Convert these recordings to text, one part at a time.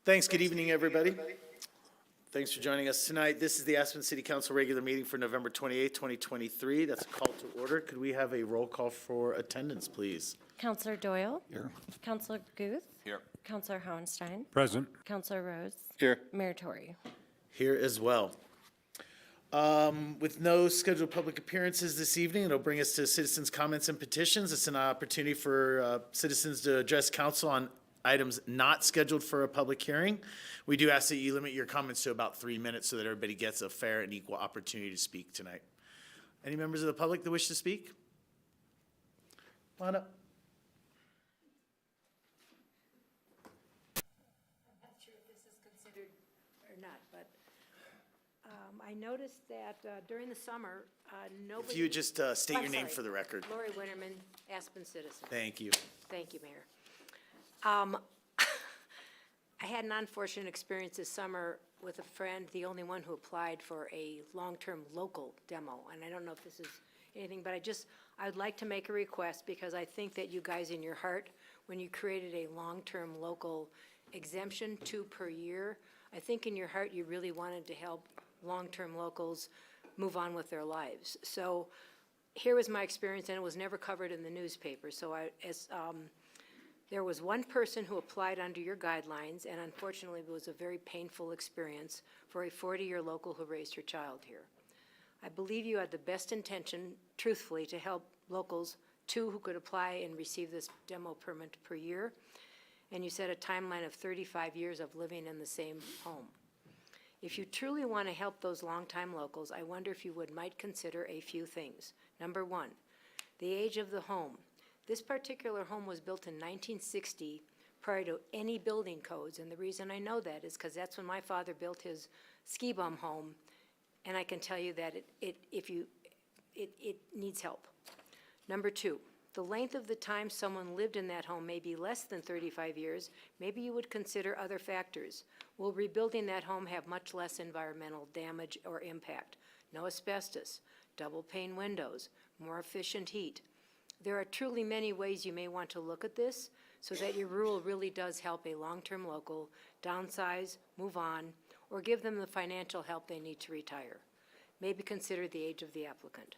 Thanks. Good evening, everybody. Thanks for joining us tonight. This is the Aspen City Council regular meeting for November 28th, 2023. That's a call to order. Could we have a roll call for attendance, please? Councillor Doyle. Here. Councillor Guth. Here. Councillor Hohenstein. Present. Councillor Rose. Here. Mayor Tory. Here as well. With no scheduled public appearances this evening, it'll bring us to citizens' comments and petitions. It's an opportunity for citizens to address council on items not scheduled for a public hearing. We do ask that you limit your comments to about 3 minutes so that everybody gets a fair and equal opportunity to speak tonight. Any members of the public that wish to speak? Come on up. I'm not sure if this is considered or not, but I noticed that during the summer, nobody. If you would just state your name for the record. Lori Winterman, Aspen citizen. Thank you. Thank you, Mayor. I had an unfortunate experience this summer with a friend, the only one who applied for a long-term local demo. And I don't know if this is anything, but I would like to make a request because I think that you guys in your heart, when you created a long-term local exemption, 2 per year, I think in your heart you really wanted to help long-term locals move on with their lives. So here was my experience, and it was never covered in the newspaper. So there was one person who applied under your guidelines, and unfortunately it was a very painful experience for a 40-year local who raised her child here. I believe you had the best intention, truthfully, to help locals, 2 who could apply and receive this demo permit per year, and you set a timeline of 35 years of living in the same home. If you truly want to help those longtime locals, I wonder if you might consider a few things. Number 1, the age of the home. This particular home was built in 1960 prior to any building codes, and the reason I know that is because that's when my father built his ski bum home, and I can tell you that it needs help. Number 2, the length of the time someone lived in that home may be less than 35 years. Maybe you would consider other factors. Will rebuilding that home have much less environmental damage or impact? No asbestos, double pane windows, more efficient heat. There are truly many ways you may want to look at this so that your rule really does help a long-term local downsize, move on, or give them the financial help they need to retire. Maybe consider the age of the applicant.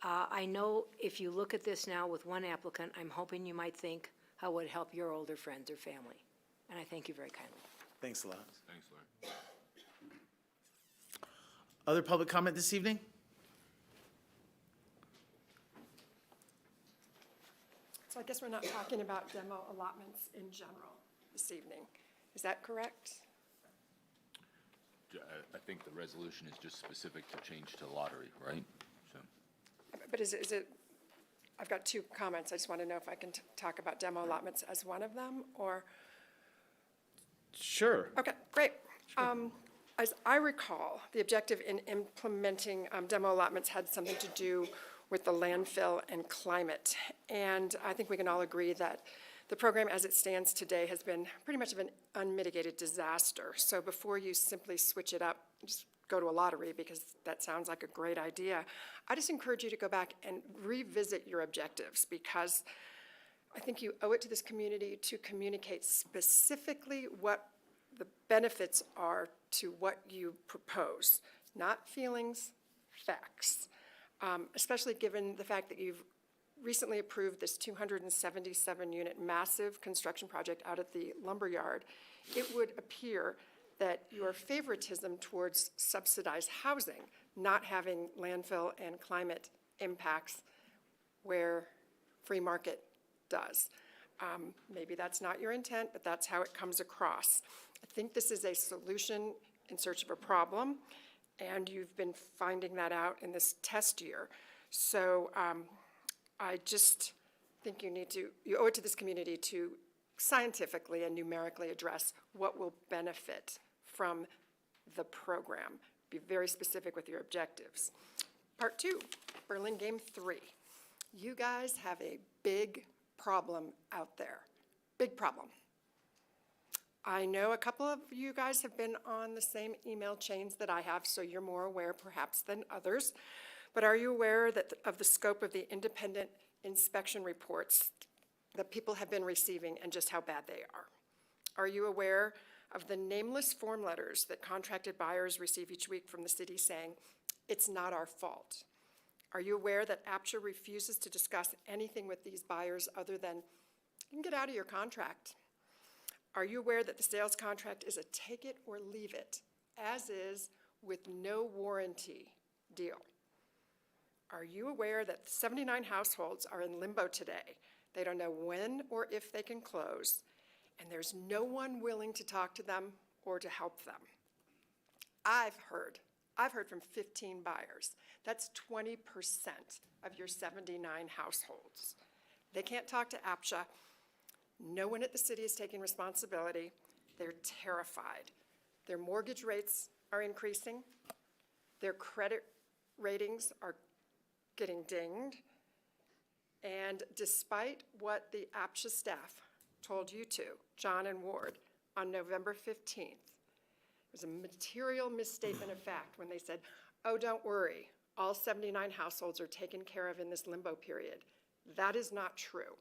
I know if you look at this now with one applicant, I'm hoping you might think how it would help your older friends or family. And I thank you very kindly. Thanks a lot. Thanks, Larry. Other public comment this evening? So I guess we're not talking about demo allotments in general this evening. Is that correct? I think the resolution is just specific to change to lottery, right? So, But is it, I've got 2 comments. I just want to know if I can talk about demo allotments as one of them, or? Sure. Okay, great. As I recall, the objective in implementing demo allotments had something to do with the landfill and climate. And I think we can all agree that the program as it stands today has been pretty much of an unmitigated disaster. So before you simply switch it up, just go to a lottery, because that sounds like a great idea, I just encourage you to go back and revisit your objectives, because I think you owe it to this community to communicate specifically what the benefits are to what you propose, not feelings, facts. Especially given the fact that you've recently approved this 277-unit massive construction project out at the lumberyard, it would appear that your favoritism towards subsidized housing, not having landfill and climate impacts where free market does. Maybe that's not your intent, but that's how it comes across. I think this is a solution in search of a problem, and you've been finding that out in this test year. So I just think you owe it to this community to scientifically and numerically address what will benefit from the program. Be very specific with your objectives. Part 2, Burlingame 3. You guys have a big problem out there. Big problem. I know a couple of you guys have been on the same email chains that I have, so you're more aware perhaps than others. But are you aware that of the scope of the independent inspection reports that people have been receiving and just how bad they are? Are you aware of the nameless form letters that contracted buyers receive each week from the city saying, "It's not our fault"? Are you aware that APSHA refuses to discuss anything with these buyers other than, "You can get out of your contract"? Are you aware that the sales contract is a take it or leave it, as is with no warranty deal? Are you aware that 79 households are in limbo today? They don't know when or if they can close, and there's no one willing to talk to them or to help them. I've heard from 15 buyers. That's 20% of your 79 households. They can't talk to APSHA. No one at the city is taking responsibility. They're terrified. Their mortgage rates are increasing. Their credit ratings are getting dinged. And despite what the APSHA staff told you two, John and Ward, on November 15th, it was a material misstatement of fact when they said, "Oh, don't worry, all 79 households are taken care of in this limbo period." That is not true.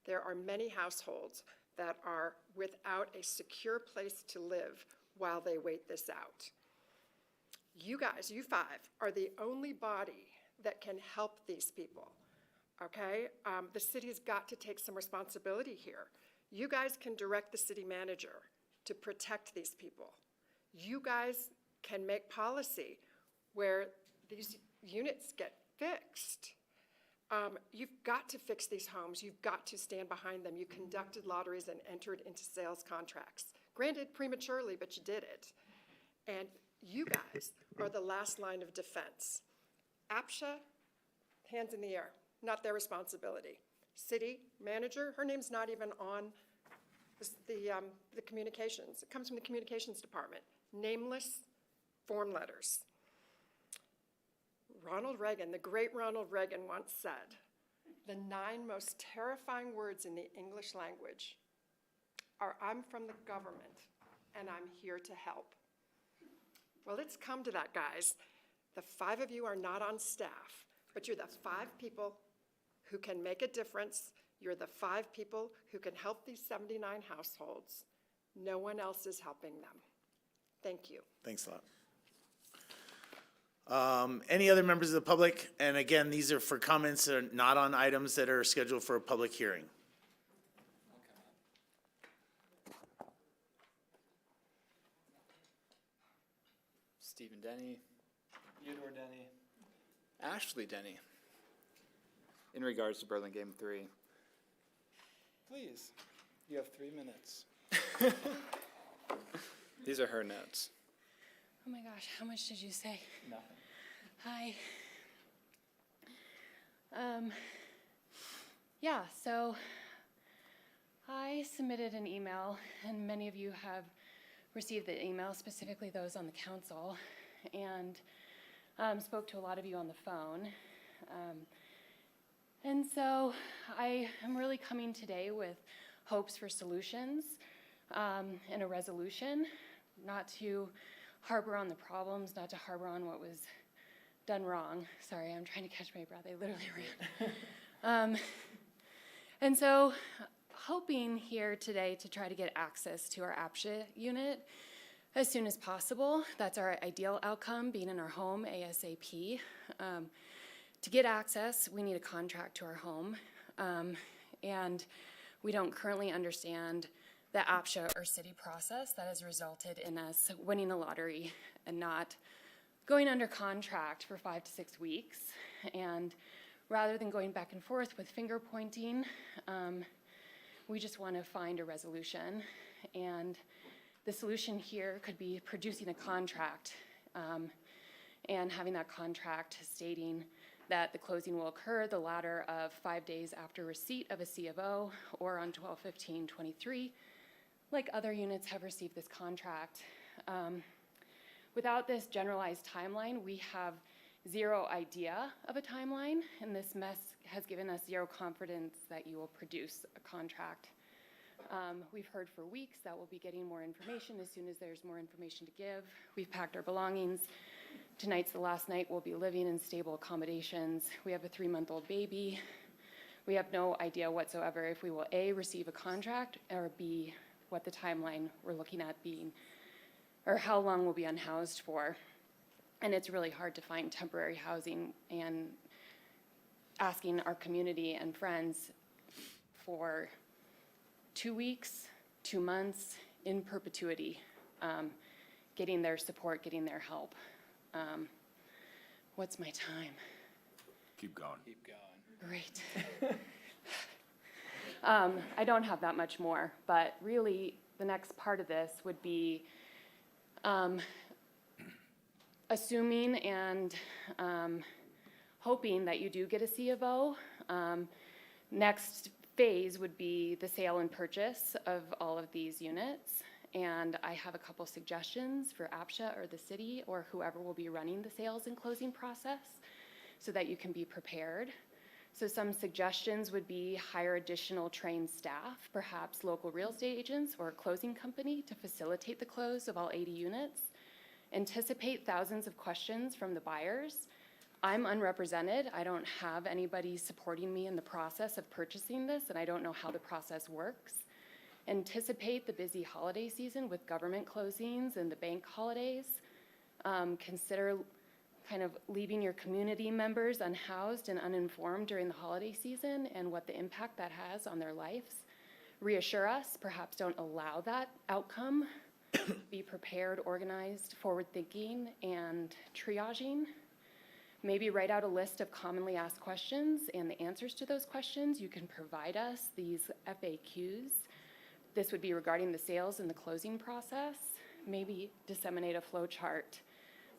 There are many households that are without a secure place to live while they wait this out. You guys, you five, are the only body that can help these people, okay? The city's got to take some responsibility here. You guys can direct the city manager to protect these people. You guys can make policy where these units get fixed. You've got to fix these homes. You've got to stand behind them. You conducted lotteries and entered into sales contracts. Granted, prematurely, but you did it. And you guys are the last line of defense. APSHA, hands in the air, not their responsibility. City manager, her name's not even on the communications. It comes from the communications department. Nameless form letters. Ronald Reagan, the great Ronald Reagan, once said, "The 9 most terrifying words in the English language are, 'I'm from the government and I'm here to help.'" Well, it's come to that, guys. The 5 of you are not on staff, but you're the 5 people who can make a difference. You're the 5 people who can help these 79 households. No one else is helping them. Thank you. Thanks a lot. Any other members of the public? And again, these are for comments that are not on items that are scheduled for a public hearing. Stephen Denny, Theodore Denny, Ashley Denny, in regards to Burlingame 3. Please, you have 3 minutes. These are her notes. Oh my gosh, how much did you say? Nothing. Hi. Yeah, so I submitted an email, and many of you have received the email, specifically those on the council, and spoke to a lot of you on the phone. And so I am really coming today with hopes for solutions and a resolution, not to harbor on the problems, not to harbor on what was done wrong. Sorry, I'm trying to catch my breath. I literally ran. And so hoping here today to try to get access to our APSHA unit as soon as possible. That's our ideal outcome, being in our home ASAP. To get access, we need a contract to our home. And we don't currently understand the APSHA or city process that has resulted in us winning a lottery and not going under contract for 5 to 6 weeks. And rather than going back and forth with finger pointing, we just want to find a resolution. And the solution here could be producing a contract and having that contract stating that the closing will occur the latter of 5 days after receipt of a C of O or on 12/15/23, like other units have received this contract. Without this generalized timeline, we have zero idea of a timeline, and this mess has given us zero confidence that you will produce a contract. We've heard for weeks that we'll be getting more information as soon as there's more information to give. We've packed our belongings. Tonight's the last night we'll be living in stable accommodations. We have a 3-month-old baby. We have no idea whatsoever if we will A, receive a contract, or B, what the timeline we're looking at being, or how long we'll be unhoused for. And it's really hard to find temporary housing, and asking our community and friends for 2 weeks, 2 months, in perpetuity, getting their support, getting their help. What's my time? Keep going. Keep going. Great. I don't have that much more, but really, the next part of this would be assuming and hoping that you do get a C of O. Next phase would be the sale and purchase of all of these units. And I have a couple suggestions for APSHA or the city or whoever will be running the sales and closing process so that you can be prepared. So some suggestions would be hire additional trained staff, perhaps local real estate agents or a closing company to facilitate the close of all 80 units. Anticipate thousands of questions from the buyers. I'm unrepresented. I don't have anybody supporting me in the process of purchasing this, and I don't know how the process works. Anticipate the busy holiday season with government closings and the bank holidays. Consider kind of leaving your community members unhoused and uninformed during the holiday season and what the impact that has on their lives. Reassure us, perhaps don't allow that outcome. Be prepared, organized, forward-thinking, and triaging. Maybe write out a list of commonly asked questions and the answers to those questions. You can provide us these FAQs. This would be regarding the sales and the closing process. Maybe disseminate a flow chart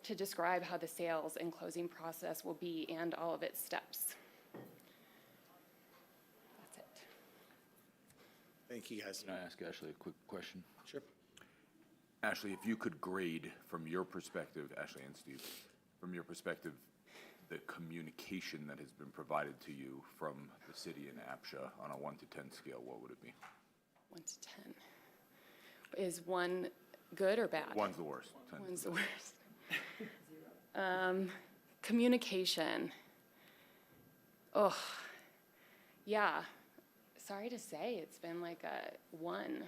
to describe how the sales and closing process will be and all of its steps. That's it. Thank you, guys. Can I ask Ashley a quick question? Sure. Ashley, if you could grade from your perspective, Ashley and Steve, from your perspective, the communication that has been provided to you from the city and APSHA on a 1 to 10 scale, what would it be? 1 to 10. Is 1 good or bad? 1's the worst. 10's 1's the the best. worst. Communication. Oh, yeah. Sorry to say, it's been like a 1.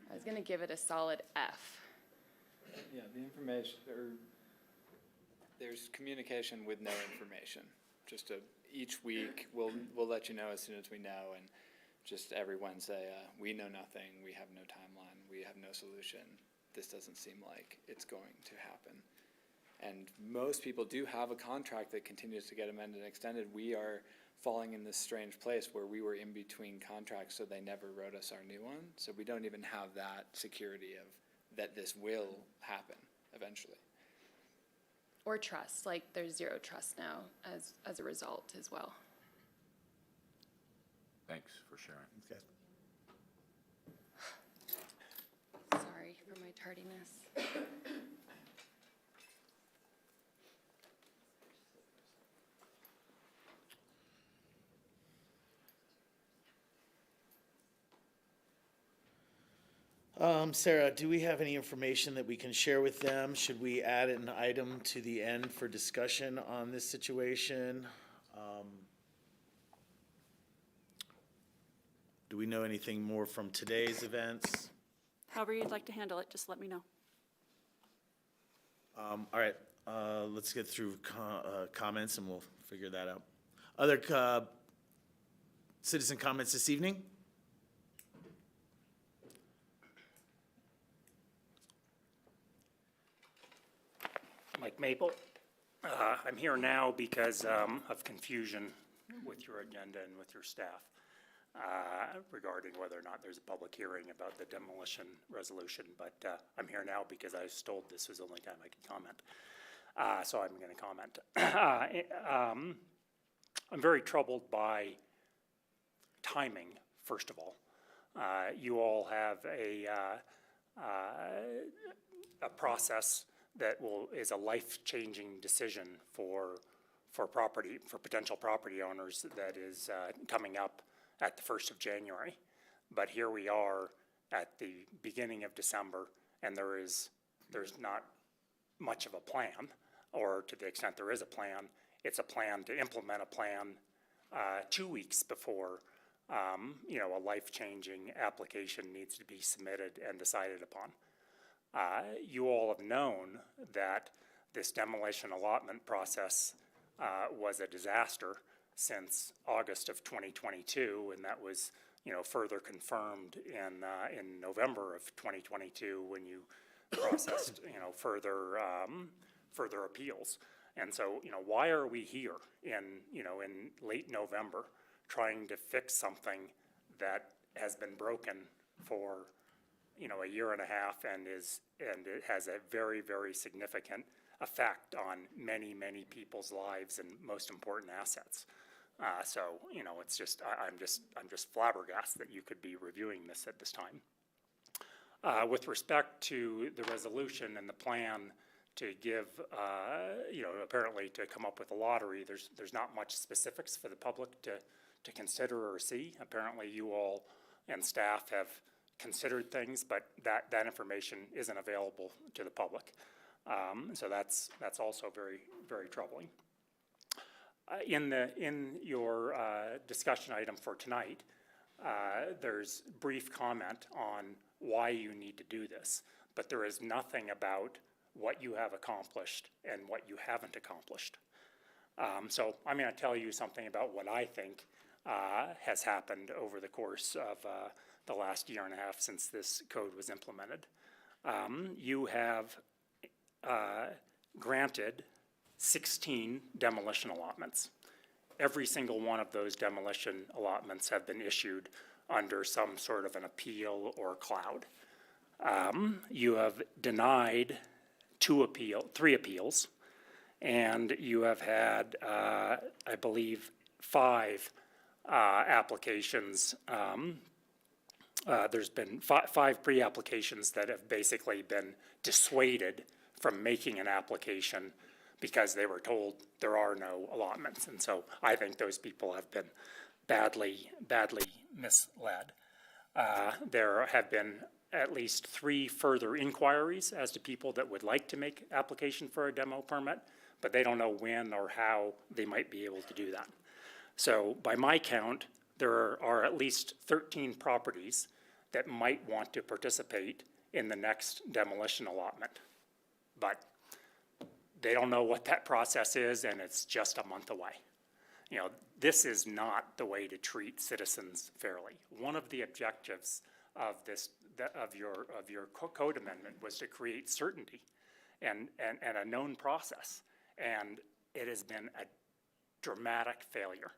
I was gonna give it a solid F. Yeah, the information, there's communication with no information. Just each week, we'll let you know as soon as we know, and just every Wednesday, we know nothing, we have no timeline, we have no solution. This doesn't seem like it's going to happen. And most people do have a contract that continues to get amended and extended. We are falling in this strange place where we were in between contracts, so they never wrote us our new one. So we don't even have that security of that this will happen eventually. Or trust, like there's zero trust now as a result as well. Thanks for sharing. Okay. Sorry for my tardiness. Sarah, do we have any information that we can share with them? Should we add an item to the end for discussion on this situation? Do we know anything more from today's events? However you'd like to handle it, just let me know. All right, let's get through comments and we'll figure that out. Other citizen comments this evening? Mike Maple. I'm here now because of confusion with your agenda and with your staff regarding whether or not there's a public hearing about the demolition resolution. But I'm here now because I was told this was the only time I could comment. So I'm going to comment. I'm very troubled by timing, first of all. You all have a process that is a life-changing decision for potential property owners that is coming up at the 1st of January. But here we are at the beginning of December, and there's not much of a plan, or to the extent there is a plan, it's a plan to implement a plan 2 weeks before a life-changing application needs to be submitted and decided upon. You all have known that this demolition allotment process was a disaster since August of 2022, and that was, further confirmed in November of 2022 when you processed, further appeals. And so, why are we here in late November trying to fix something that has been broken for, a year and a half and it has a very, very significant effect on many, many people's lives and most important assets. So, it's just, I'm just flabbergasted that you could be reviewing this at this time. With respect to the resolution and the plan to give, apparently to come up with a lottery, there's not much specifics for the public to consider or see. Apparently you all and staff have considered things, but that information isn't available to the public. So that's also very, very troubling. In your discussion item for tonight, there's brief comment on why you need to do this, but there is nothing about what you have accomplished and what you haven't accomplished. So I'm going to tell you something about what I think has happened over the course of the last year and a half since this code was implemented. You have granted 16 demolition allotments. Every single one of those demolition allotments have been issued under some sort of an appeal or cloud. You have denied 3 appeals, and you have had, I believe, 5 applications. There's been 5 pre-applications that have basically been dissuaded from making an application because they were told there are no allotments. And so I think those people have been badly misled. There have been at least 3 further inquiries as to people that would like to make application for a demo permit, but they don't know when or how they might be able to do that. So by my count, there are at least 13 properties that might want to participate in the next demolition allotment. But they don't know what that process is, and it's just a month away. This is not the way to treat citizens fairly. One of the objectives of your code amendment was to create certainty and a known process, and it has been a dramatic failure.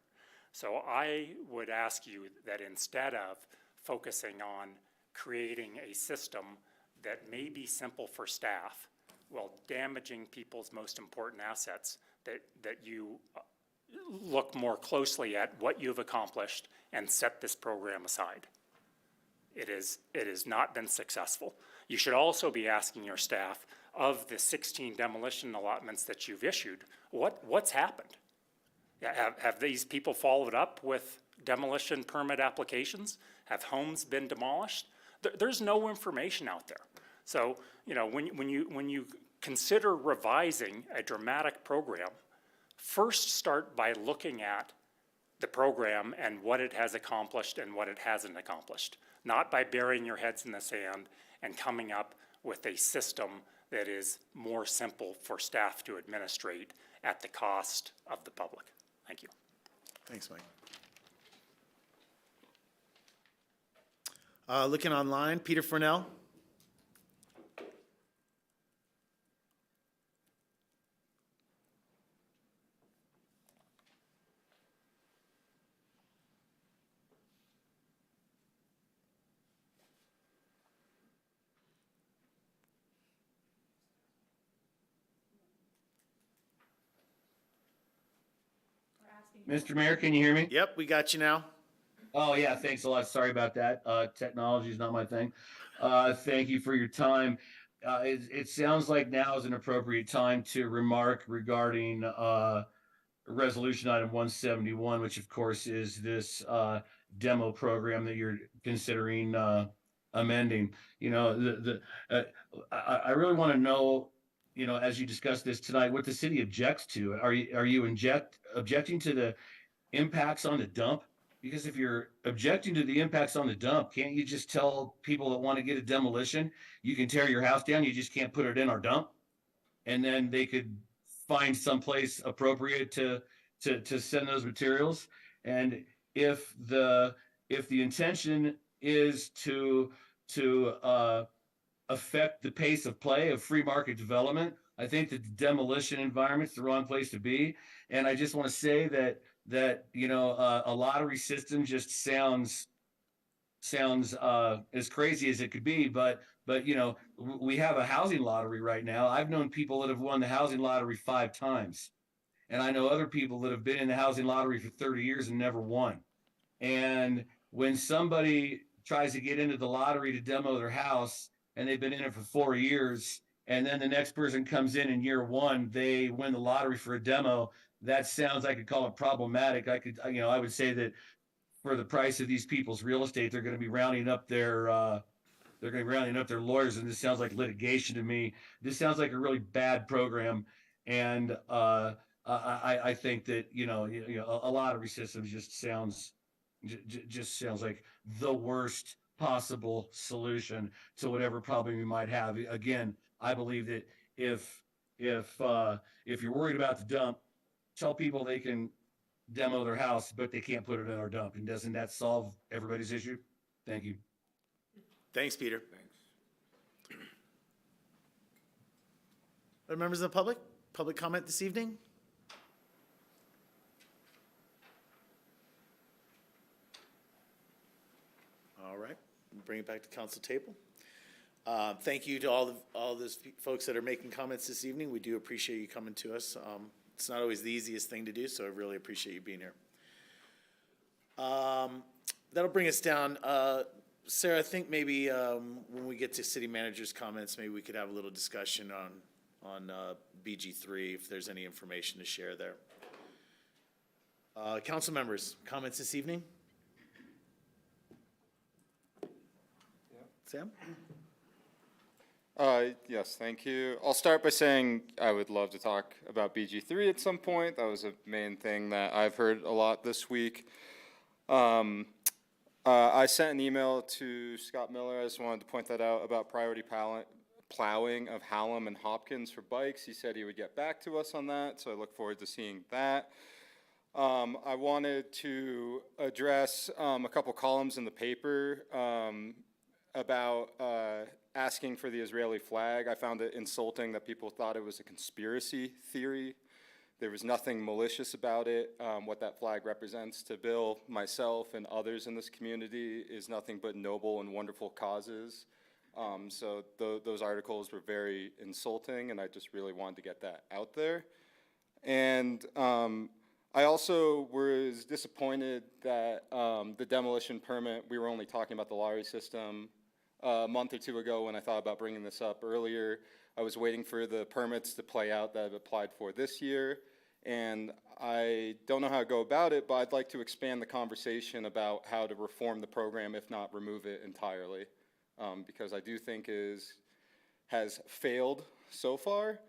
So I would ask you that instead of focusing on creating a system that may be simple for staff while damaging people's most important assets, that you look more closely at what you've accomplished and set this program aside. It has not been successful. You should also be asking your staff, of the 16 demolition allotments that you've issued, what's happened? Have these people followed up with demolition permit applications? Have homes been demolished? There's no information out there. So, when you consider revising a dramatic program, first start by looking at the program and what it has accomplished and what it hasn't accomplished, not by burying your heads in the sand and coming up with a system that is more simple for staff to administrate at the cost of the public. Thank you. Thanks, Mike. Looking online, Peter Furnell. Mr. Mayor, can you hear me? Yep, we got you now. Oh, yeah, thanks a lot. Sorry about that. Technology is not my thing. Thank you for your time. It sounds like now is an appropriate time to remark regarding resolution item 171, which of course is this demo program that you're considering amending. I really want to know, as you discuss this tonight, what the city objects to. Are you objecting to the impacts on the dump? Because if you're objecting to the impacts on the dump, can't you just tell people that want to get a demolition, you can tear your house down, you just can't put it in our dump? And then they could find someplace appropriate to send those materials. And if the intention is to affect the pace of play of free market development, I think that the demolition environment's the wrong place to be. And I just want to say that a lottery system just sounds as crazy as it could be, but we have a housing lottery right now. I've known people that have won the housing lottery 5 times, and I know other people that have been in the housing lottery for 30 years and never won. And when somebody tries to get into the lottery to demo their house and they've been in it for 4 years, and then the next person comes in year 1, they win the lottery for a demo, that sounds, I could call it problematic. I would say that for the price of these people's real estate, they're going to be rounding up their lawyers, and this sounds like litigation to me. This sounds like a really bad program, and I think that a lottery system just sounds like the worst possible solution to whatever problem you might have. Again, I believe that if you're worried about the dump, tell people they can demo their house, but they can't put it in our dump. And doesn't that solve everybody's issue? Thank you. Thanks, Peter. Thanks. Other members of the public? Public comment this evening? All right, we'll bring it back to council table. Thank you to all those folks that are making comments this evening. We do appreciate you coming to us. It's not always the easiest thing to do, so I really appreciate you being here. That'll bring us down. Sarah, I think maybe when we get to city manager's comments, maybe we could have a little discussion on BG3, if there's any information to share there. Council members, comments this evening? Sam? Yes, thank you. I'll start by saying I would love to talk about BG3 at some point. That was a main thing that I've heard a lot this week. I sent an email to Scott Miller. I just wanted to point that out about priority plowing of Hallam and Hopkins for bikes. He said he would get back to us on that, so I look forward to seeing that. I wanted to address a couple columns in the paper about asking for the Israeli flag. I found it insulting that people thought it was a conspiracy theory. There was nothing malicious about it. What that flag represents to Bill, myself, and others in this community is nothing but noble and wonderful causes. So those articles were very insulting, and I just really wanted to get that out there. And I also was disappointed that the demolition permit, we were only talking about the lottery system a month or 2 ago when I thought about bringing this up earlier. I was waiting for the permits to play out that I've applied for this year, and I don't know how to go about it, but I'd like to expand the conversation about how to reform the program, if not remove it entirely, because I do think has failed so far,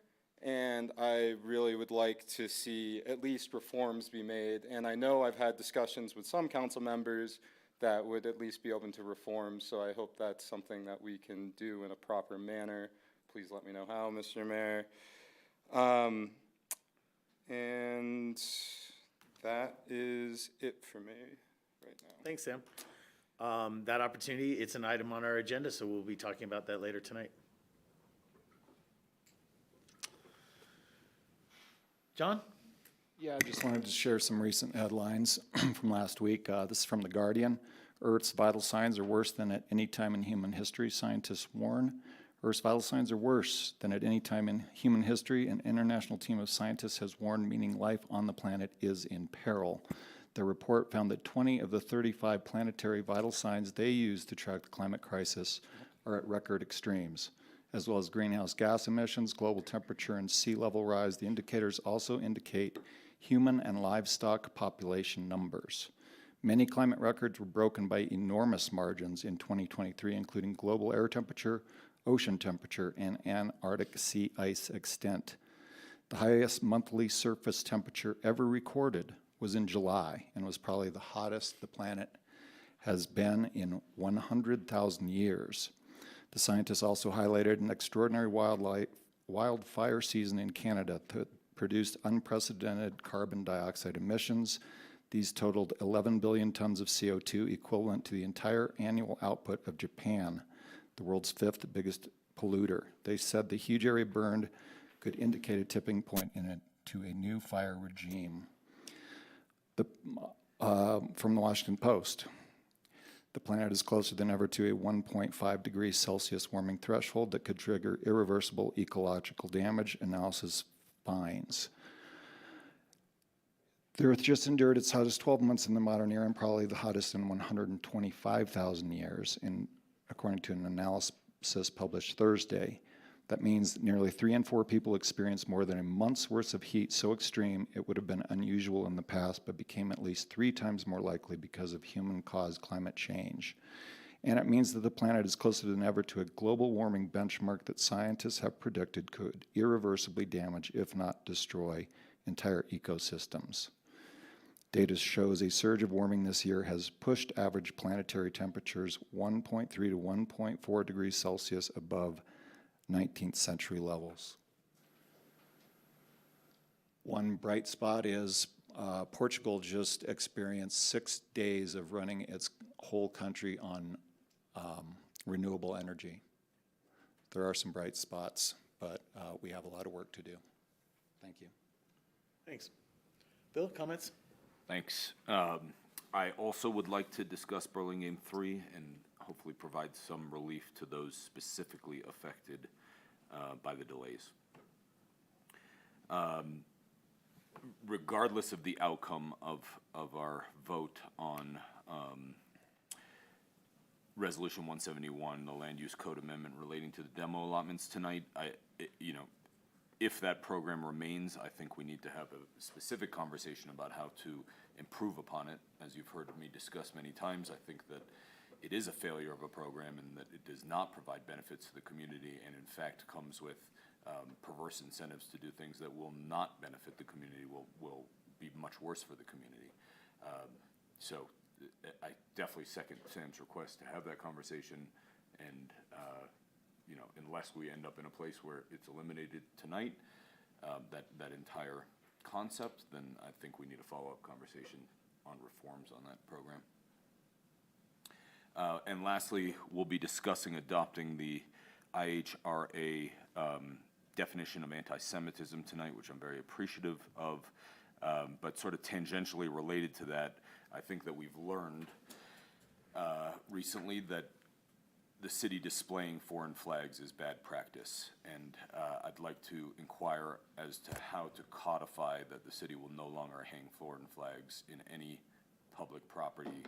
and I really would like to see at least reforms be made. And I know I've had discussions with some council members that would at least be open to reform, so I hope that's something that we can do in a proper manner. Please let me know how, Mr. Mayor. And that is it for me right now. Thanks, Sam. That opportunity, it's an item on our agenda, so we'll be talking about that later tonight. John? Yeah, I just wanted to share some recent headlines from last week. This is from The Guardian. Earth's vital signs are worse than at any time in human history, scientists warn. Earth's vital signs are worse than at any time in human history. An international team of scientists has warned, meaning life on the planet is in peril. The report found that 20 of the 35 planetary vital signs they use to track the climate crisis are at record extremes, as well as greenhouse gas emissions, global temperature, and sea level rise. The indicators also indicate human and livestock population numbers. Many climate records were broken by enormous margins in 2023, including global air temperature, ocean temperature, and Antarctic sea ice extent. The highest monthly surface temperature ever recorded was in July and was probably the hottest the planet has been in 100,000 years. The scientists also highlighted an extraordinary wildfire season in Canada that produced unprecedented carbon dioxide emissions. These totaled 11 billion tons of CO2, equivalent to the entire annual output of Japan, the world's 5th biggest polluter. They said the huge area burned could indicate a tipping point to a new fire regime. From the Washington Post, the planet is closer than ever to a 1.5 degrees Celsius warming threshold that could trigger irreversible ecological damage, analysis finds. The Earth just endured its hottest 12 months in the modern era and probably the hottest in 125,000 years, according to an analysis published Thursday. That means nearly 3 in 4 people experienced more than a month's worth of heat so extreme it would have been unusual in the past, but became at least 3 times more likely because of human-caused climate change. And it means that the planet is closer than ever to a global warming benchmark that scientists have predicted could irreversibly damage, if not destroy, entire ecosystems. Data shows a surge of warming this year has pushed average planetary temperatures 1.3 to 1.4 degrees Celsius above 19th century levels. One bright spot is Portugal just experienced 6 days of running its whole country on renewable energy. There are some bright spots, but we have a lot of work to do. Thank you. Thanks. Bill, comments? Thanks. I also would like to discuss Burlingame 3 and hopefully provide some relief to those specifically affected by the delays. Regardless of the outcome of our vote on Resolution 171, the Land Use Code Amendment relating to the demo allotments tonight, if that program remains, I think we need to have a specific conversation about how to improve upon it. As you've heard me discuss many times, I think that it is a failure of a program and that it does not provide benefits to the community and in fact comes with perverse incentives to do things that will not benefit the community, will be much worse for the community. So I definitely second Sam's request to have that conversation, and unless we end up in a place where it's eliminated tonight, that entire concept, then I think we need a follow-up conversation on reforms on that program. And lastly, we'll be discussing adopting the IHRA definition of anti-Semitism tonight, which I'm very appreciative of, but sort of tangentially related to that, I think that we've learned recently that the city displaying foreign flags is bad practice, and I'd like to inquire as to how to codify that the city will no longer hang foreign flags in any public property.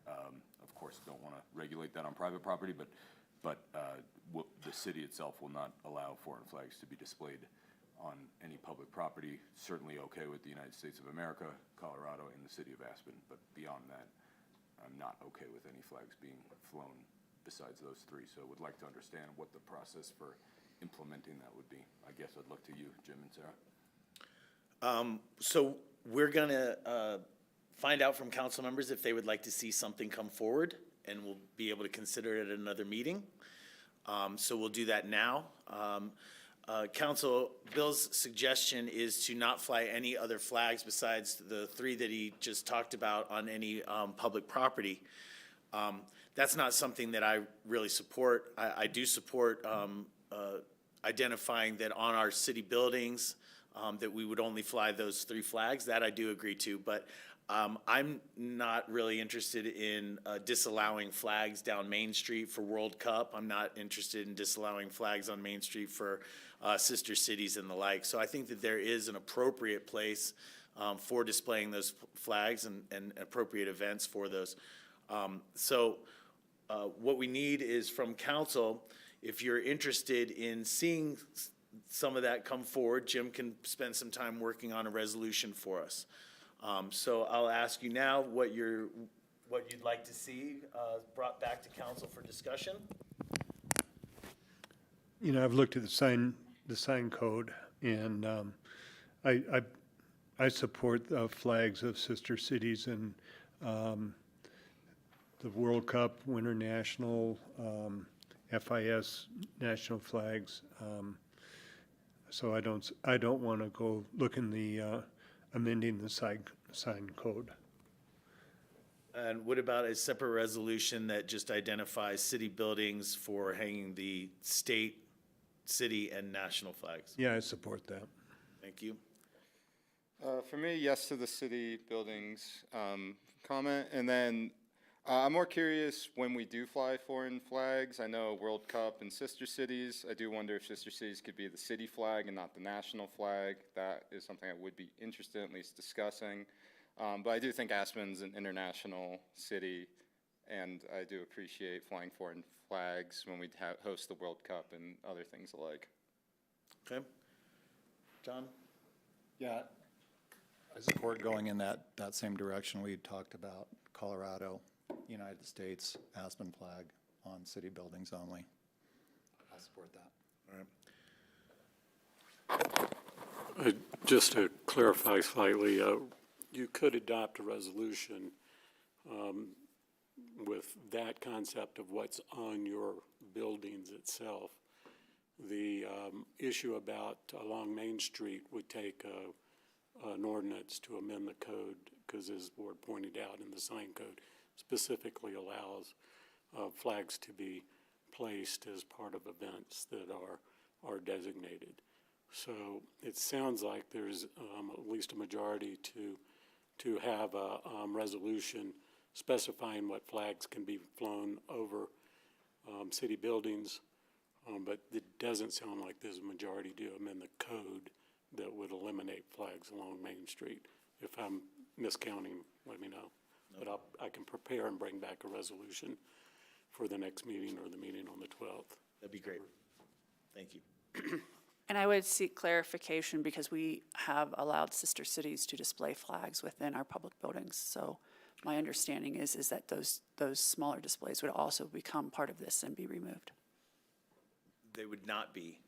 Of course, don't want to regulate that on private property, but the city itself will not allow foreign flags to be displayed on any public property. Certainly okay with the United States of America, Colorado, and the city of Aspen, but beyond that, I'm not okay with any flags being flown besides those 3. So would like to understand what the process for implementing that would be. I guess I'd look to you, Jim and Sarah. So we're going to find out from council members if they would like to see something come forward, and we'll be able to consider it at another meeting. So we'll do that now. Council, Bill's suggestion is to not fly any other flags besides the 3 that he just talked about on any public property. That's not something that I really support. I do support identifying that on our city buildings that we would only fly those 3 flags. That I do agree to, but I'm not really interested in disallowing flags down Main Street for World Cup. I'm not interested in disallowing flags on Main Street for sister cities and the like. So I think that there is an appropriate place for displaying those flags and appropriate events for those. What we need is from council, if you're interested in seeing some of that come forward, Jim can spend some time working on a resolution for us. So I'll ask you now what you'd like to see brought back to council for discussion. I've looked at the sign code, and I I support flags of sister cities and the World Cup, Winter National, FIS national flags. So I don't want to go look in the amending the sign code. And what about a separate resolution that just identifies city buildings for hanging the state, city, and national flags? Yeah, I support that. Thank you. For me, yes to the city buildings comment. And then I'm more curious when we do fly foreign flags. I know World Cup and sister cities. I do wonder if sister cities could be the city flag and not the national flag. That is something I would be interested in at least discussing. But I do think Aspen's an international city, and I do appreciate flying foreign flags when we host the World Cup and other things alike. Okay. John? Yeah, I support going in that same direction we talked about, Colorado, United States, Aspen flag on city buildings only. I support that. All right. Just to clarify slightly, you could adopt a resolution with that concept of what's on your buildings itself. The issue about along Main Street would take an ordinance to amend the code, because as the board pointed out in the sign code, specifically allows flags to be placed as part of events that are designated. So it sounds like there's at least a majority to have a resolution specifying what flags can be flown over city buildings, but it doesn't sound like there's a majority to amend the code that would eliminate flags along Main Street. If I'm miscounting, let me know. But I can prepare and bring back a resolution for the next meeting or the meeting on the 12th. That'd be great. Thank you. And I would seek clarification because we have allowed sister cities to display flags within our public buildings. So my understanding is that those smaller displays would also become part of this and be removed. They would not be.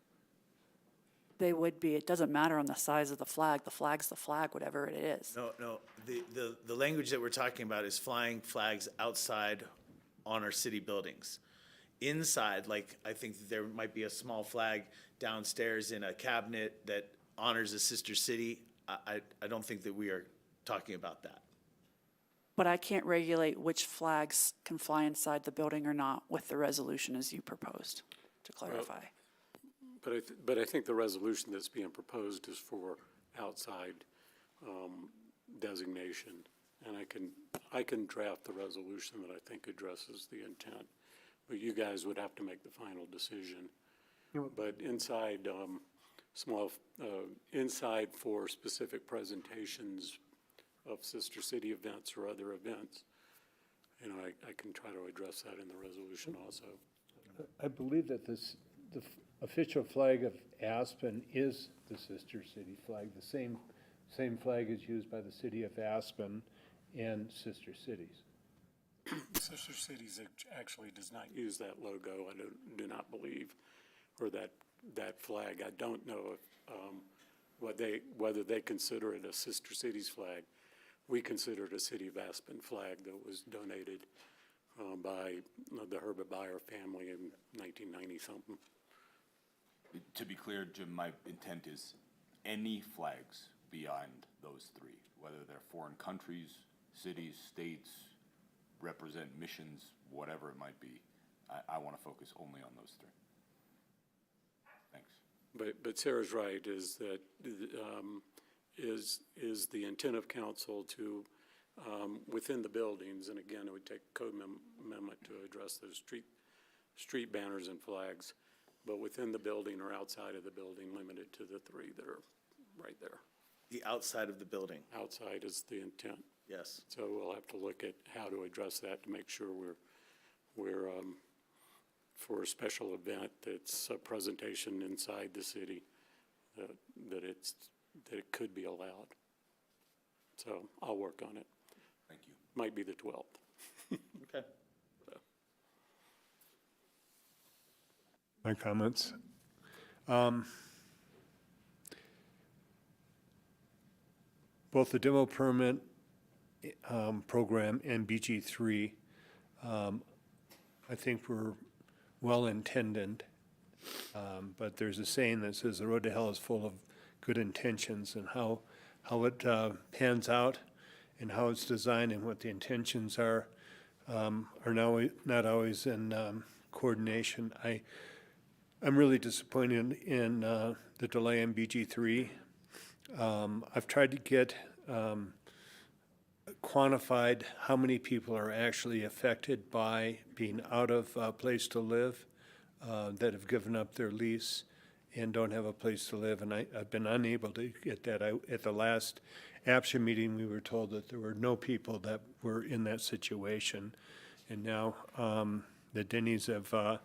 They would be. It doesn't matter on the size of the flag. The flag's the flag, whatever it is. No. The language that we're talking about is flying flags outside on our city buildings. Inside, like, I think there might be a small flag downstairs in a cabinet that honors a sister city. I don't think that we are talking about that. But I can't regulate which flags can fly inside the building or not with the resolution as you proposed, to clarify. But I think the resolution that's being proposed is for outside designation. And I can draft the resolution that I think addresses the intent. But you guys would have to make the final decision. But inside, inside for specific presentations of sister city events or other events, I can try to address that in the resolution also. I believe that the official flag of Aspen is the sister city flag. The same flag is used by the city of Aspen and sister cities. Sister Cities actually does not use that logo, I do not believe, or that flag. I don't know if, whether they consider it a Sister Cities flag. We consider it a City of Aspen flag that was donated by the Herbert Beyer family in 1990-something. To be clear, Jim, my intent is any flags beyond those three, whether they're foreign countries, cities, states, represent missions, whatever it might be. I want to focus only on those three. Thanks. But Sarah's right, is that is the intent of council to, within the buildings, and again, it would take a code amendment to address those street banners and flags, but within the building or outside of the building, limited to the three that are right there. The outside of the building. Outside is the intent. Yes. So we'll have to look at how to address that to make sure we're for a special event that's a presentation inside the city, that it could be allowed. So I'll work on it. Thank you. Might be the 12th. Okay. My comments. both the demo permit program and BG3, I think were well-intended, but there's a saying that says the road to hell is full of good intentions, and how it pans out and how it's designed and what the intentions are now not always in coordination. I'm really disappointed in the delay in BG3. I've tried to get quantified how many people are actually affected by being out of a place to live, that have given up their lease and don't have a place to live, and I've been unable to get that. At the last APSHA meeting, we were told that there were no people that were in that situation, and now the Denny's have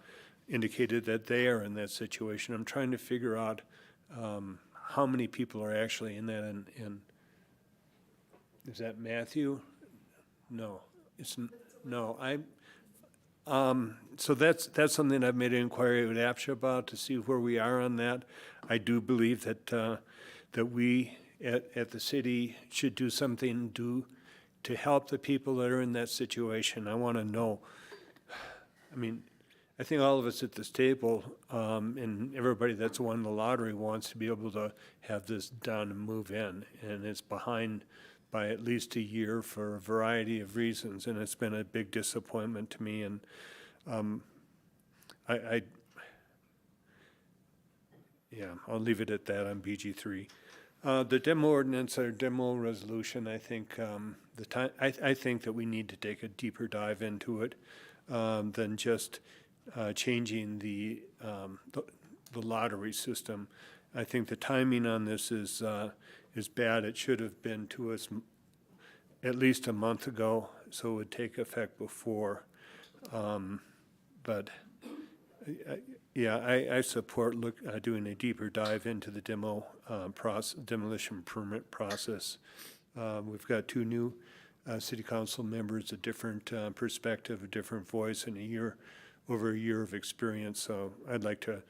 indicated that they are in that situation. I'm trying to figure out how many people are actually in that, and is that Matthew? No, so that's something I've made an inquiry with APSHA about to see where we are on that. I do believe that we at the city should do something to help the people that are in that situation. I want to know. I mean, I think all of us at this table and everybody that's won the lottery wants to be able to have this done and move in, and it's behind by at least a year for a variety of reasons, and it's been a big disappointment to me. And I'll leave it at that on BG3. The demo ordinance or demo resolution, I think I think that we need to take a deeper dive into it than just changing the lottery system. I think the timing on this is bad. It should have been to us at least a month ago, so it would take effect before. But I support doing a deeper dive into the demolition permit process. We've got two new city council members, a different perspective, a different voice, and over a year of experience. So I'd like to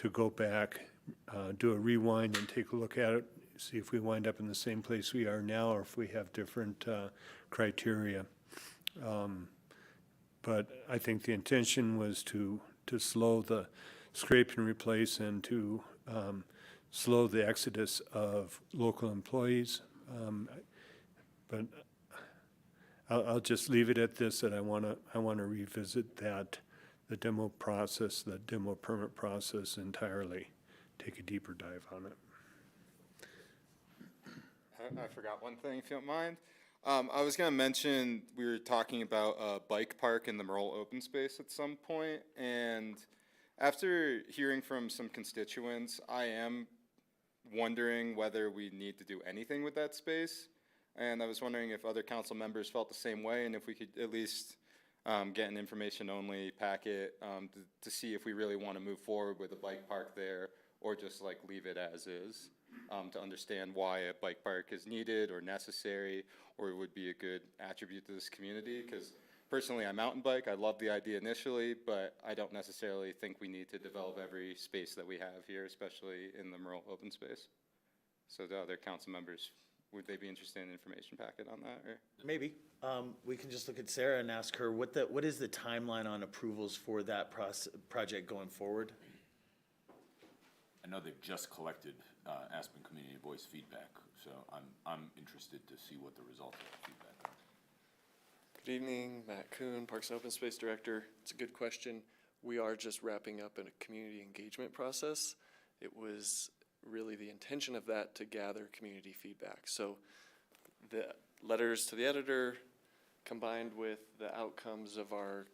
go back, do a rewind and take a look at it, see if we wind up in the same place we are now or if we have different criteria. But I think the intention was to slow the scrape and replace and to slow the exodus of local employees. But I'll just leave it at this, that I want to revisit the demo process, the demo permit process entirely, take a deeper dive on it. I forgot one thing, if you don't mind. I was going to mention, we were talking about a bike park in the Merle open space at some point, and after hearing from some constituents, I am wondering whether we need to do anything with that space. And I was wondering if other council members felt the same way, and if we could at least get an information-only packet to see if we really want to move forward with a bike park there, or just like leave it as is, to understand why a bike park is needed or necessary, or would be a good attribute to this community. Because personally, I mountain bike. I love the idea initially, but I don't necessarily think we need to develop every space that we have here, especially in the Merle open space. So the other council members, would they be interested in an information packet on that? Or? Maybe. We can just look at Sarah and ask her what is the timeline on approvals for that project going forward? I know they've just collected Aspen Community Voice feedback, so I'm interested to see what the results of the feedback are. Good evening, Matt Kuhn, Parks and Open Space Director. It's a good question. We are just wrapping up in a community engagement process. It was really the intention of that to gather community feedback. So the letters to the editor combined with the outcomes of our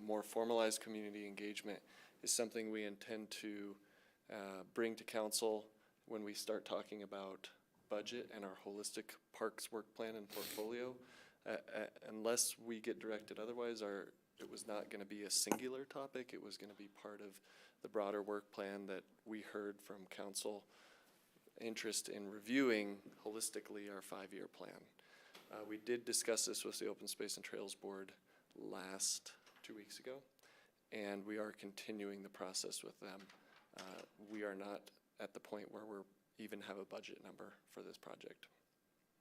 more formalized community engagement is something we intend to bring to council when we start talking about budget and our holistic parks work plan and portfolio. Unless we get directed otherwise, it was not going to be a singular topic. It was going to be part of the broader work plan that we heard from council interest in reviewing holistically our 5-year plan. We did discuss this with the Open Space and Trails Board 2 weeks ago, and we are continuing the process with them. We are not at the point where we even have a budget number for this project.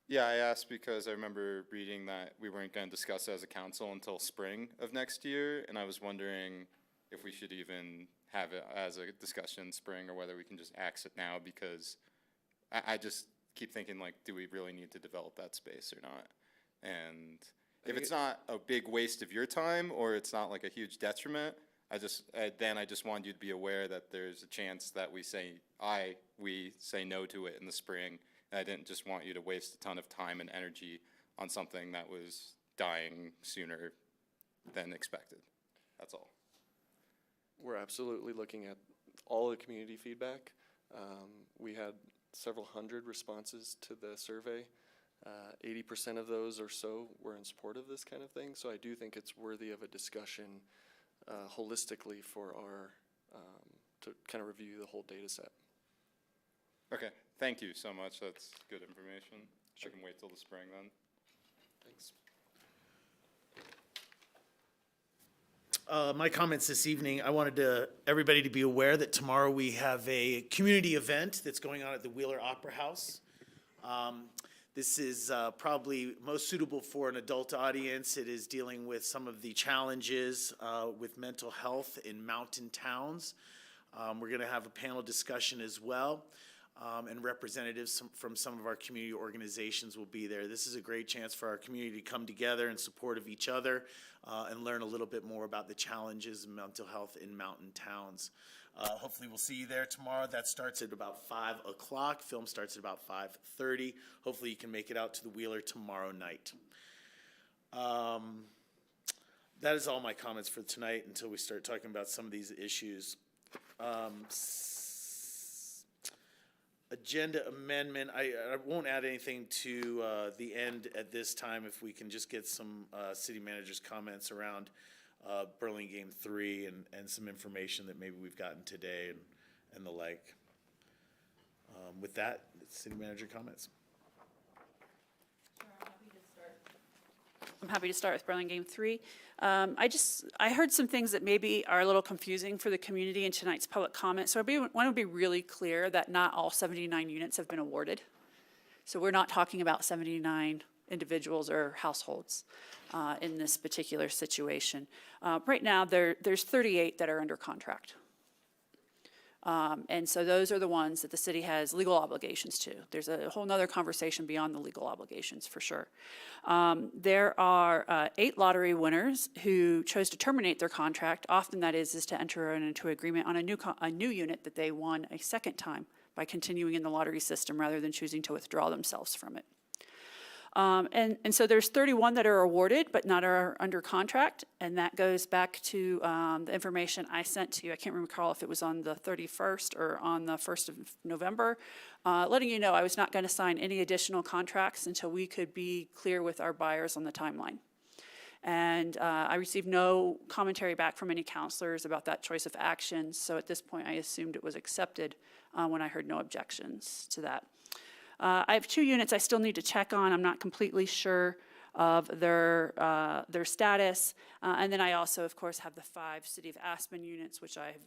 Yeah, I asked because I remember reading that we weren't going to discuss it as a council until spring of next year, and I was wondering if we should even have it as a discussion in spring, or whether we can just axe it now, because I just keep thinking, like, do we really need to develop that space or not? And if it's not a big waste of your time, or it's not like a huge detriment, I just wanted you to be aware that there's a chance that we say no to it in the spring. And I didn't just want you to waste a ton of time and energy on something that was dying sooner than expected. That's all. We're absolutely looking at all the community feedback. We had several hundred responses to the survey. 80% of those or so were in support of this kind of thing. So I do think it's worthy of a discussion holistically for our, to kind of review the whole data set. Okay, thank you so much. That's good information. I can wait till the spring then. Thanks. My comments this evening, I wanted everybody to be aware that tomorrow we have a community event that's going on at the Wheeler Opera House. This is probably most suitable for an adult audience. It is dealing with some of the challenges with mental health in mountain towns. We're going to have a panel discussion as well, and representatives from some of our community organizations will be there. This is a great chance for our community to come together in support of each other and learn a little bit more about the challenges of mental health in mountain towns. Hopefully we'll see you there tomorrow. That starts at about 5 o'clock. Film starts at about 5:30. Hopefully you can make it out to the Wheeler tomorrow night. That is all my comments for tonight until we start talking about some of these issues. Agenda amendment, I won't add anything to the end at this time. If we can just get some city manager's comments around Burlingame 3 and some information that maybe we've gotten today and the like. With that, city manager comments. I'm happy to start with Burlingame 3. I heard some things that maybe are a little confusing for the community in tonight's public comment. So I want to be really clear that not all 79 units have been awarded. So we're not talking about 79 individuals or households in this particular situation. Right now, there's 38 that are under contract. And so those are the ones that the city has legal obligations to. There's a whole nother conversation beyond the legal obligations for sure. There are 8 lottery winners who chose to terminate their contract. Often that is to enter into agreement on a new unit that they won a second time by continuing in the lottery system rather than choosing to withdraw themselves from it. And so there's 31 that are awarded but not are under contract, and that goes back to the information I sent to you. I can't recall if it was on the 31st or on the 1st of November, letting you know I was not going to sign any additional contracts until we could be clear with our buyers on the timeline. And I received no commentary back from any counselors about that choice of action, so at this point I assumed it was accepted when I heard no objections to that. I have 2 units I still need to check on. I'm not completely sure of their status. And then I also, of course, have the 5 City of Aspen units, which I've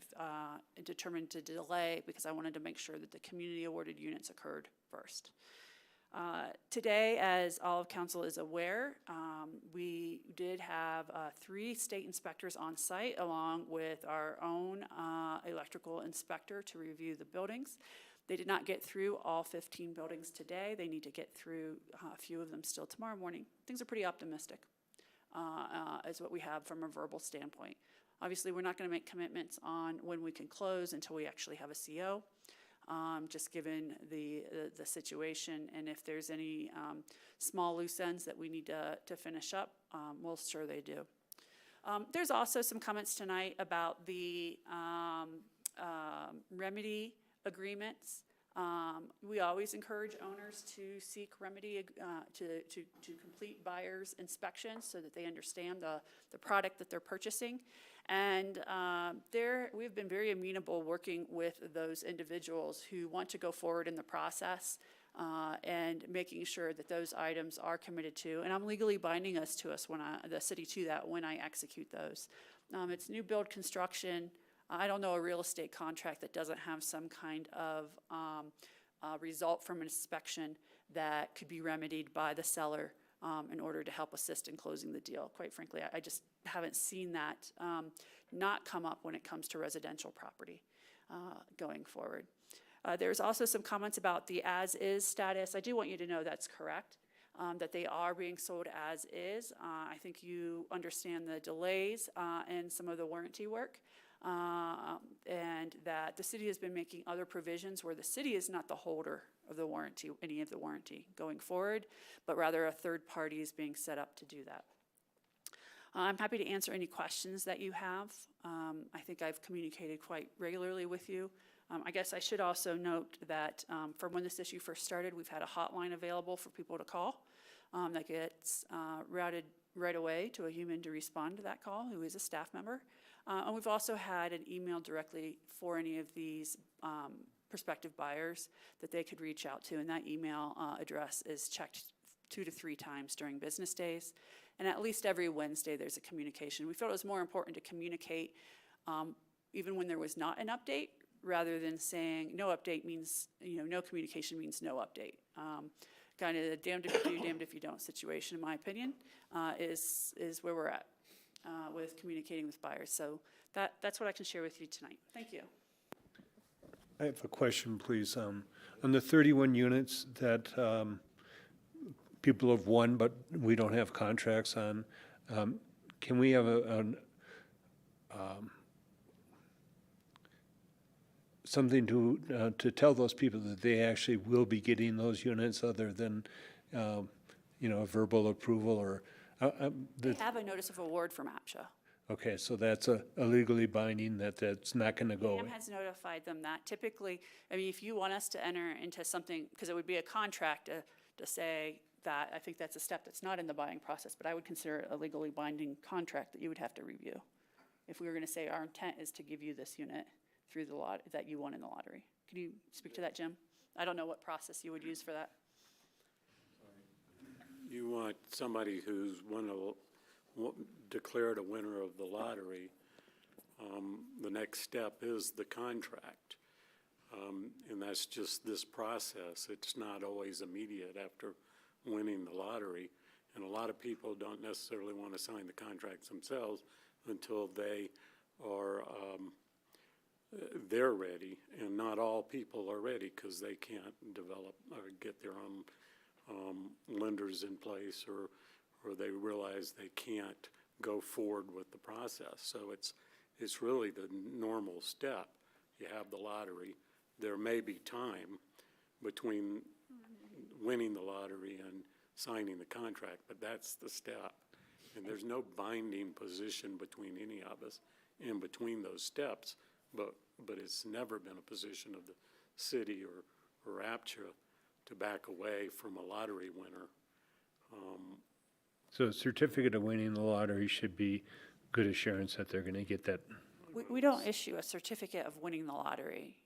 determined to delay because I wanted to make sure that the community awarded units occurred first. Today, as all of council is aware, we did have 3 state inspectors on site along with our own electrical inspector to review the buildings. They did not get through all 15 buildings today. They need to get through a few of them still tomorrow morning. Things are pretty optimistic, is what we have from a verbal standpoint. Obviously, we're not going to make commitments on when we can close until we actually have a CO, just given the situation. And if there's any small loose ends that we need to finish up, we'll sure they do. There's also some comments tonight about the remedy agreements. We always encourage owners to seek remedy, to complete buyers' inspections so that they understand the product that they're purchasing. And we've been very amenable working with those individuals who want to go forward in the process and making sure that those items are committed to. And I'm legally binding the city to that when I execute those. It's new build construction. I don't know a real estate contract that doesn't have some kind of result from an inspection that could be remedied by the seller in order to help assist in closing the deal. Quite frankly, I just haven't seen that not come up when it comes to residential property going forward. There's also some comments about the as-is status. I do want you to know that's correct, that they are being sold as is. I think you understand the delays in some of the warranty work, and that the city has been making other provisions where the city is not the holder of the warranty, any of the warranty going forward, but rather a third party is being set up to do that. I'm happy to answer any questions that you have. I think I've communicated quite regularly with you. I guess I should also note that from when this issue first started, we've had a hotline available for people to call that gets routed right away to a human to respond to that call, who is a staff member. And we've also had an email directly for any of these prospective buyers that they could reach out to, and that email address is checked 2 to 3 times during business days. And at least every Wednesday, there's a communication. We felt it was more important to communicate even when there was not an update, rather than saying no update means, no communication means no update. Kind of damned if you do, damned if you don't situation, in my opinion, is where we're at with communicating with buyers. So that's what I can share with you tonight. Thank you. I have a question, please. On the 31 units that people have won, but we don't have contracts on, can we have something to tell those people that they actually will be getting those units other than, a verbal approval or? They have a notice of award from APSHA. Okay, so that's a legally binding that's not going to go away. Pam has notified them that. Typically, if you want us to enter into something, because it would be a contract to say that, I think that's a step that's not in the buying process, but I would consider it a legally binding contract that you would have to review. If we were going to say our intent is to give you this unit through the lot that you won in the lottery. Can you speak to that, Jim? I don't know what process you would use for that. You want somebody who's declared a winner of the lottery. The next step is the contract. And that's just this process. It's not always immediate after winning the lottery. And a lot of people don't necessarily want to sign the contracts themselves until they are they're ready. And not all people are ready because they can't develop or get their own lenders in place, or they realize they can't go forward with the process. So it's really the normal step. You have the lottery. There may be time between winning the lottery and signing the contract, but that's the step. And there's no binding position between any of us in between those steps, but it's never been a position of the city or APSHA to back away from a lottery winner. So a certificate of winning the lottery should be good assurance that they're going to get that. We don't issue a certificate of winning the lottery.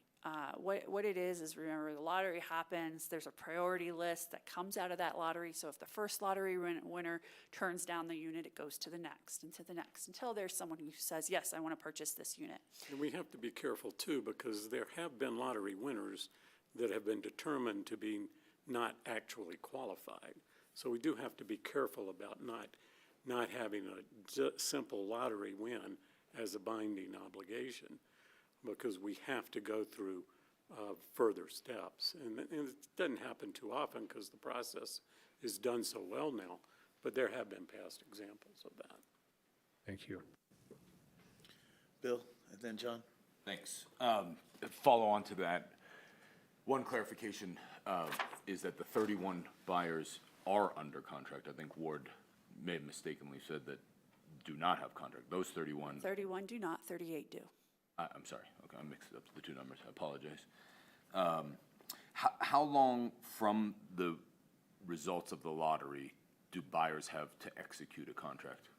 What it is remember, the lottery happens, there's a priority list that comes out of that lottery. So if the first lottery winner turns down the unit, it goes to the next and to the next until there's someone who says, yes, I want to purchase this unit. And we have to be careful too, because there have been lottery winners that have been determined to be not actually qualified. So we do have to be careful about not having a simple lottery win as a binding obligation, because we have to go through further steps. And it doesn't happen too often because the process is done so well now, but there have been past examples of that. Thank you. Bill, and then John. Thanks. Follow on to that. One clarification is that the 31 buyers are under contract. I think Ward may have mistakenly said that do not have contract. Those 31. 31 do not, 38 do. I'm sorry. Okay, I mixed up the two numbers. I apologize. How long from the results of the lottery do buyers have to execute a contract?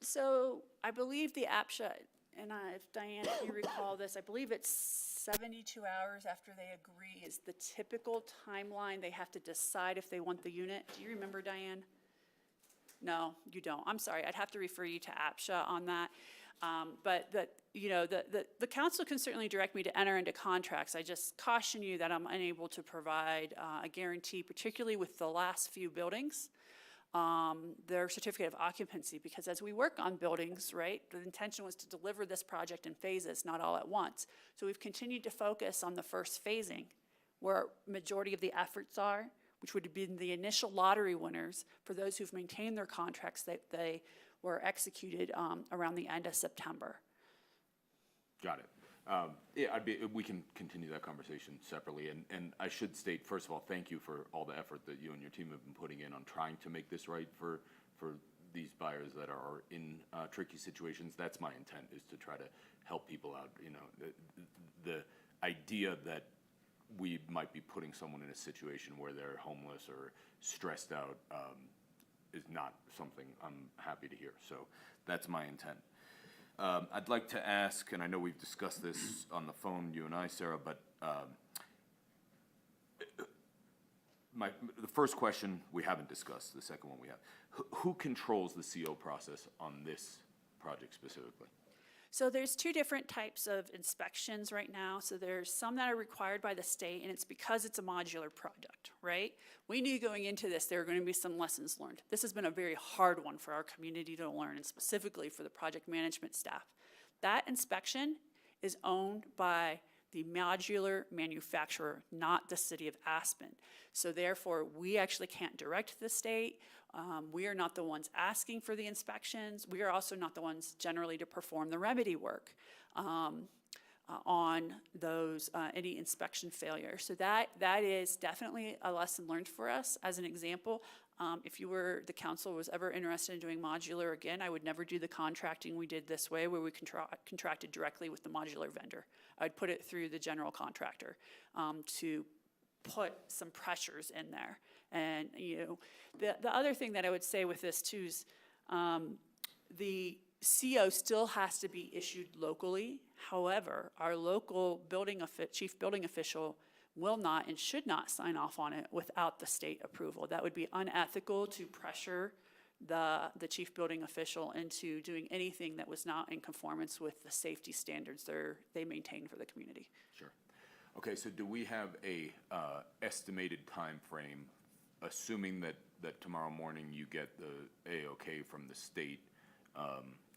So I believe the APSHA, and if Diane, if you recall this, I believe it's 72 hours after they agree is the typical timeline. They have to decide if they want the unit. Do you remember, Diane? No, you don't. I'm sorry. I'd have to refer you to APSHA on that. But the council can certainly direct me to enter into contracts. I just caution you that I'm unable to provide a guarantee, particularly with the last few buildings, their certificate of occupancy, because as we work on buildings, right, the intention was to deliver this project in phases, not all at once. So we've continued to focus on the first phasing, where majority of the efforts are, which would have been the initial lottery winners for those who've maintained their contracts that they were executed around the end of September. Got it. Yeah, we can continue that conversation separately. And I should state, first of all, thank you for all the effort that you and your team have been putting in on trying to make this right for these buyers that are in tricky situations. That's my intent, is to try to help people out. You know, the idea that we might be putting someone in a situation where they're homeless or stressed out is not something I'm happy to hear. So that's my intent. I'd like to ask, and I know we've discussed this on the phone, you and I, Sarah, but the first question we haven't discussed, the second one we have. Who controls the CO process on this project specifically? So there's two different types of inspections right now. So there's some that are required by the state, and it's because it's a modular product, right? We knew going into this there were going to be some lessons learned. This has been a very hard one for our community to learn, and specifically for the project management staff. That inspection is owned by the modular manufacturer, not the city of Aspen. So therefore, we actually can't direct the state. We are not the ones asking for the inspections. We are also not the ones generally to perform the remedy work on those, any inspection failure. So that is definitely a lesson learned for us. As an example, if the council was ever interested in doing modular again, I would never do the contracting we did this way, where we contracted directly with the modular vendor. I'd put it through the general contractor to put some pressures in there. And, you know, the other thing that I would say with this too is the CO still has to be issued locally. However, our local chief building official will not and should not sign off on it without the state approval. That would be unethical to pressure the chief building official into doing anything that was not in conformance with the safety standards they maintain for the community. Sure. Okay, so do we have a estimated time frame, assuming that tomorrow morning you get the A-OK from the state?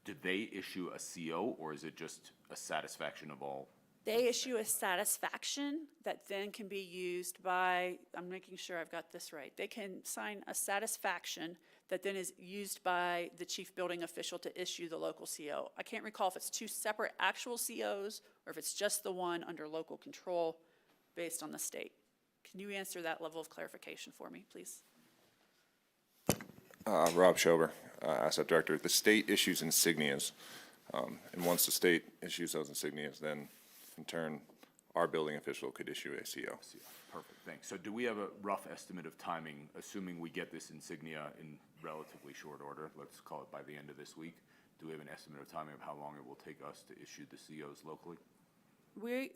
Do they issue a CO, or is it just a satisfaction of all? They issue a satisfaction that then can be used by, I'm making sure I've got this right, they can sign a satisfaction that then is used by the chief building official to issue the local CO. I can't recall if it's two separate actual COs or if it's just the one under local control based on the state. Can you answer that level of clarification for me, please? Rob Schober, Asset Director. The state issues insignias, and once the state issues those insignias, then in turn, our building official could issue a CO. Perfect, thanks. So do we have a rough estimate of timing, assuming we get this insignia in relatively short order, let's call it by the end of this week? Do we have an estimate of timing of how long it will take us to issue the COs locally?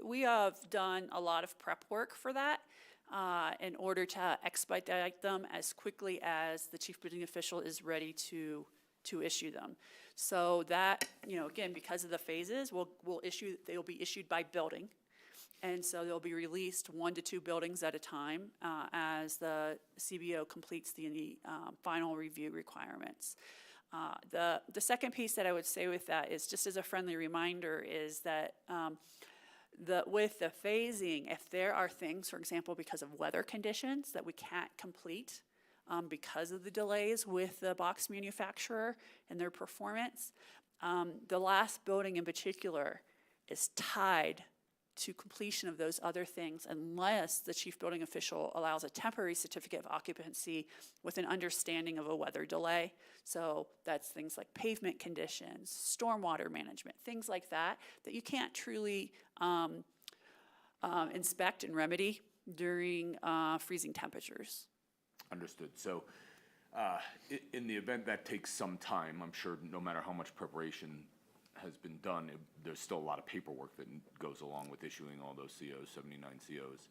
We have done a lot of prep work for that in order to expedite them as quickly as the chief building official is ready to issue them. So that, you know, again, because of the phases, they'll be issued by building. And so they'll be released 1 to 2 buildings at a time as the CBO completes the final review requirements. The second piece that I would say with that is, just as a friendly reminder, is that with the phasing, if there are things, for example, because of weather conditions that we can't complete because of the delays with the box manufacturer and their performance, the last building in particular is tied to completion of those other things unless the chief building official allows a temporary certificate of occupancy with an understanding of a weather delay. So that's things like pavement conditions, stormwater management, things like that you can't truly inspect and remedy during freezing temperatures. Understood. So in the event that takes some time, I'm sure no matter how much preparation has been done, there's still a lot of paperwork that goes along with issuing all those COs, 79 COs.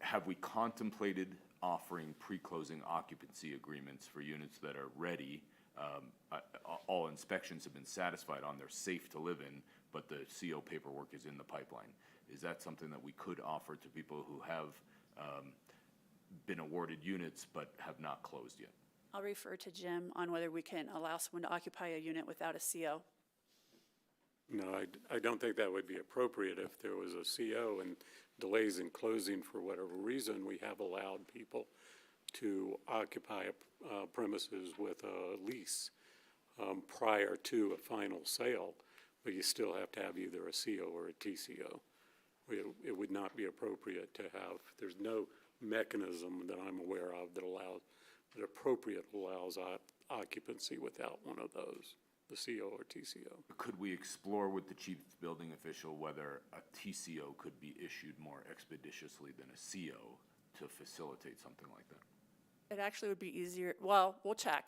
Have we contemplated offering pre-closing occupancy agreements for units that are ready. All inspections have been satisfied on, they're safe to live in, but the CO paperwork is in the pipeline. Is that something that we could offer to people who have been awarded units but have not closed yet? I'll refer to Jim on whether we can allow someone to occupy a unit without a CO. No, I don't think that would be appropriate if there was a CO and delays in closing for whatever reason. We have allowed people to occupy premises with a lease prior to a final sale, but you still have to have either a CO or a TCO. It would not be appropriate to have, there's no mechanism that I'm aware of that allows occupancy without one of those, the CO or TCO. Could we explore with the chief building official whether a TCO could be issued more expeditiously than a CO to facilitate something like that? It actually would be easier, well, we'll check.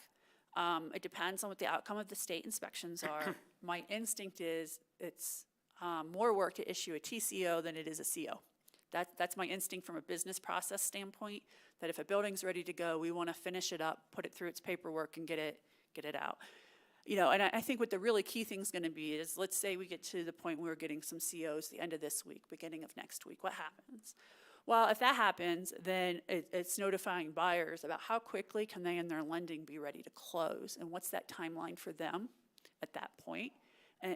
It depends on what the outcome of the state inspections are. My instinct is it's more work to issue a TCO than it is a CO. That's my instinct from a business process standpoint, that if a building's ready to go, we want to finish it up, put it through its paperwork and get it out. You know, and I think what the really key thing's going to be is, let's say we get to the point where we're getting some COs the end of this week, beginning of next week. What happens? Well, if that happens, then it's notifying buyers about how quickly can they and their lending be ready to close, and what's that timeline for them at that point.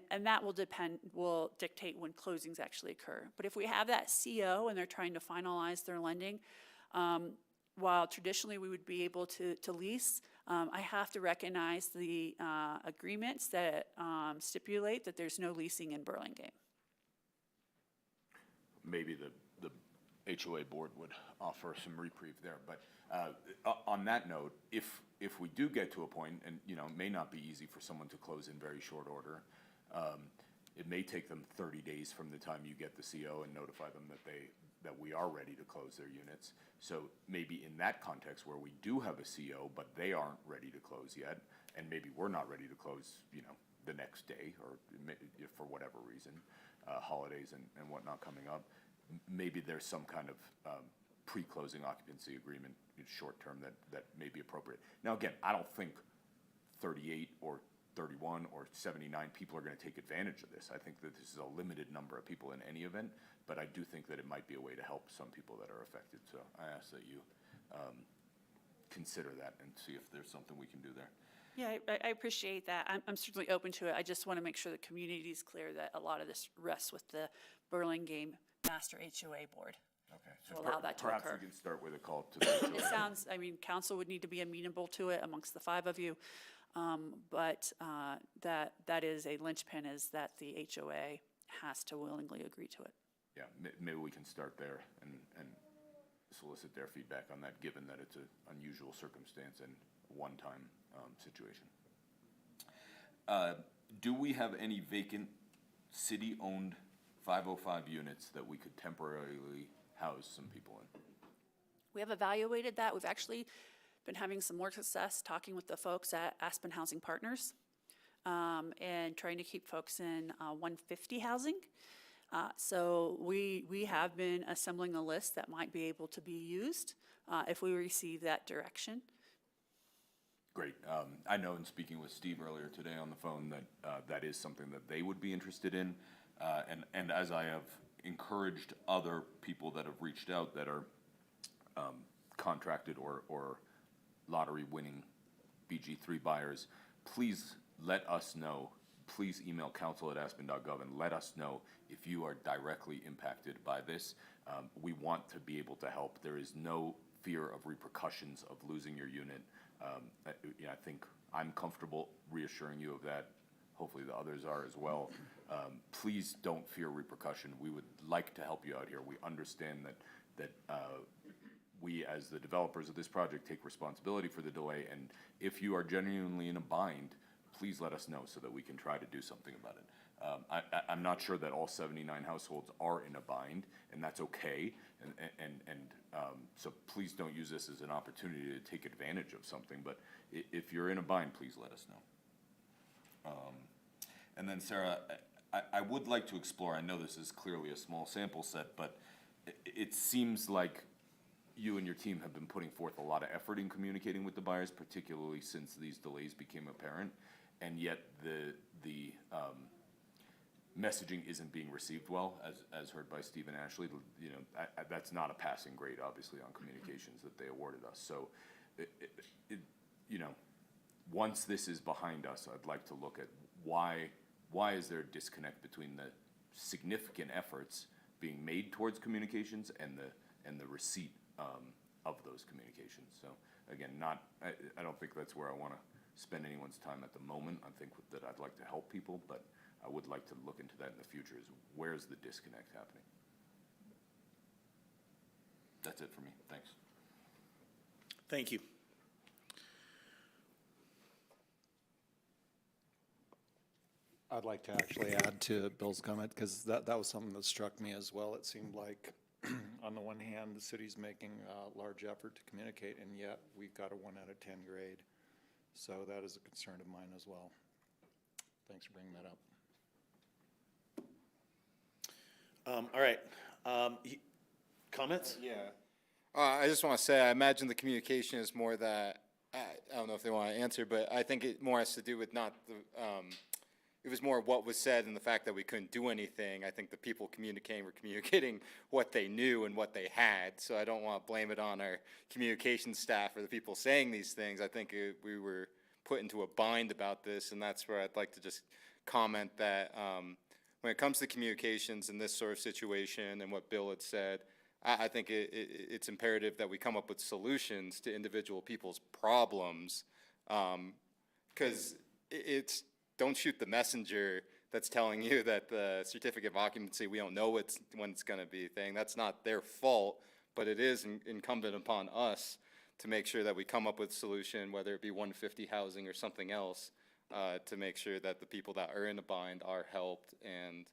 And that will dictate when closings actually occur. But if we have that CO and they're trying to finalize their lending, while traditionally we would be able to lease, I have to recognize the agreements that stipulate that there's no leasing in Burlingame. Maybe the HOA board would offer some reprieve there, but on that note, if we do get to a point, and you know, it may not be easy for someone to close in very short order, it may take them 30 days from the time you get the CO and notify them that we are ready to close their units. So maybe in that context where we do have a CO, but they aren't ready to close yet, and maybe we're not ready to close, you know, the next day, or for whatever reason, holidays and whatnot coming up, maybe there's some kind of pre-closing occupancy agreement in short term that may be appropriate. Now, again, I don't think 38 or 31 or 79 people are going to take advantage of this. I think that this is a limited number of people in any event, but I do think that it might be a way to help some people that are affected. So I ask that you consider that and see if there's something we can do there. Yeah, I appreciate that. I'm certainly open to it. I just want to make sure the community is clear that a lot of this rests with the Burlingame Master HOA Board. Okay. To allow that to occur. Perhaps we can start with a call to the HOA. It sounds, I mean, council would need to be amenable to it amongst the five of you. But that is a linchpin, is that the HOA has to willingly agree to it. Yeah, maybe we can start there and solicit their feedback on that, given that it's an unusual circumstance and one-time situation. Do we have any vacant city-owned 505 units that we could temporarily house some people in? We have evaluated that. We've actually been having some more success talking with the folks at Aspen Housing Partners and trying to keep folks in 150 housing. So we have been assembling a list that might be able to be used if we receive that direction. Great. I know in speaking with Steve earlier today on the phone that that is something that they would be interested in. And as I have encouraged other people that have reached out that are contracted or lottery winning BG3 buyers, please let us know. Please email council@aspen.gov and let us know if you are directly impacted by this. We want to be able to help. There is no fear of repercussions of losing your unit. I think I'm comfortable reassuring you of that. Hopefully the others are as well. Please don't fear repercussion. We would like to help you out here. We understand that we, as the developers of this project, take responsibility for the delay, and if you are genuinely in a bind, please let us know so that we can try to do something about it. I'm not sure that all 79 households are in a bind, and that's okay, so please don't use this as an opportunity to take advantage of something, but if you're in a bind, please let us know. And then Sarah, I would like to explore, I know this is clearly a small sample set, but it seems like you and your team have been putting forth a lot of effort in communicating with the buyers, particularly since these delays became apparent, and yet the messaging isn't being received well, as heard by Steve and Ashley. You know, that's not a passing grade, obviously, on communications that they awarded us. So, you know, once this is behind us, I'd like to look at why is there a disconnect between the significant efforts being made towards communications and the receipt of those communications. So again, I don't think that's where I want to spend anyone's time at the moment. I think that I'd like to help people, but I would like to look into that in the future. Is where's the disconnect happening? That's it for me. Thanks. Thank you. I'd like to actually add to Bill's comment, because that was something that struck me as well. It seemed like, on the one hand, the city's making a large effort to communicate, and yet we got a 1 out of 10 grade. So that is a concern of mine as well. Thanks for bringing that up. All right. Comments? Yeah. I just want to say, I imagine the communication is more that, I don't know if they want to answer, but I think it more has to do with not the, it was more what was said and the fact that we couldn't do anything. I think the people communicating were communicating what they knew and what they had. So I don't want to blame it on our communication staff or the people saying these things. I think we were put into a bind about this, and that's where I'd like to just comment that when it comes to communications in this sort of situation and what Bill had said, I think it's imperative that we come up with solutions to individual people's problems, because it's, don't shoot the messenger that's telling you that the certificate of occupancy, we don't know when it's going to be a thing. That's not their fault, but it is incumbent upon us to make sure that we come up with a solution, whether it be 150 housing or something else, to make sure that the people that are in a bind are helped. And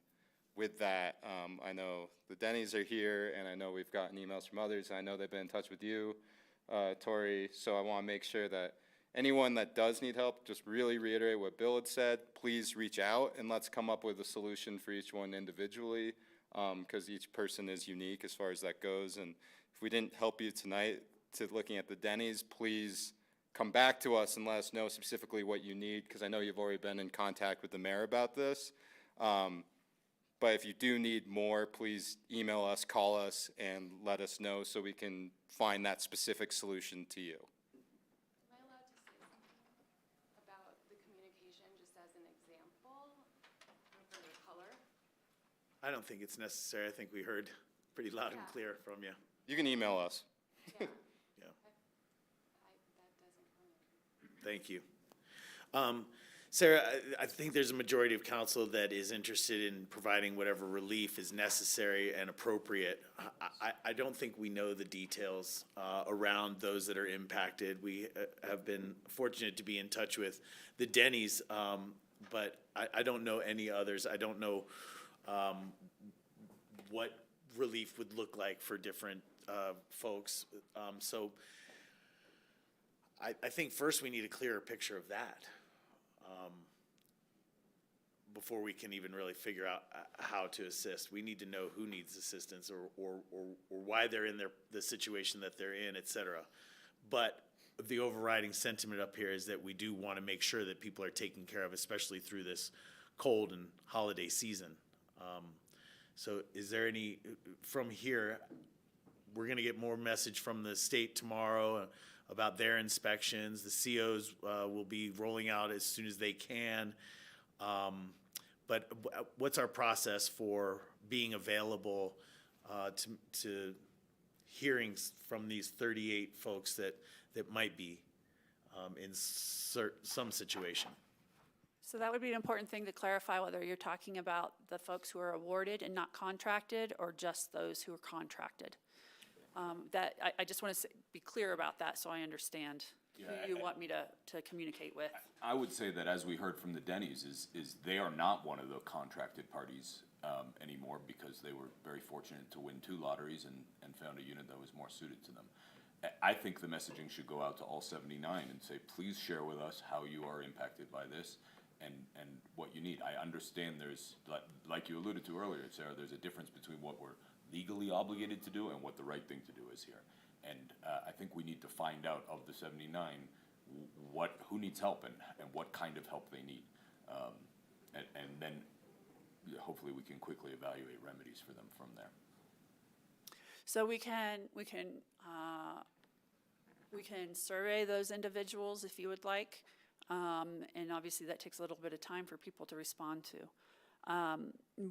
with that, I know the Denny's are here, and I know we've gotten emails from others, and I know they've been in touch with you, Tori, so I want to make sure that anyone that does need help, just really reiterate what Bill had said, please reach out and let's come up with a solution for each one individually, because each person is unique as far as that goes. And if we didn't help you tonight to looking at the Denny's, please come back to us and let us know specifically what you need, because I know you've already been in contact with the mayor about this. But if you do need more, please email us, call us, and let us know so we can find that specific solution to you. Am I allowed to say something about the communication just as an example for the color? I don't think it's necessary. I think we heard pretty loud and clear from you. You can email us. Yeah. Yeah. That doesn't hurt. Thank you. Sarah, I think there's a majority of council that is interested in providing whatever relief is necessary and appropriate. I don't think we know the details around those that are impacted. We have been fortunate to be in touch with the Denny's, but I don't know any others. I don't know what relief would look like for different folks. So I think first we need a clearer picture of that. Before we can even really figure out how to assist. We need to know who needs assistance or why they're in the situation that they're in, et cetera. But the overriding sentiment up here is that we do want to make sure that people are taken care of, especially through this cold and holiday season. So is there any, from here, we're going to get more message from the state tomorrow about their inspections. The COs will be rolling out as soon as they can. But what's our process for being available to hearings from these 38 folks that might be in some situation? So that would be an important thing to clarify, whether you're talking about the folks who are awarded and not contracted, or just those who are contracted. That I just want to be clear about that, so I understand who you want me to communicate with. I would say that, as we heard from the Denny's, is they are not one of the contracted parties anymore, because they were very fortunate to win 2 lotteries and found a unit that was more suited to them. I think the messaging should go out to all 79 and say, please share with us how you are impacted by this and what you need. I understand there's, like you alluded to earlier, Sarah, there's a difference between what we're legally obligated to do and what the right thing to do is here. And I think we need to find out of the 79, who needs help and what kind of help they need. And then hopefully we can quickly evaluate remedies for them from there. So we can survey those individuals if you would like. And obviously that takes a little bit of time for people to respond to.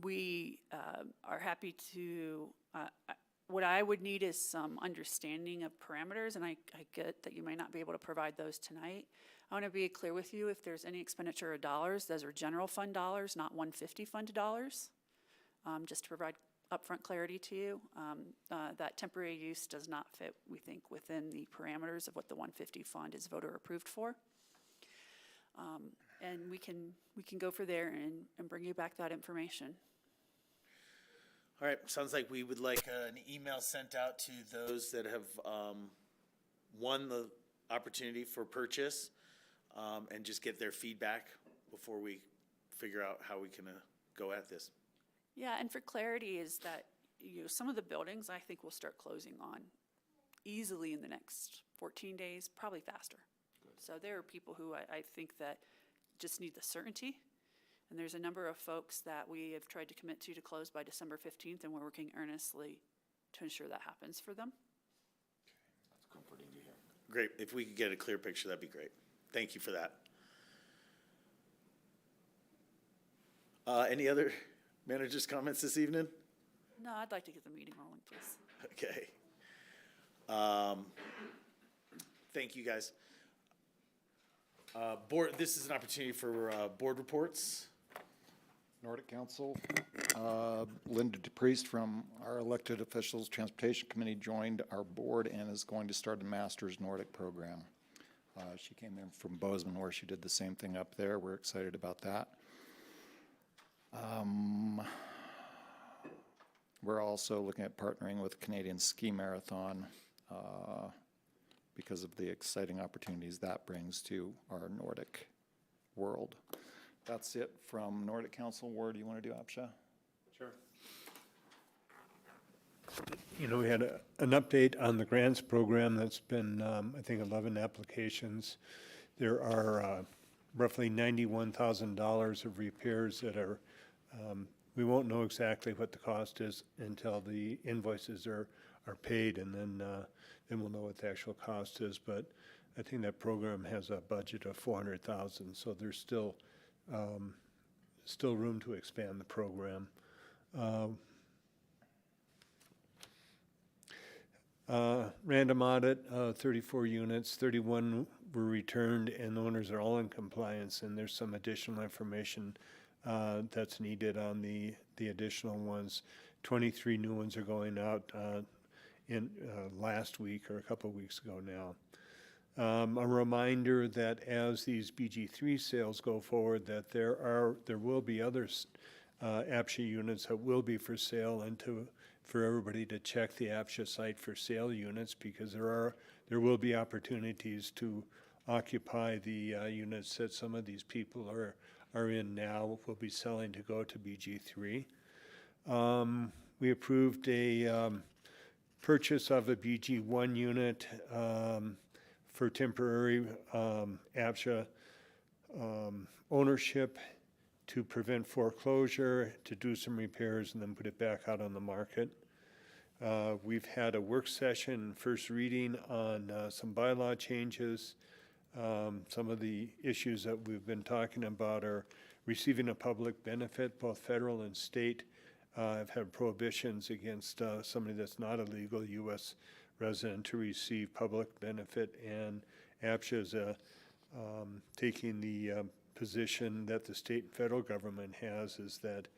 We are happy to, what I would need is some understanding of parameters, and I get that you may not be able to provide those tonight. I want to be clear with you, if there's any expenditure of dollars, those are general fund dollars, not 150 fund dollars, just to provide upfront clarity to you. That temporary use does not fit, we think, within the parameters of what the 150 fund is voter approved for. And we can go for there and bring you back that information. All right, sounds like we would like an email sent out to those that have won the opportunity for purchase, and just get their feedback before we figure out how we can go at this. Yeah, and for clarity is that, some of the buildings I think will start closing on easily in the next 14 days, probably faster. Good. So there are people who I think that just need the certainty. And there's a number of folks that we have tried to commit to close by December 15th, and we're working earnestly to ensure that happens for them. That's comforting to hear. Great. If we could get a clear picture, that'd be great. Thank you for that. Any other managers' comments this evening? No, I'd like to get the meeting rolling, please. Okay. Thank you, guys. Board, this is an opportunity for board reports. Nordic Council, Linda DePriest from our elected officials Transportation Committee joined our board and is going to start a Master's Nordic program. She came in from Bozeman where she did the same thing up there. We're excited about that. We're also looking at partnering with Canadian Ski Marathon because of the exciting opportunities that brings to our Nordic world. That's it from Nordic Council. Ward, do you want to do APSHA? Sure. We had an update on the grants program. That's been, I think, 11 applications. There are roughly $91,000 of repairs that are, we won't know exactly what the cost is until the invoices are paid, and then we'll know what the actual cost is. But I think that program has a budget of $400,000, so there's still room to expand the program. Random audit, 34 units, 31 were returned, and the owners are all in compliance, and there's some additional information that's needed on the additional ones. 23 new ones are going out in last week or a couple of weeks ago now. A reminder that as these BG3 sales go forward, that there will be other APSHA units that will be for sale, and for everybody to check the APSHA site for sale units, because there will be opportunities to occupy the units that some of these people are in now. Will be selling to go to BG3. We approved a purchase of a BG1 unit for temporary APSHA ownership to prevent foreclosure, to do some repairs, and then put it back out on the market. We've had a work session, first reading on some bylaw changes. Some of the issues that we've been talking about are receiving a public benefit. Both federal and state have had prohibitions against somebody that's not a legal U.S. resident to receive public benefit, and APSHA is taking the position that the state and federal government has, is that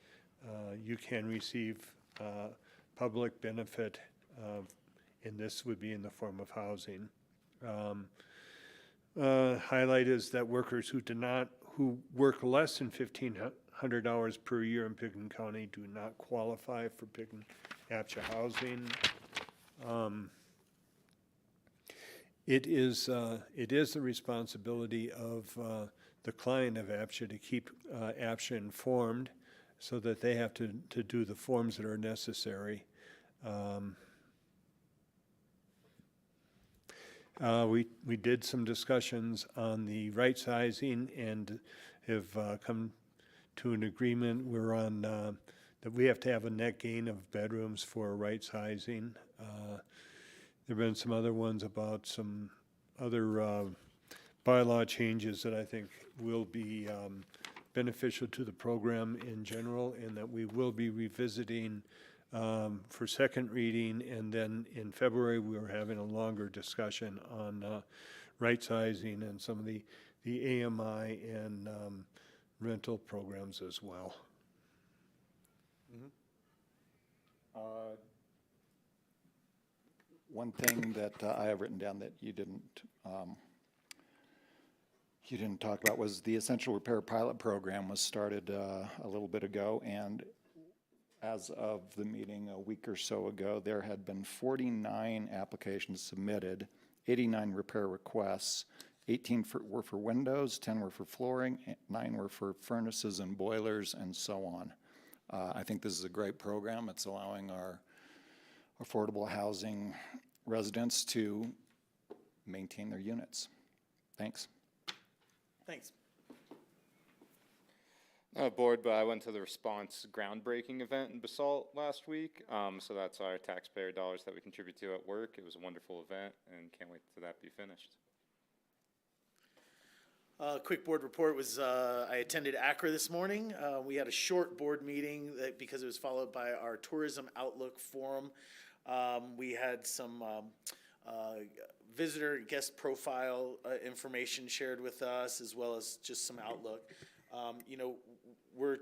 you can receive public benefit, and this would be in the form of housing. Highlight is that workers who work less than 1,500 hours per year in Pickens County do not qualify for Pickens APSHA housing. It is the responsibility of the client of APSHA to keep APSHA informed, so that they have to do the forms that are necessary. We did some discussions on the right sizing and have come to an agreement. We're on, that we have to have a net gain of bedrooms for right sizing. There've been some other ones about some other bylaw changes that I think will be beneficial to the program in general, and that we will be revisiting for second reading. And then in February, we were having a longer discussion on right sizing and some of the AMI and rental programs as well. One thing that I have written down that you didn't talk about was the essential repair pilot program was started a little bit ago, and as of the meeting a week or so ago, there had been 49 applications submitted, 89 repair requests, 18 were for windows, 10 were for flooring, 9 were for furnaces and boilers, and so on. I think this is a great program. It's allowing our affordable housing residents to maintain their units. Thanks. Thanks. Board, but I went to the Response groundbreaking event in Basalt last week. So that's our taxpayer dollars that we contribute to at work. It was a wonderful event and can't wait till that be finished. Quick board report was, I attended ACRA this morning. We had a short board meeting because it was followed by our Tourism Outlook Forum. We had some visitor guest profile information shared with us, as well as just some outlook. You know, we're,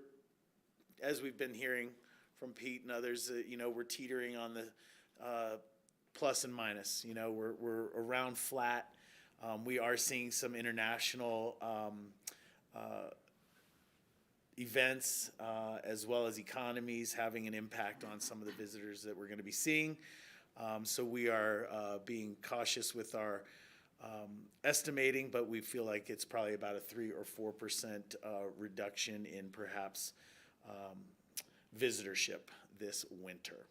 as we've been hearing from Pete and others, you know, we're teetering on the plus and minus. You know, we're around flat. We are seeing some international events as well as economies having an impact on some of the visitors that we're going to be seeing. So we are being cautious with our estimating, but we feel like it's probably about a 3 or 4% reduction in perhaps visitorship this winter.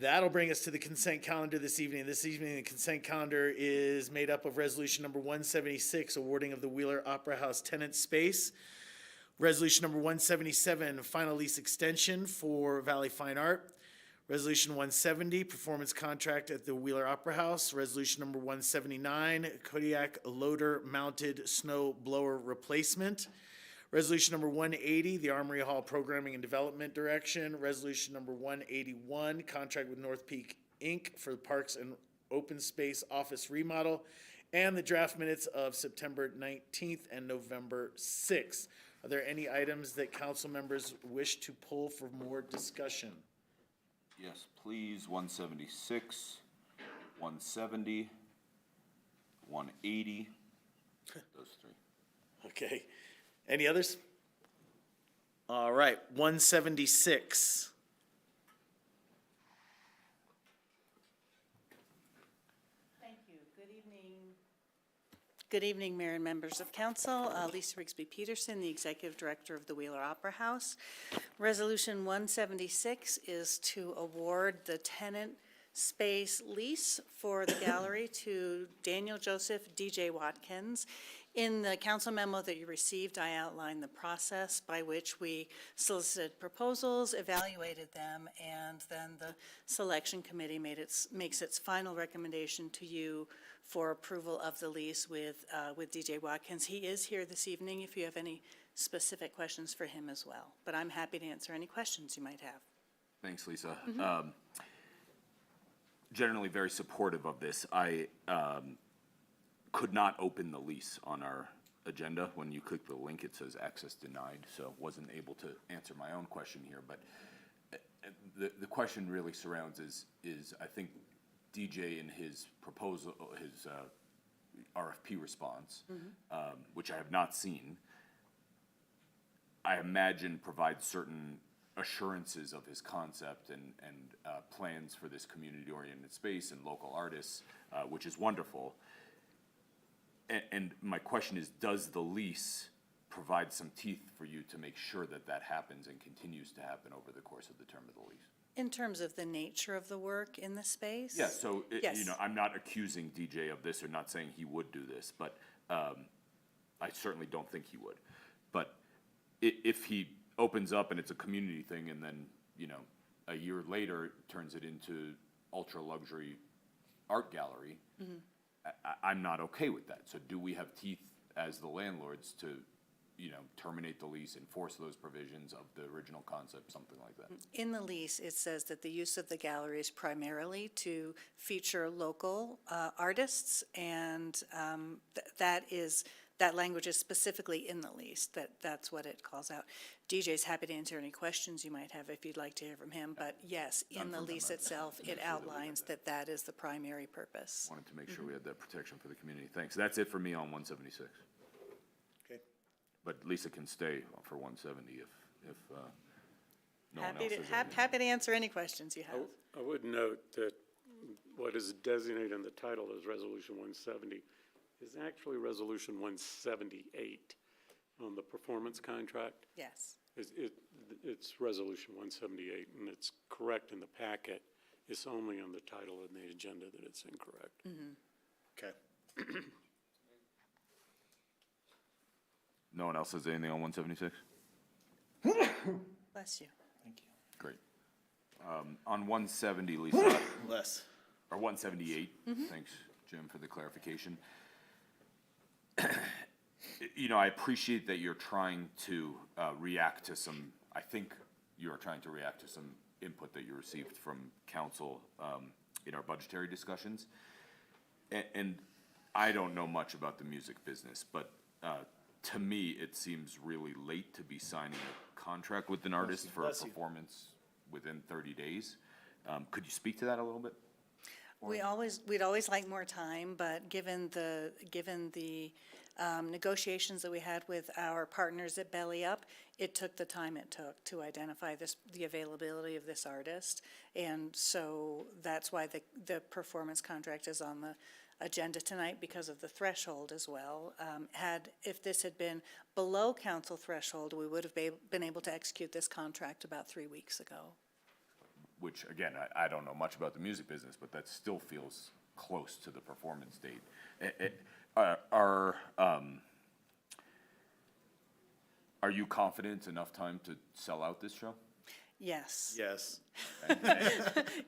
That'll bring us to the consent calendar this evening. This evening, the consent calendar is made up of resolution number 176, awarding of the Wheeler Opera House tenant space. Resolution number 177, final lease extension for Valley Fine Art. Resolution 170, performance contract at the Wheeler Opera House. Resolution number 179, Kodiak loader mounted snow blower replacement. Resolution number 180, the Armory Hall Programming and Development Direction. Resolution number 181, contract with North Peak Inc. for the Parks and Open Space Office remodel. And the draft minutes of September 19th and November 6th. Are there any items that council members wish to pull for more discussion? Yes, please, 176, 170, 180, those three. Okay. Any others? All right, 176. Thank you. Good evening. Good evening, Mayor and members of council. Lisa Rigsby-Peterson, the Executive Director of the Wheeler Opera House. Resolution 176 is to award the tenant space lease for the gallery to Daniel Joseph, DJ Watkins. In the council memo that you received, I outlined the process by which we solicited proposals, evaluated them, and then the selection committee makes its final recommendation to you for approval of the lease with DJ Watkins. He is here this evening if you have any specific questions for him as well, but I'm happy to answer any questions you might have. Thanks, Lisa. Generally very supportive of this. I could not open the lease on our agenda. When you click the link, it says access denied, so wasn't able to answer my own question here. But the question really surrounds is I think DJ in his proposal, his RFP response, which I have not seen, I imagine provides certain assurances of his concept and plans for this community-oriented space and local artists, which is wonderful. And my question is, does the lease provide some teeth for you to make sure that that happens and continues to happen over the course of the term of the lease? In terms of the nature of the work in the space? Yeah, so, Yes. I'm not accusing DJ of this or not saying he would do this, but I certainly don't think he would. But if he opens up and it's a community thing and then, a year later turns it into ultra-luxury art gallery, I'm not okay with that. So do we have teeth as the landlords to, terminate the lease, enforce those provisions of the original concept, something like that? In the lease, it says that the use of the gallery is primarily to feature local artists, and that language is specifically in the lease, that's what it calls out. DJ's happy to answer any questions you might have if you'd like to hear from him, but yes, in the lease itself, it outlines that is the primary purpose. Wanted to make sure we had that protection for the community. Thanks. That's it for me on 176. Okay. But Lisa can stay for 170 if no one else Happy has to, anything. happy to answer any questions you have. I would note that what is designated in the title as Resolution 170 is actually Resolution 178 on the performance contract. Yes. It's Resolution 178, and it's correct in the packet. It's only on the title and the agenda that it's incorrect. Okay. No one else has anything on 176? Bless you. Great. On 170, Lisa, Less. or 178, thanks, Jim, for the clarification. I appreciate that you're trying to react to some, I think you're trying to react to some input that you received from council in our budgetary discussions. And I don't know much about the music business, but to me, it seems really late to be signing a contract with an artist for a performance within 30 days. Could you speak to that a little bit? We'd always like more time, but given the negotiations that we had with our partners at Belly Up, it took the time it took to identify the availability of this artist. And so that's why the performance contract is on the agenda tonight, because of the threshold as well. If this had been below council threshold, we would have been able to execute this contract about 3 weeks ago. Which, again, I don't know much about the music business, but that still feels close to the performance date. Are you confident enough time to sell out this show? Yes. Yes.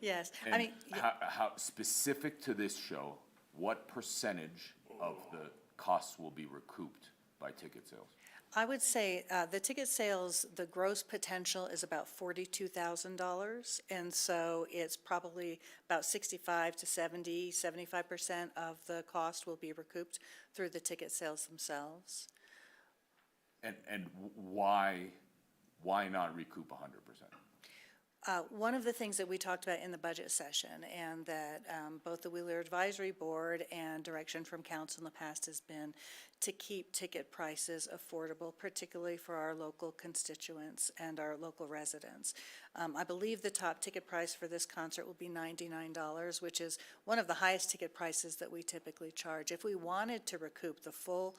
Yes. I And mean, how specific to this show, what percentage of the costs will be recouped by ticket sales? I would say the ticket sales, the gross potential is about $42,000. And so it's probably about 65 to 70, 75% of the cost will be recouped through the ticket sales themselves. And why not recoup 100%? One of the things that we talked about in the budget session, and that both the Wheeler Advisory Board and direction from council in the past has been to keep ticket prices affordable, particularly for our local constituents and our local residents. I believe the top ticket price for this concert will be $99, which is one of the highest ticket prices that we typically charge. If we wanted to recoup the full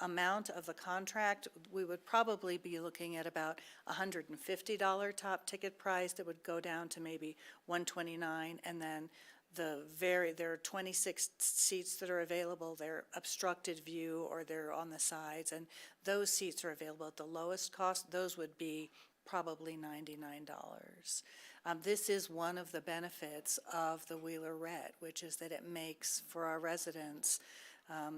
amount of the contract, we would probably be looking at about $150 top ticket price that would go down to maybe $129, and then there are 26 seats that are available. They're obstructed view or they're on the sides, and those seats are available at the lowest cost. Those would be probably $99. This is one of the benefits of the Wheeler Red, which is that it makes for our residents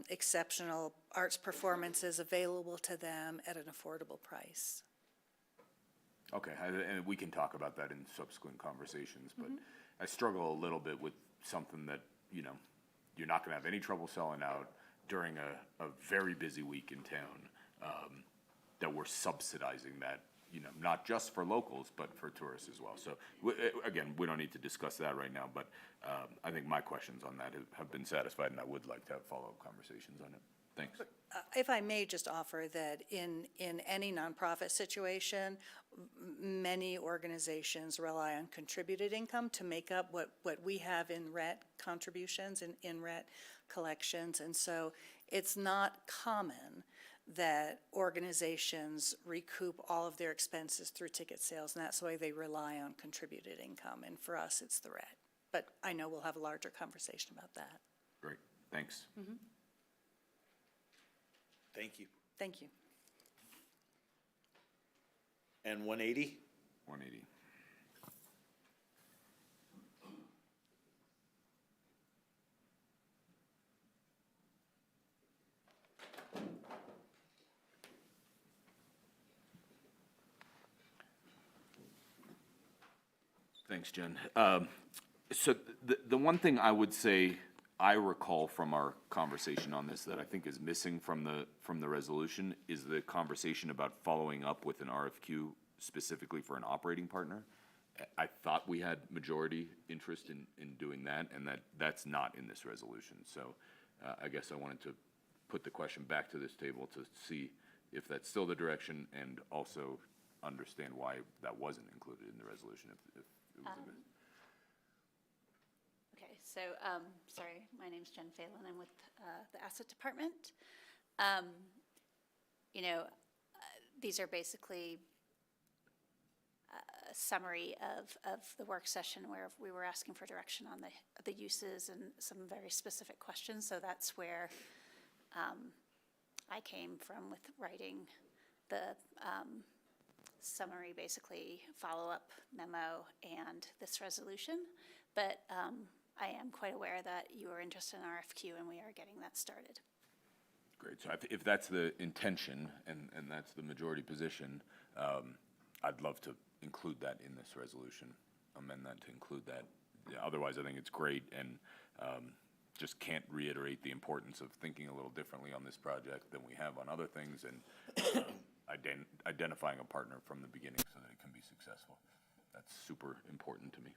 exceptional arts performances available to them at an affordable price. Okay, and we can talk about that in subsequent conversations, but I struggle a little bit with something that, you're not gonna have any trouble selling out during a very busy week in town, that we're subsidizing that, not just for locals, but for tourists as well. So, again, we don't need to discuss that right now, but I think my questions on that have been satisfied, and I would like to have follow-up conversations on it. Thanks. If I may just offer that in any nonprofit situation, many organizations rely on contributed income to make up what we have in RET contributions and in RET collections. And so it's not common that organizations recoup all of their expenses through ticket sales, and that's why they rely on contributed income. And for us, it's the red. But I know we'll have a larger conversation about that. Great, thanks. Thank you. Thank you. And 180? 180. Thanks, Jen. So the one thing I would say I recall from our conversation on this that I think is missing from the resolution is the conversation about following up with an RFQ specifically for an operating partner. I thought we had majority interest in doing that, and that's not in this resolution. So I guess I wanted to put the question back to this table to see if that's still the direction, and also understand why that wasn't included in the resolution if it was a miss. Okay, so, sorry, my name's Jen Phelan. I'm with the Asset Department. You know, these are basically a summary of the work session where we were asking for direction on the uses and some very specific questions. So that's where I came from with writing the summary, basically follow-up memo and this resolution. But I am quite aware that you are interested in RFQ, and we are getting that started. Great, so if that's the intention and that's the majority position, I'd love to include that in this resolution, amend that to include that. Yeah, otherwise, I think it's great, and just can't reiterate the importance of thinking a little differently on this project than we have on other things, and identifying a partner from the beginning so that it can be successful. That's super important to me.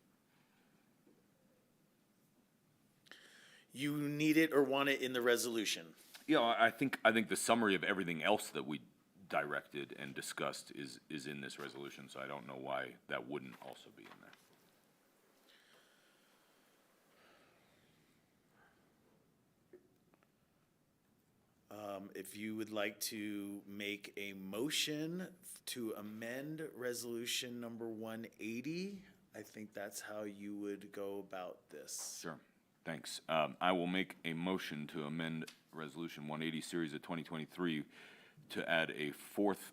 You need it or want it in the resolution? You know, I think the summary of everything else that we directed and discussed is in this resolution, so I don't know why that wouldn't also be in there. If you would like to make a motion to amend resolution number 180, I think that's how you would go about this. Sure, thanks. I will make a motion to amend Resolution 180, Series of 2023, to add a fourth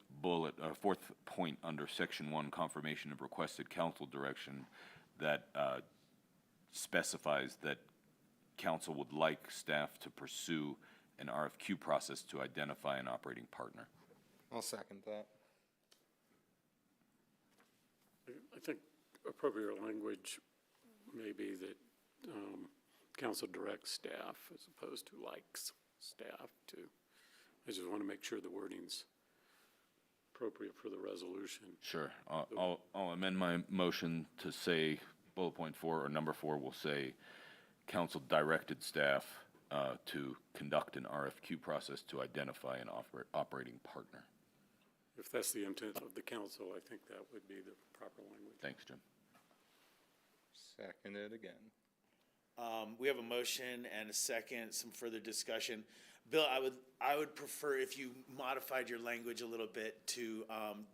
point under Section 1, confirmation of requested council direction that specifies that council would like staff to pursue an RFQ process to identify an operating partner. I'll second that. I think appropriate language may be that council directs staff as opposed to likes staff to. I just want to make sure the wording's appropriate for the resolution. Sure. I'll amend my motion to say bullet point 4 or number 4 will say council directed staff to conduct an RFQ process to identify an operating partner. If that's the intent of the council, I think that would be the proper language. Thanks, Jim. Seconded again. We have a motion and a second, some further discussion. Bill, I would prefer if you modified your language a little bit to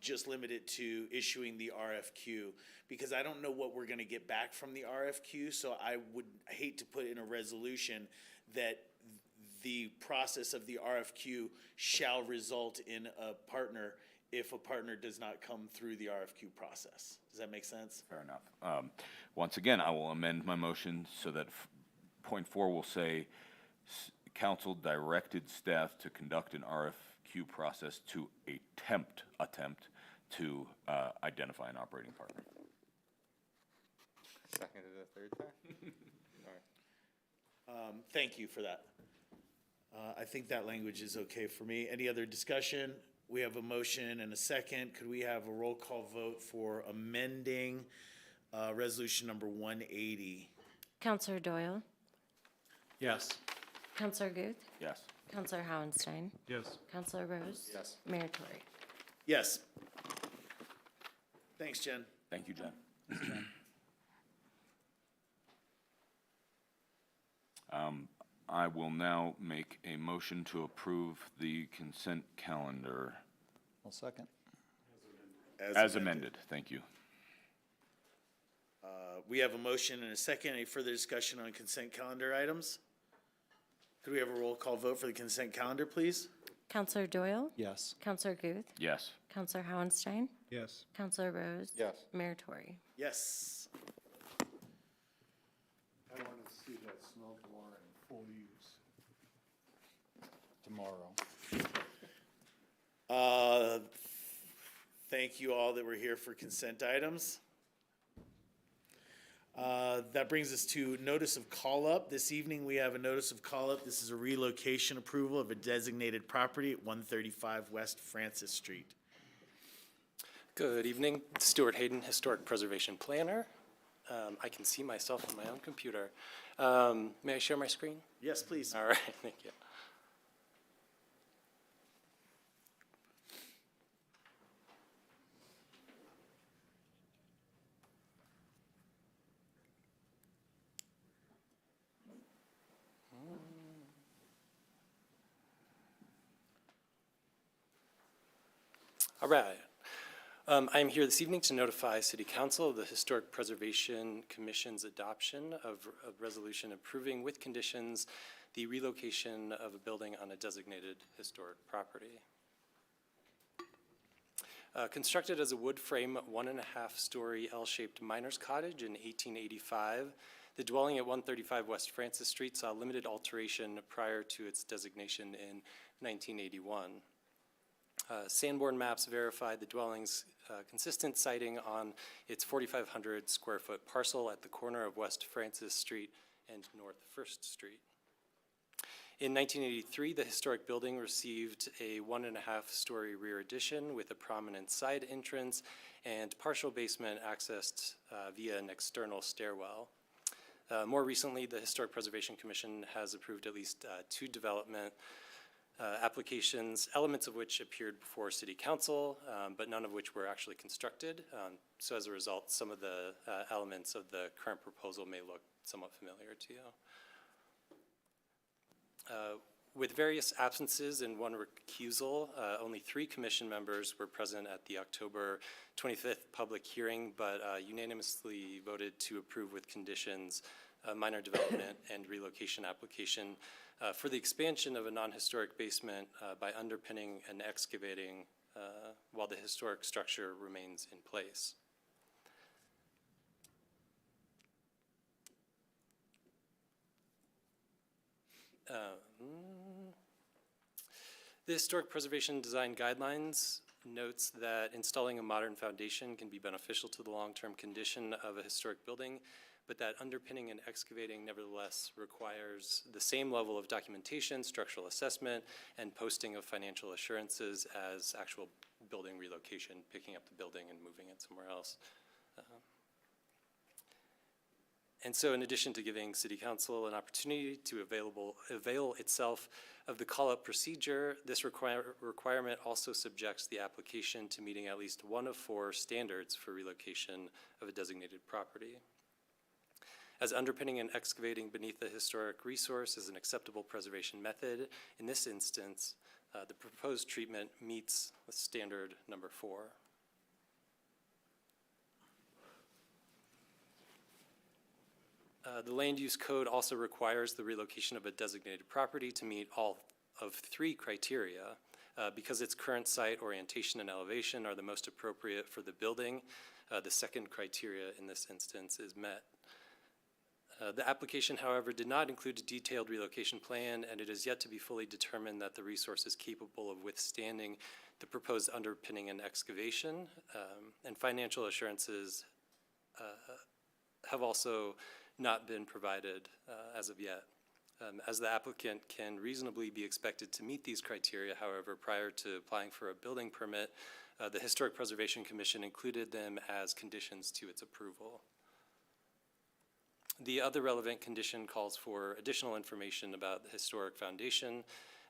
just limit it to issuing the RFQ, because I don't know what we're going to get back from the RFQ, so I would hate to put in a resolution that the process of the RFQ shall result in a partner if a partner does not come through the RFQ process. Does that make sense? Fair enough. Once again, I will amend my motion so that point 4 will say council directed staff to conduct an RFQ process to attempt to identify an operating partner. Seconded a third time. All right. Thank you for that. I think that language is okay for me. Any other discussion? We have a motion and a second. Could we have a roll call vote for amending resolution number 180? Counselor Doyle? Yes. Counselor Guth? Yes. Counselor Howenstein? Yes. Counselor Rose? Yes. Mayor Tory? Yes. Thanks, Jen. Thank you, Jen. I will now make a motion to approve the consent calendar I'll second. as amended. Thank you. We have a motion and a second. Any further discussion on consent calendar items? Could we have a roll call vote for the consent calendar, please? Counselor Doyle? Yes. Counselor Guth? Yes. Counselor Howenstein? Yes. Counselor Rose? Yes. Mayor Tory? Yes. I want to see that snow blower in full use. Tomorrow. Thank you all that were here for consent items. That brings us to notice of call-up. This evening, we have a notice of call-up. This is a relocation approval of a designated property at 135 West Francis Street. Good evening, Stuart Hayden, Historic Preservation Planner. I can see myself on my own computer. May I share my screen? Yes, please. All right, thank you. All right. I am here this evening to notify City Council of the Historic Preservation Commission's adoption of a resolution approving with conditions the relocation of a building on a designated historic property. Constructed as a wood frame 1.5-story L-shaped miner's cottage in 1885, the dwelling at 135 West Francis Street saw limited alteration prior to its designation in 1981. Sanborn maps verified the dwelling's consistent siting on its 4,500 square foot parcel at the corner of West Francis Street and North First Street. In 1983, the historic building received a 1.5-story rear addition with a prominent side entrance and partial basement accessed via an external stairwell. More recently, the Historic Preservation Commission has approved at least 2 development applications, elements of which appeared before City Council, but none of which were actually constructed. So as a result, some of the elements of the current proposal may look somewhat familiar to you. With various absences and 1 recusal, only 3 commission members were present at the October 25th public hearing, but unanimously voted to approve with conditions a minor development and relocation application for the expansion of a non-historic basement by underpinning and excavating while the historic structure remains in place. The Historic Preservation Design Guidelines notes that installing a modern foundation can be beneficial to the long-term condition of a historic building, but that underpinning and excavating nevertheless requires the same level of documentation, structural assessment, and posting of financial assurances as actual building relocation, picking up the building and moving it somewhere else. And so in addition to giving City Council an opportunity to avail itself of the call-up procedure, this requirement also subjects the application to meeting at least 1 of 4 standards for relocation of a designated property. As underpinning and excavating beneath the historic resource is an acceptable preservation method, in this instance, the proposed treatment meets the standard number 4. The land use code also requires the relocation of a designated property to meet all of 3 criteria. Because its current site, orientation, and elevation are the most appropriate for the building, the second criteria in this instance is met. The application, however, did not include a detailed relocation plan, and it is yet to be fully determined that the resource is capable of withstanding the proposed underpinning and excavation, and financial assurances have also not been provided as of yet. As the applicant can reasonably be expected to meet these criteria, however, prior to applying for a building permit, the Historic Preservation Commission included them as conditions to its approval. The other relevant condition calls for additional information about the historic foundation,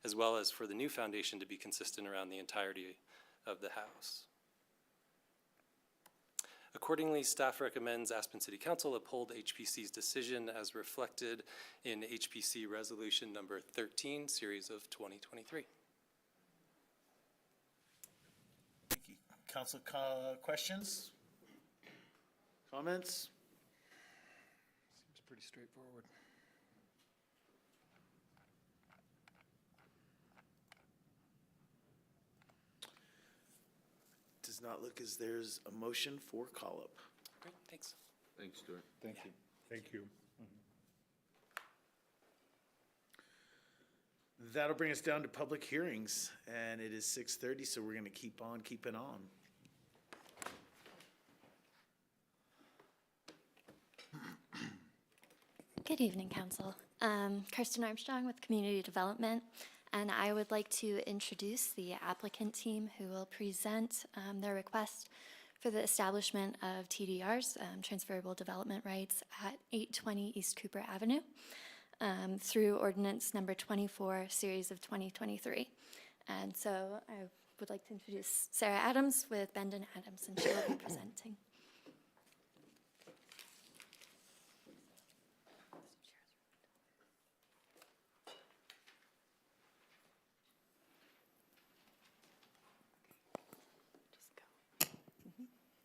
as well as for the new foundation to be consistent around the entirety of the house. Accordingly, staff recommends Aspen City Council uphold HPC's decision as reflected in HPC Resolution Number 13, Series of 2023. Thank you. Council questions? Comments? Seems pretty straightforward. Does not look as there's a motion for call-up. Great, thanks. Thanks, Stuart. Thank you. Thank you. That'll bring us down to public hearings, and it is 6:30, so we're going to keep on keeping on. Good evening, Council. Kirsten Armstrong with Community Development, and I would like to introduce the applicant team who will present their request for the establishment of TDRs, transferable development rights, at 820 East Cooper Avenue through Ordinance Number 24, Series of 2023. And so I would like to introduce Sarah Adams with Bendon Adams, and she will be presenting.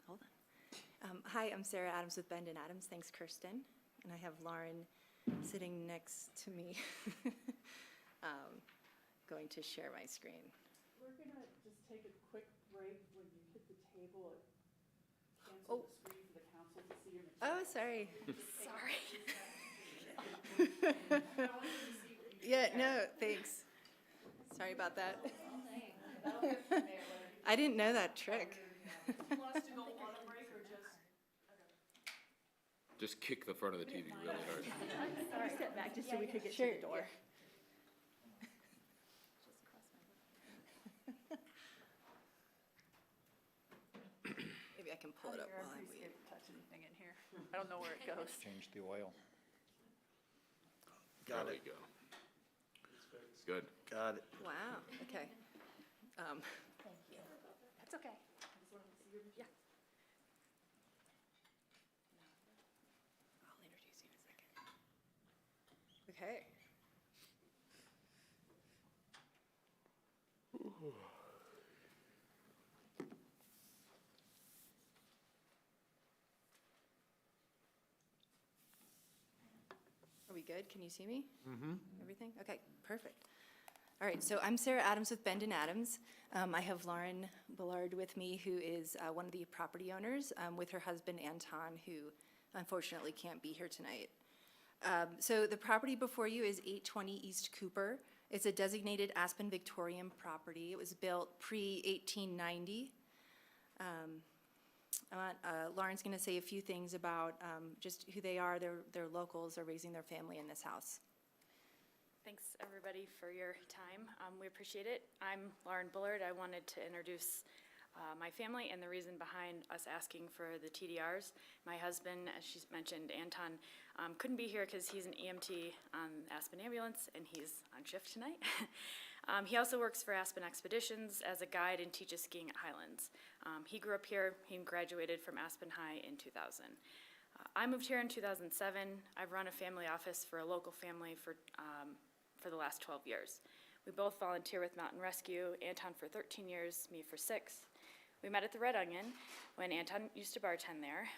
Hold on. Hi, I'm Sarah Adams with Bendon Adams. Thanks, Kirsten. And I have Lauren sitting next to me, going to share my screen. We're going to just take a quick break. When you hit the table, it cancels the screen for the council to see your material. Oh, sorry. Sorry. Yeah, no, thanks. Sorry about that. I didn't know that trick. Just kick the front of the TV really hard. Sorry. Step back just so we could get to the door. Maybe I can pull it up while I wait. Touch anything in here. I don't know where it goes. Change the oil. Got There it. we go. Good. Got it. Wow, okay. Thank you. That's okay. Yeah. I'll introduce you in a second. Okay. Are we good? Can you see me? Mm-hmm. Everything? Okay, perfect. All right, so I'm Sarah Adams with Bendon Adams. I have Lauren Bullard with me, who is one of the property owners, with her husband Anton, who unfortunately can't be here tonight. So the property before you is 820 East Cooper. It's a designated Aspen Victorian property. It was built pre-1890. Lauren's going to say a few things about just who they are. They're locals. They're raising their family in this house. Thanks, everybody, for your time. We appreciate it. I'm Lauren Bullard. I wanted to introduce my family and the reason behind us asking for the TDRs. My husband, as she mentioned, Anton, couldn't be here because he's an EMT on Aspen Ambulance, and he's on shift tonight. He also works for Aspen Expeditions as a guide and teaches skiing at Highlands. He grew up here. He graduated from Aspen High in 2000. I moved here in 2007. I've run a family office for a local family for the last 12 years. We both volunteer with Mountain Rescue, Anton for 13 years, me for 6. We met at the Red Onion when Anton used to bartend there.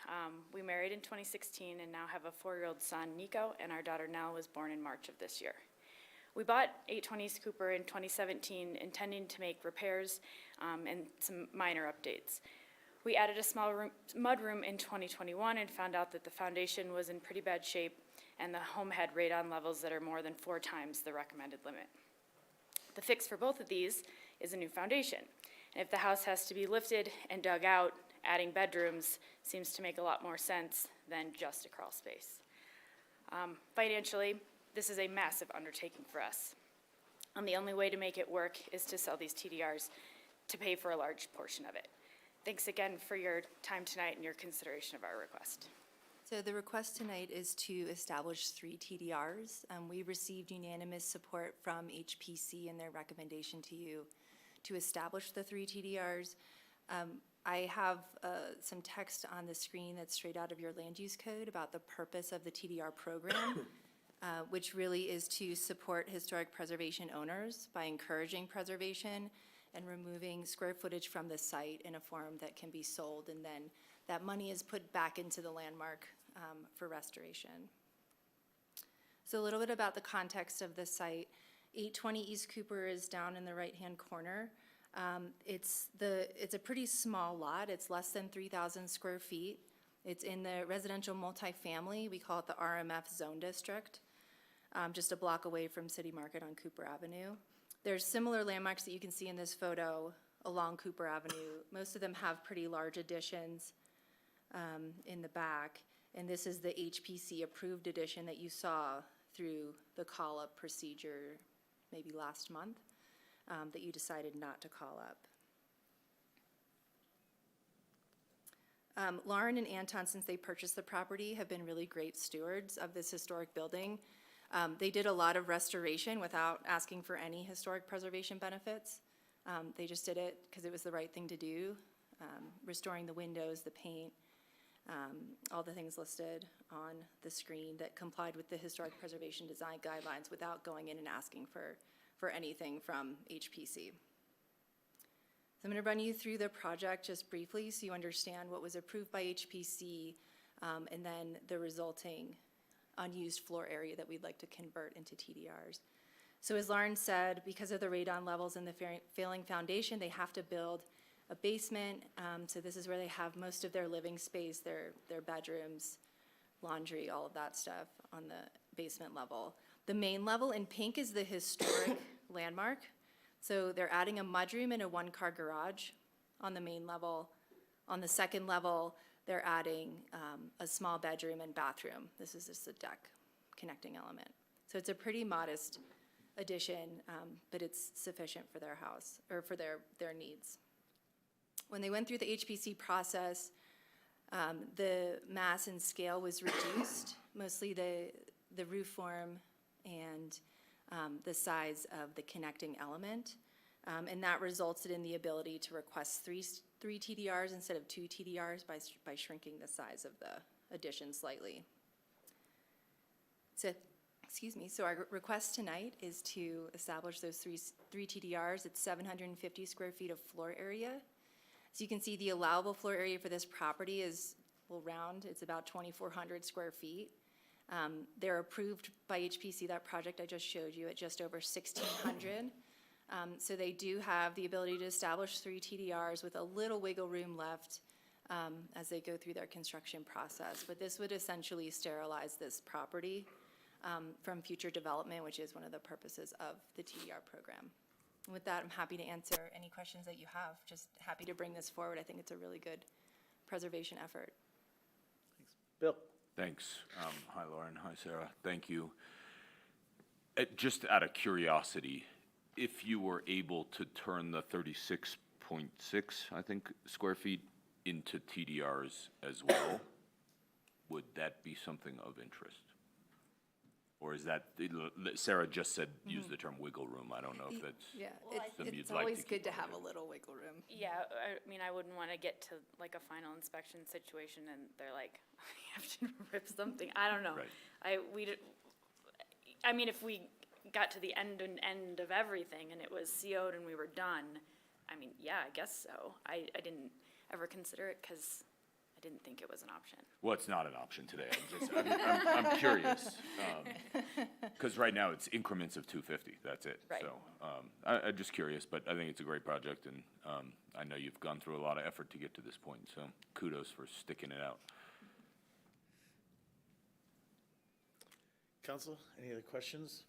We married in 2016 and now have a 4-year-old son, Nico, and our daughter Nell was born in March of this year. We bought 820 East Cooper in 2017, intending to make repairs and some minor updates. We added a small mudroom in 2021 and found out that the foundation was in pretty bad shape and the home had radon levels that are more than 4 times the recommended limit. The fix for both of these is a new foundation. And if the house has to be lifted and dug out, adding bedrooms seems to make a lot more sense than just a crawl space. Financially, this is a massive undertaking for us. And the only way to make it work is to sell these TDRs to pay for a large portion of it. Thanks again for your time tonight and your consideration of our request. So the request tonight is to establish 3 TDRs. We received unanimous support from HPC in their recommendation to you to establish the 3 TDRs. I have some text on the screen that's straight out of your land use code about the purpose of the TDR program, which really is to support historic preservation owners by encouraging preservation and removing square footage from the site in a form that can be sold, and then that money is put back into the landmark for restoration. So a little bit about the context of the site. 820 East Cooper is down in the right-hand corner. It's a pretty small lot. It's less than 3,000 square feet. It's in the residential multifamily. We call it the RMF zone district, just a block away from City Market on Cooper Avenue. There's similar landmarks that you can see in this photo along Cooper Avenue. Most of them have pretty large additions in the back. And this is the HPC approved addition that you saw through the call-up procedure maybe last month that you decided not to call up. Lauren and Anton, since they purchased the property, have been really great stewards of this historic building. They did a lot of restoration without asking for any historic preservation benefits. They just did it because it was the right thing to do, restoring the windows, the paint, all the things listed on the screen that complied with the historic preservation design guidelines without going in and asking for anything from HPC. So I'm going to run you through the project just briefly so you understand what was approved by HPC and then the resulting unused floor area that we'd like to convert into TDRs. So as Lauren said, because of the radon levels in the failing foundation, they have to build a basement. So this is where they have most of their living space, their bedrooms, laundry, all of that stuff on the basement level. The main level in pink is the historic landmark. So they're adding a mudroom and a one-car garage on the main level. On the second level, they're adding a small bedroom and bathroom. This is just a deck connecting element. So it's a pretty modest addition, but it's sufficient for their house, or for their needs. When they went through the HPC process, the mass and scale was reduced, mostly the roof form and the size of the connecting element. And that resulted in the ability to request three TDRs instead of 2 TDRs by shrinking the size of the addition slightly. So, so our request tonight is to establish those three TDRs. It's 750 square feet of floor area. So you can see the allowable floor area for this property is, we'll round, it's about 2,400 square feet. They're approved by HPC, that project I just showed you, at just over 1,600. So they do have the ability to establish 3 TDRs with a little wiggle room left as they go through their construction process. But this would essentially sterilize this property from future development, which is one of the purposes of the TDR program. And with that, I'm happy to answer any questions that you have. Just happy to bring this forward. I think it's a really good preservation effort. Bill. Thanks. Hi, Lauren. Hi, Sarah. Thank you. Just out of curiosity, if you were able to turn the 36.6, I think, square feet into TDRs as well, would that be something of interest? Or is that, Sarah just said, use the term wiggle room. I don't know if that's something you'd It's like to always good keep to have a little wiggle room. Yeah, I mean, I wouldn't want to get to like a final inspection situation and they're like, you have to rip something. I don't know. Right. I mean, if we got to the end of everything and it was CO'd and we were done, I mean, yeah, I guess so. I didn't ever consider it because I didn't think it was an option. Well, it's not an option today. I'm curious. Because right now it's increments of 250. That's it. Right. So I'm just curious, but I think it's a great project, and I know you've gone through a lot of effort to get to this point. So kudos for sticking it out. Council, any other questions?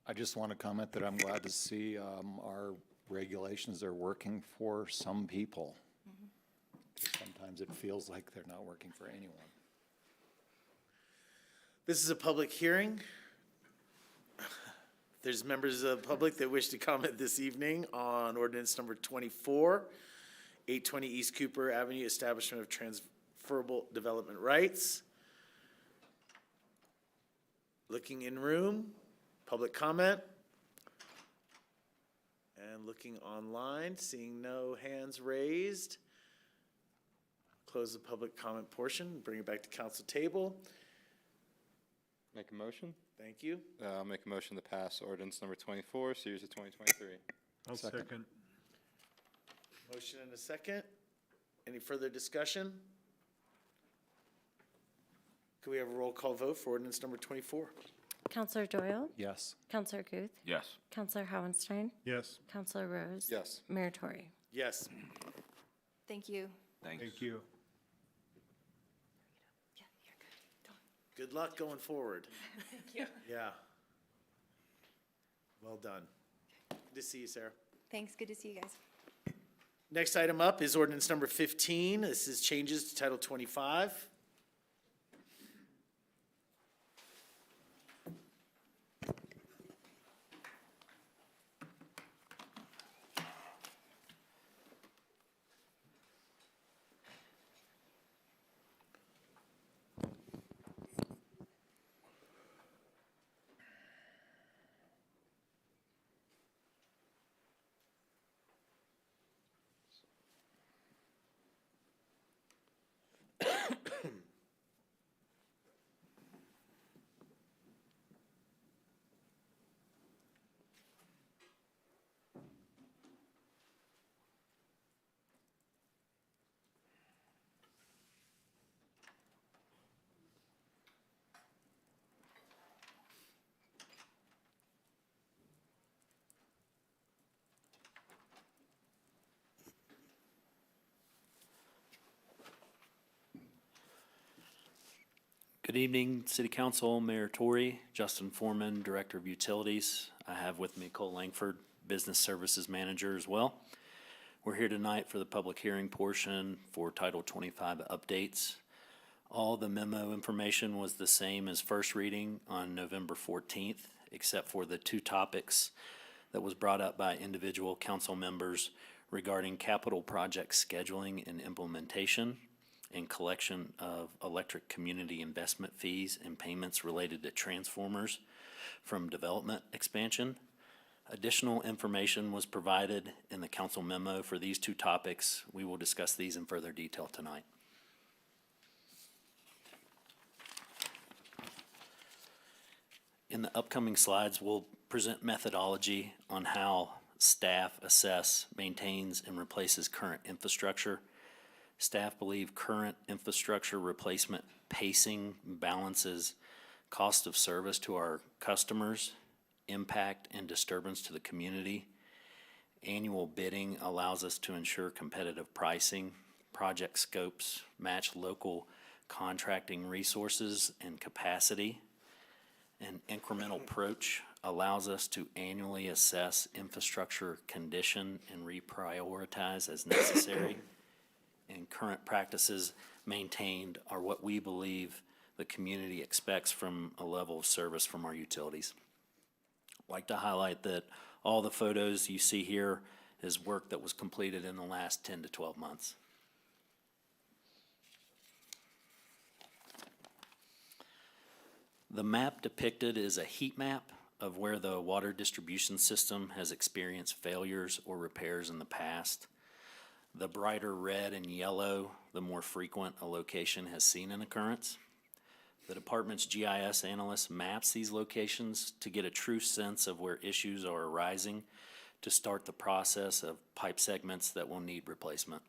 I just want to comment that I'm glad to see our regulations are working for some people. Sometimes it feels like they're not working for anyone. This is a public hearing. There's members of the public that wish to comment this evening on ordinance number 24, 820 East Cooper Avenue, establishment of transferable development rights. Looking in room, public comment. And looking online, seeing no hands raised. close the public comment portion, bring it back to council table. Make a motion? Thank you. I'll make a motion to pass ordinance number 24, series of 2023. I'll second. Motion and a second. Any further discussion? Could we have a roll call vote for ordinance number 24? Counselor Doyle? Yes. Counselor Guth? Yes. Counselor Howenstein? Yes. Counselor Rose? Yes. Mayor Tory? Yes. Thank you. Thanks. Thank you. Good luck going forward. Thank you. Yeah. Well done. Good to see you, Sarah. Thanks. Good to see you guys. Next item up is ordinance number 15. This is changes to Title 25. Good evening, City Council, Mayor Tory, Justin Foreman, Director of Utilities. I have with me Cole Langford, Business Services Manager as well. We're here tonight for the public hearing portion for Title 25 updates. All the memo information was the same as first reading on November 14th, except for the two topics that was brought up by individual council members regarding capital project scheduling and implementation and collection of electric community investment fees and payments related to transformers from development expansion. Additional information was provided in the council memo for these two topics. We will discuss these in further detail tonight. In the upcoming slides, we'll present methodology on how staff assess, maintains, and replaces current infrastructure. Staff believe current infrastructure replacement pacing balances cost of service to our customers, impact and disturbance to the community. Annual bidding allows us to ensure competitive pricing. Project scopes match local contracting resources and capacity. An incremental approach allows us to annually assess infrastructure condition and reprioritize as necessary. And current practices maintained are what we believe the community expects from a level of service from our utilities. I'd like to highlight that all the photos you see here is work that was completed in the last 10 to 12 months. The map depicted is a heat map of where the water distribution system has experienced failures or repairs in the past. The brighter red and yellow, the more frequent a location has seen an occurrence. The department's GIS analyst maps these locations to get a true sense of where issues are arising to start the process of pipe segments that will need replacement.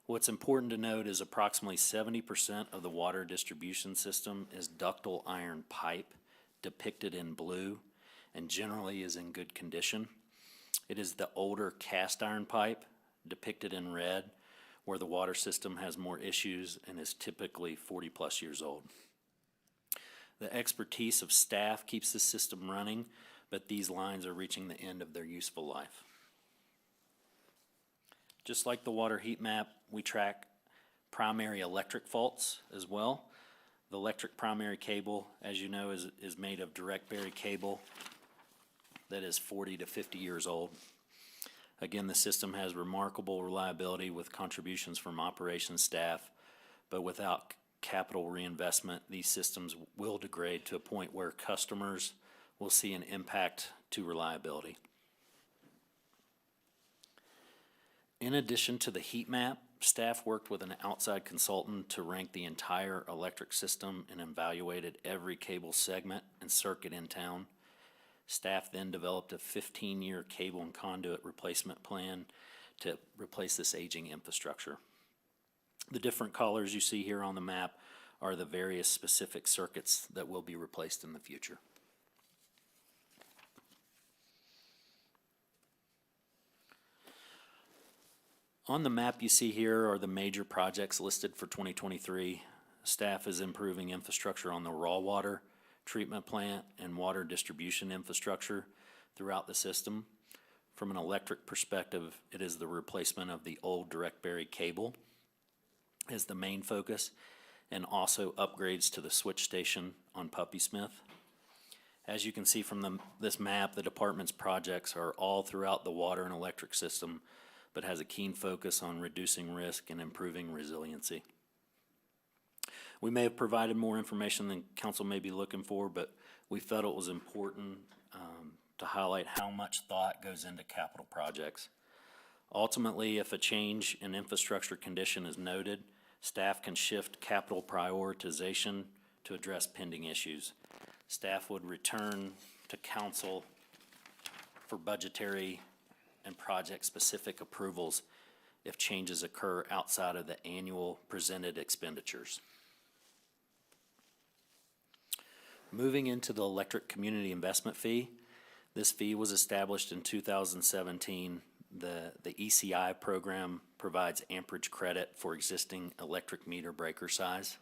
What's important to note is approximately 70% of the water distribution system is ductile iron pipe, depicted in blue, and generally is in good condition. It is the older cast iron pipe, depicted in red, where the water system has more issues and is typically 40-plus years old. The expertise of staff keeps the system running, but these lines are reaching the end of their useful life. Just like the water heat map, we track primary electric faults as well. The electric primary cable, as you know, is made of direct buried cable that is 40 to 50 years old. Again, the system has remarkable reliability with contributions from operations staff, but without capital reinvestment, these systems will degrade to a point where customers will see an impact to reliability. In addition to the heat map, Staff worked with an outside consultant to rank the entire electric system and evaluated every cable segment and circuit in town. Staff then developed a 15-year cable and conduit replacement plan to replace this aging infrastructure. The different colors you see here on the map are the various specific circuits that will be replaced in the future. On the map you see here are the major projects listed for 2023. Staff is improving infrastructure on the raw water treatment plant and water distribution infrastructure throughout the system. From an electric perspective, it is the replacement of the old direct buried cable is the main focus, and also upgrades to the switch station on Puppy Smith. As you can see from this map, the department's projects are all throughout the water and electric system, but has a keen focus on reducing risk and improving resiliency. We may have provided more information than council may be looking for, but we felt it was important to highlight how much thought goes into capital projects. Ultimately, if a change in infrastructure condition is noted, staff can shift capital prioritization to address pending issues. Staff would return to council for budgetary and project-specific approvals if changes occur outside of the annual presented expenditures. Moving into the electric community investment fee, this fee was established in 2017. The ECI program provides amperage credit for existing electric meter breaker size.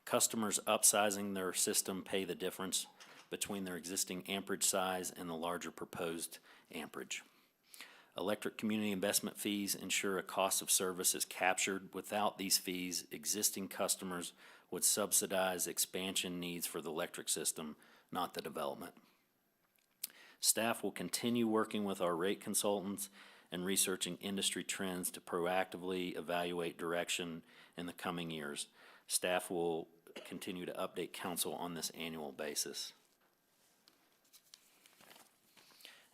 Customers upsizing their system pay the difference between their existing amperage size and the larger proposed amperage. Electric community investment fees ensure a cost of service is captured. Without these fees, existing customers would subsidize expansion needs for the electric system, not the development. Staff will continue working with our rate consultants and researching industry trends to proactively evaluate direction in the coming years. Staff will continue to update council on this annual basis.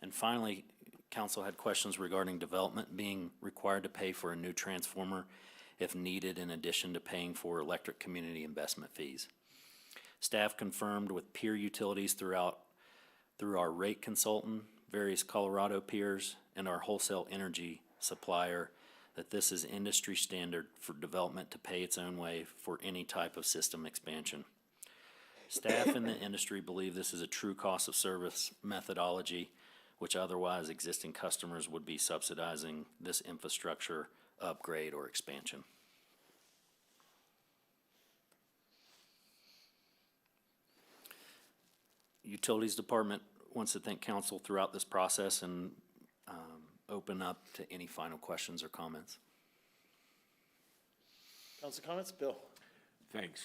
And finally, council had questions regarding development being required to pay for a new transformer if needed, in addition to paying for electric community investment fees. Staff confirmed with peer utilities through our rate consultant, various Colorado peers, and our wholesale energy supplier that this is industry standard for development to pay its own way for any type of system expansion. Staff in the industry believe this is a true cost of service methodology, which otherwise existing customers would be subsidizing this infrastructure upgrade or expansion. Utilities Department wants to thank council throughout this process and open up to any final questions or comments. Council comments? Bill? Thanks.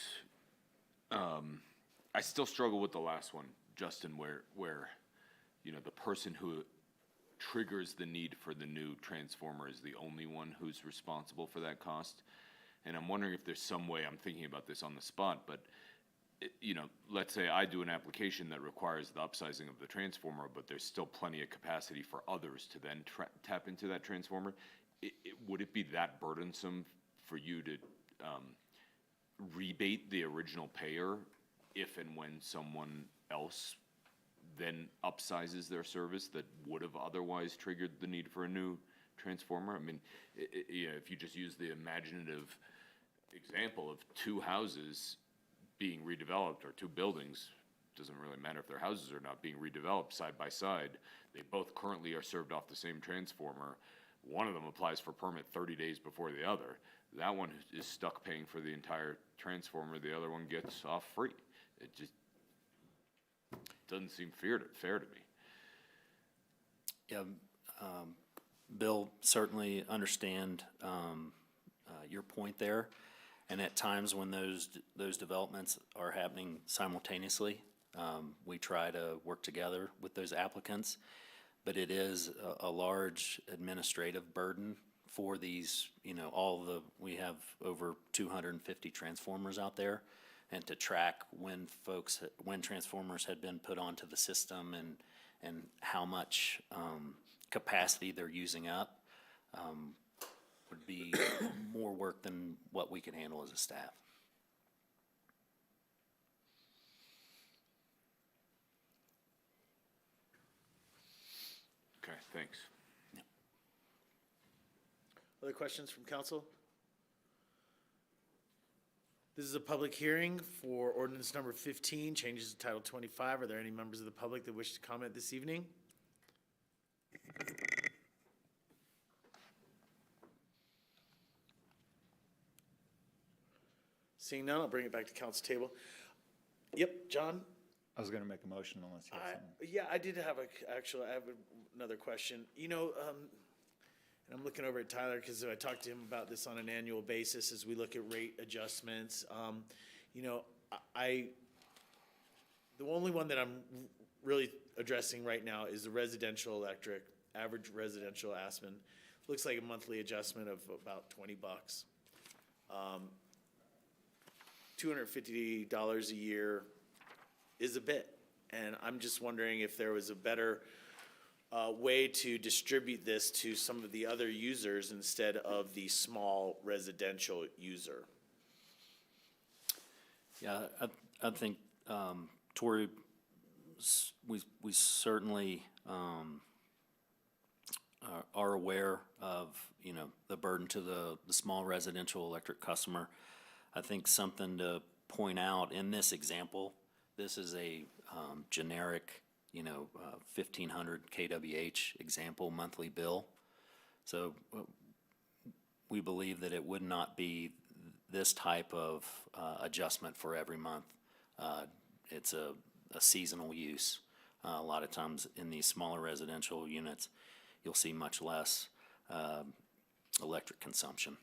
I still struggle with the last one, Justin, where you know, the person who triggers the need for the new transformer is the only one who's responsible for that cost. And I'm wondering if there's some way, I'm thinking about this on the spot, but you know, let's say I do an application that requires the upsizing of the transformer, but there's still plenty of capacity for others to then tap into that transformer. Would it be that burdensome for you to rebate the original payer if and when someone else then upsizes their service that would have otherwise triggered the need for a new transformer? I mean, you know, if you just use the imaginative example of two houses being redeveloped, or two buildings, doesn't really matter if their houses are not being redeveloped side by side, they both currently are served off the same transformer. One of them applies for permit 30 days before the other. That one is stuck paying for the entire transformer, the other one gets off free. It just doesn't seem fair to me. Yeah, Bill, certainly understand your point there. And at times when those developments are happening simultaneously, we try to work together with those applicants. But it is a large administrative burden for these, you know, we have over 250 transformers out there. And to track when transformers had been put onto the system and how much capacity they're using up. would be more work than what we can handle as a staff. Okay, thanks. Other questions from council? This is a public hearing for ordinance number 15, changes to Title 25. Are there any members of the public that wish to comment this evening? Seeing none, I'll bring it back to council table. Yep, John? I was going to make a motion unless you have something. Yeah, I did have I have another question. You know, and I'm looking over at Tyler because I talked to him about this on an annual basis as we look at rate adjustments. You know, the only one that I'm really addressing right now is the residential electric, average residential Aspen. Looks like a monthly adjustment of about $20. $250 a year is a bit. And I'm just wondering if there was a better way to distribute this to some of the other users instead of the small residential user. Yeah, I think, Tori, we certainly are aware of, you know, the burden to the small residential electric customer. I think something to point out in this example, this is a generic, you know, 1,500 kWh example monthly bill. So we believe that it would not be this type of adjustment for every month. It's a seasonal use. A lot of times in these smaller residential units, you'll see much less electric consumption.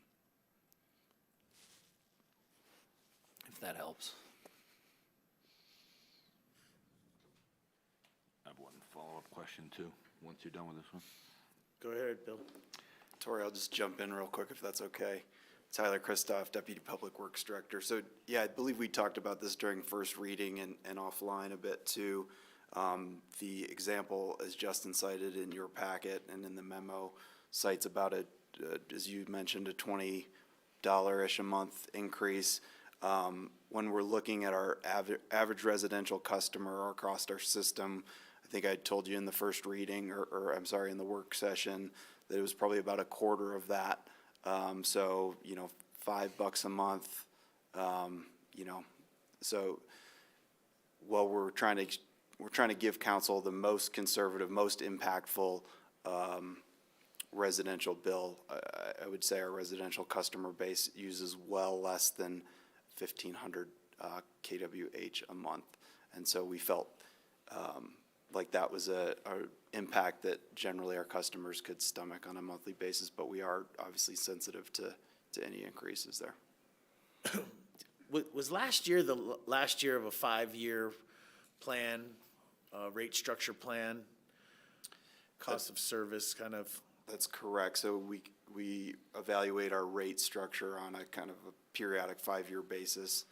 If that helps. I have one follow-up question too, once you're done with this one. Go ahead, Bill. Tori, I'll just jump in real quick if that's okay. Tyler Christoff, Deputy Public Works Director. So, yeah, I believe we talked about this during first reading and offline a bit too. The example, as Justin cited in your packet and in the memo, cites about as you mentioned, a $20-ish a month increase. When we're looking at our average residential customer across our system, I think I told you in the first reading, or I'm sorry, in the work session, that it was probably about a quarter of that. So, you know, $5 a month, you know, so while we're trying to give council the most conservative, most impactful residential bill, I would say our residential customer base uses well less than 1,500 kWh a month. And so we felt like that was a impact that generally our customers could stomach on a monthly basis, but we are obviously sensitive to any increases there. Was last year the last year of a 5-year plan, rate structure plan, cost of service kind of? That's correct. So we evaluate our rate structure on a kind of a periodic 5-year basis.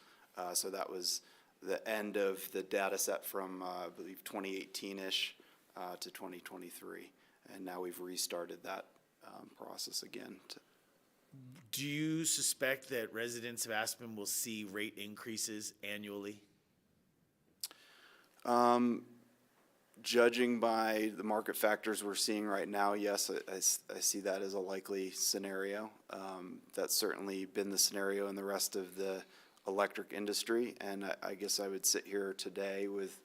So that was the end of the data set from, I believe, 2018-ish to 2023. And now we've restarted that process again. Do you suspect that residents of Aspen will see rate increases annually? Judging by the market factors we're seeing right now, yes, I see that as a likely scenario. That's certainly been the scenario in the rest of the electric industry, and I guess I would sit here today with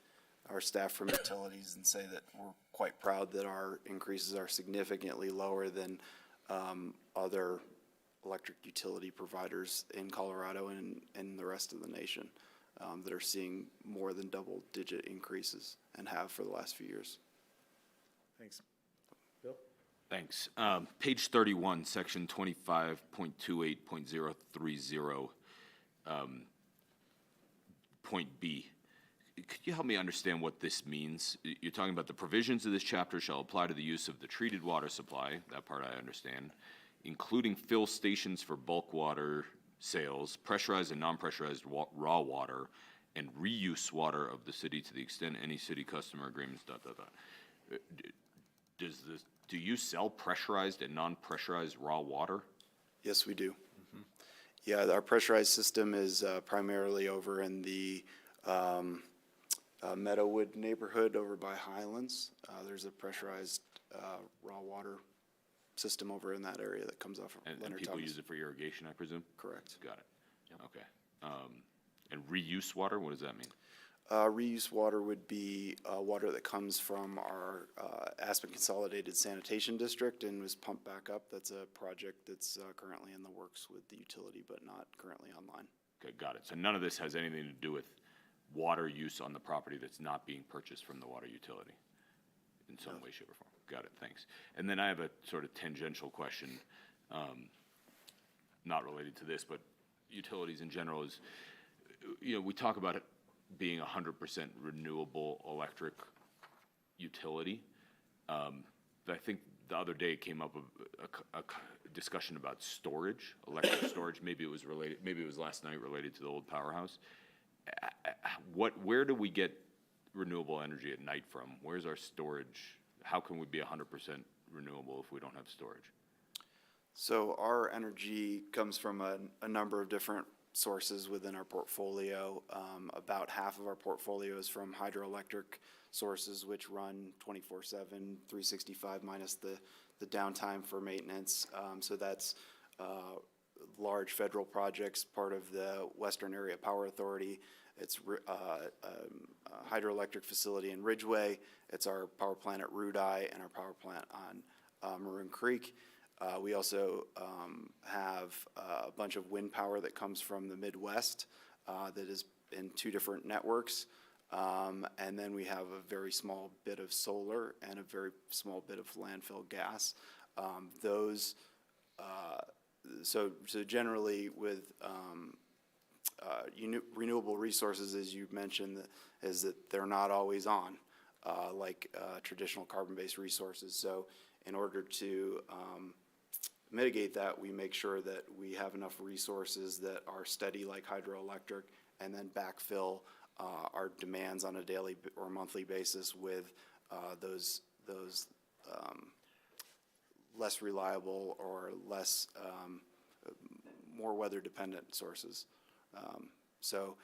our staff from utilities and say that we're quite proud that our increases are significantly lower than other electric utility providers in Colorado and the rest of the nation that are seeing more than double-digit increases and have for the last few years. Thanks. Bill? Thanks. Page 31, section 25.28.030, point B. Could you help me understand what this means? You're talking about the provisions of this chapter shall apply to the use of the treated water supply, that part I understand, including fill stations for bulk water sales, pressurized and non-pressurized raw water, and reuse water of the city to the extent any city customer agreements, ... Do you sell pressurized and non-pressurized raw water? Yes, we do. Yeah, our pressurized system is primarily over in the Meadowood neighborhood over by Highlands. There's a pressurized raw water system over in that area that comes off of And Leonard people Thomas. use it for irrigation, I presume? Correct. Got it. Okay. And reuse water, what does that mean? Reuse water would be water that comes from our Aspen Consolidated Sanitation District and was pumped back up. That's a project that's currently in the works with the utility, but not currently online. Okay, got it. So none of this has anything to do with water use on the property that's not being purchased from the water utility in some way, shape, or form? Got it, thanks. And then I have a sort of tangential question, not related to this, but utilities in general is, you know, we talk about it being 100% renewable electric utility. But I think the other day it came up a discussion about storage, electric storage. Maybe it was related, maybe it was last night related to the old powerhouse. Where do we get renewable energy at night from? Where's our storage? How can we be 100% renewable if we don't have storage? So our energy comes from a number of different sources within our portfolio. About half of our portfolio is from hydroelectric sources, which run 24/7, 365 minus the downtime for maintenance. So that's large federal projects, part of the Western Area Power Authority. It's a hydroelectric facility in Ridgeway. It's our power plant at Rudai and our power plant on Maroon Creek. We also have a bunch of wind power that comes from the Midwest that is in 2 different networks. And then we have a very small bit of solar and a very small bit of landfill gas. So generally with renewable resources, as you mentioned, is that they're not always on, like traditional carbon-based resources. So in order to mitigate that, we make sure that we have enough resources that are steady, like hydroelectric, and then backfill our demands on a daily or monthly basis with those less reliable or less more weather-dependent sources. So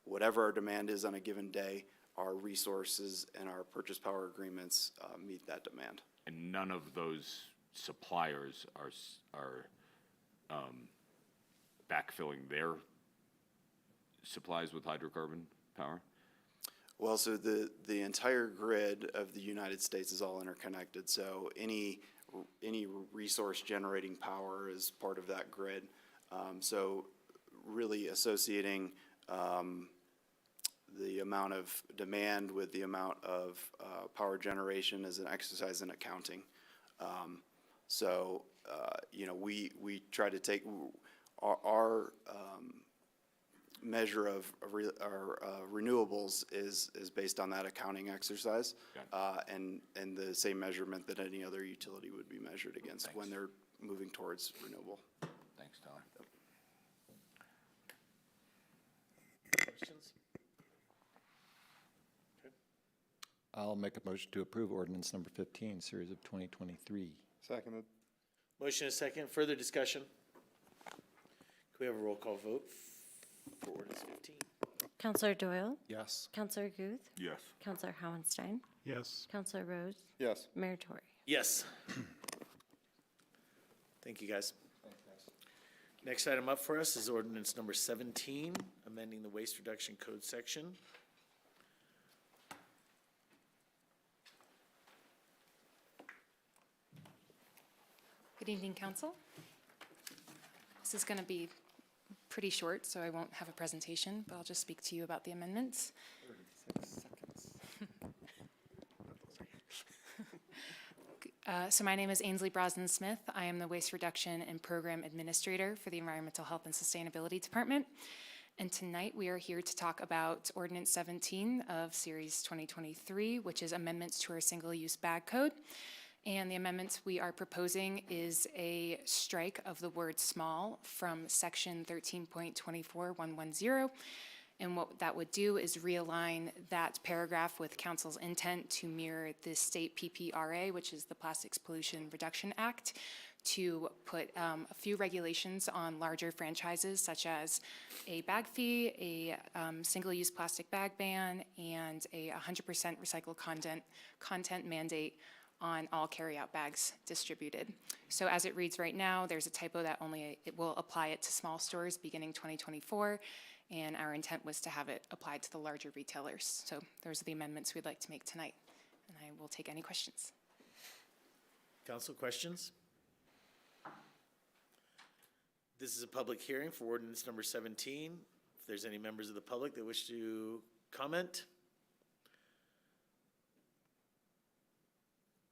whatever our demand is on a given day, our resources and our purchase power agreements meet that demand. And none of those suppliers are backfilling their supplies with hydrocarbon power? Well, so the entire grid of the United States is all interconnected. So any resource generating power is part of that grid. So really associating the amount of demand with the amount of power generation is an exercise in accounting. You know, we try to take our measure of our renewables is based on that accounting exercise, and the same measurement that any other utility would be measured against when they're moving towards renewable. Thanks, Tyler. Questions? I'll make a motion to approve ordinance number 15, series of 2023. Seconded. Motion is second. Further discussion? Can we have a roll call vote for ordinance 15? Counselor Doyle? Yes. Counselor Guth? Yes. Counselor Howenstein? Yes. Counselor Rose? Yes. Mayor Tory? Yes. Thank you, guys. Next item up for us is ordinance number 17, amending the Waste Reduction Code section. Good evening, council. This is going to be pretty short, so I won't have a presentation, but I'll just speak to you about the amendments. 36 seconds. So my name is Ainsley Brosnan-Smith. I am the Waste Reduction and Program Administrator for the Environmental Health and Sustainability Department. And tonight we are here to talk about Ordinance 17 of Series 2023, which is amendments to our single-use bag code. And the amendments we are proposing is a strike of the word small from section 13.24110 And what that would do is realign that paragraph with council's intent to mirror the state PPRA, which is the Plastics Pollution Reduction Act, to put a few regulations on larger franchises, such as a bag fee, a single-use plastic bag ban, and a 100% recycled content mandate on all carryout bags distributed. So as it reads right now, there's a typo that it will apply it to small stores beginning 2024, and our intent was to have it applied to the larger retailers. So those are the amendments we'd like to make tonight, and I will take any questions. Council, questions? This is a public hearing for ordinance number 17. If there's any members of the public that wish to comment?